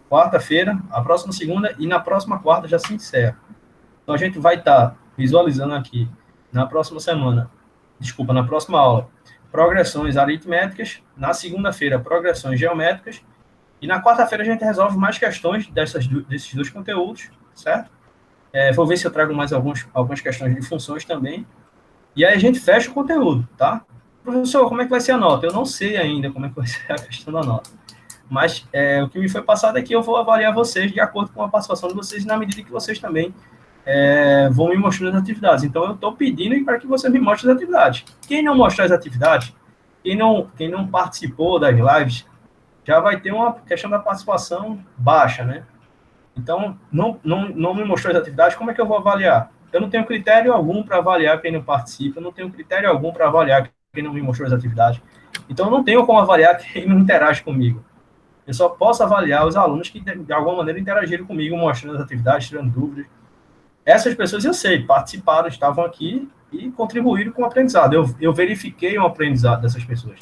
Speaker 1: Quarta-feira, a próxima segunda e na próxima quarta já se encerra. Então, a gente vai estar visualizando aqui na próxima aula, progressões aritméticas, na segunda-feira, progressões geométricas, e na quarta-feira a gente resolve mais questões desses dois conteúdos, certo? Vou ver se eu trago mais algumas questões de funções também, e aí a gente fecha o conteúdo, tá? Professor, como é que vai ser a nota? Eu não sei ainda como é que vai ser a questão da nota, mas o que me foi passado é que eu vou avaliar vocês de acordo com a participação de vocês, na medida que vocês também vão me mostrando as atividades. Então, eu estou pedindo para que você me mostre as atividades. Quem não mostrar as atividades, quem não participou das lives, já vai ter uma questão da participação baixa, né? Então, não me mostrou as atividades, como é que eu vou avaliar? Eu não tenho critério algum para avaliar quem não participa, eu não tenho critério algum para avaliar quem não me mostrou as atividades. Então, eu não tenho como avaliar quem não interage comigo. Eu só posso avaliar os alunos que, de alguma maneira, interagiram comigo, mostrando as atividades, tirando dúvidas. Essas pessoas, eu sei, participaram, estavam aqui e contribuíram com o aprendizado. Eu verifiquei o aprendizado dessas pessoas.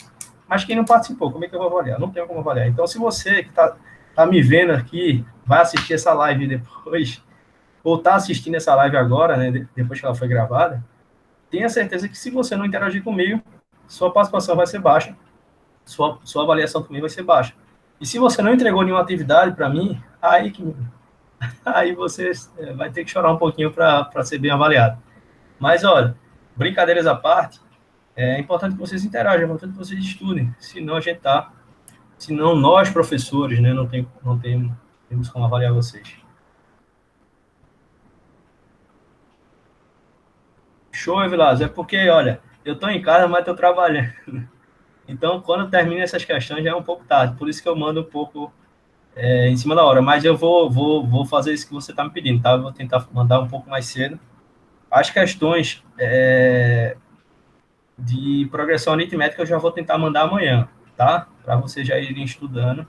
Speaker 1: Mas quem não participou, como é que eu vou avaliar? Não tenho como avaliar. Então, se você que está me vendo aqui, vai assistir essa live depois, ou está assistindo essa live agora, né, depois que ela foi gravada, tenha certeza que se você não interagir comigo, sua participação vai ser baixa, sua avaliação também vai ser baixa. E se você não entregou nenhuma atividade para mim, aí você vai ter que chorar um pouquinho para ser bem avaliado. Mas, olha, brincadeiras à parte, é importante que vocês interajam, é importante que vocês estudem, senão nós, professores, né, não temos como avaliar vocês. Show, Vilas, é porque, olha, eu estou em casa, mas estou trabalhando. Então, quando termina essas questões, já é um pouco tarde, por isso que eu mando um pouco em cima da hora, mas eu vou fazer isso que você está me pedindo, tá? Eu vou tentar mandar um pouco mais cedo. As questões de progressão aritmética eu já vou tentar mandar amanhã, tá? Para vocês já irem estudando.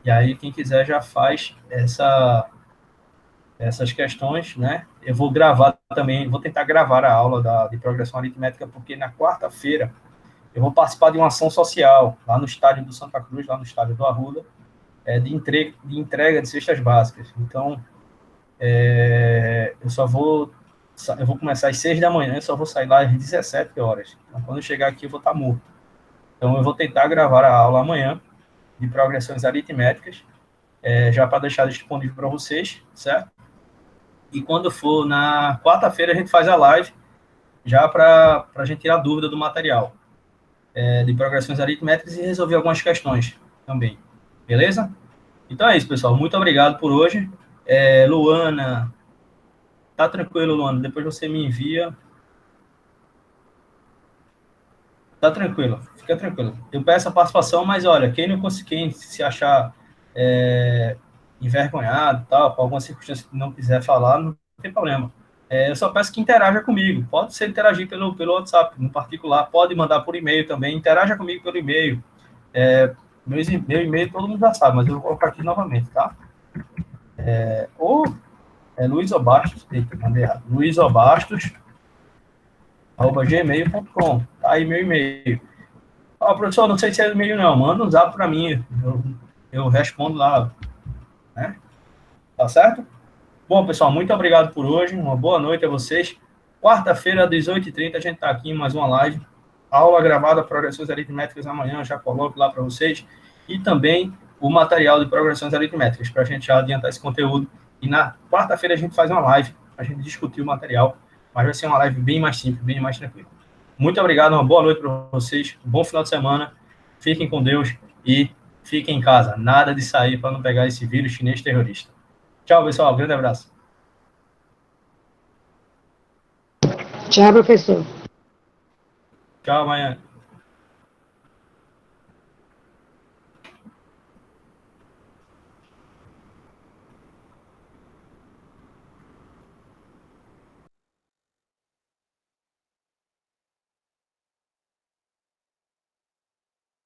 Speaker 1: E aí, quem quiser já faz essas questões, né? Eu vou gravar também, vou tentar gravar a aula de progressão aritmética, porque na quarta-feira eu vou participar de uma ação social lá no estádio do Santa Cruz, lá no estádio do Arruda, de entrega de cestas básicas. Então, eu vou começar às 6 da manhã, eu só vou sair lá às 17 horas. Então, quando eu chegar aqui, eu vou estar morto. Então, eu vou tentar gravar a aula amanhã de progressões aritméticas, já para deixar disponível para vocês, certo? E quando for na quarta-feira, a gente faz a live, já para a gente tirar dúvida do material de progressões aritméticas e resolver algumas questões também. Beleza? Então é isso, pessoal. Muito obrigado por hoje. Luana, tá tranquilo, Luana. Depois você me envia Tá tranquilo, fica tranquilo. Eu peço a participação, mas olha, quem se achar envergonhado, tal, por alguma circunstância que não quiser falar, não tem problema. Eu só peço que interaja comigo. Pode ser interagir pelo WhatsApp, no particular, pode mandar por e-mail também, interaja comigo pelo e-mail. Meu e-mail todo mundo já sabe, mas eu vou colocar aqui novamente, tá? Luiz Obastos, mandei errado, luizobastos@gmail.com, tá aí meu e-mail. Professor, não sei se é e-mail não, manda um zap para mim, eu respondo lá, né? Tá certo? Bom, pessoal, muito obrigado por hoje, uma boa noite a vocês. Quarta-feira, às 18h30, a gente está aqui em mais uma live, aula gravada, progressões aritméticas amanhã, já coloco lá para vocês, e também o material de progressões aritméticas, para a gente já adiantar esse conteúdo. E na quarta-feira a gente faz uma live, a gente discutir o material, mas vai ser uma live bem mais simples, bem mais tranquila. Muito obrigado, uma boa noite para vocês, um bom final de semana, fiquem com Deus e fiquem em casa. Nada de sair para não pegar esse vírus chinês terrorista. Tchau, pessoal, grande abraço.
Speaker 4: Tchau, professor.
Speaker 1: Tchau, amanhã.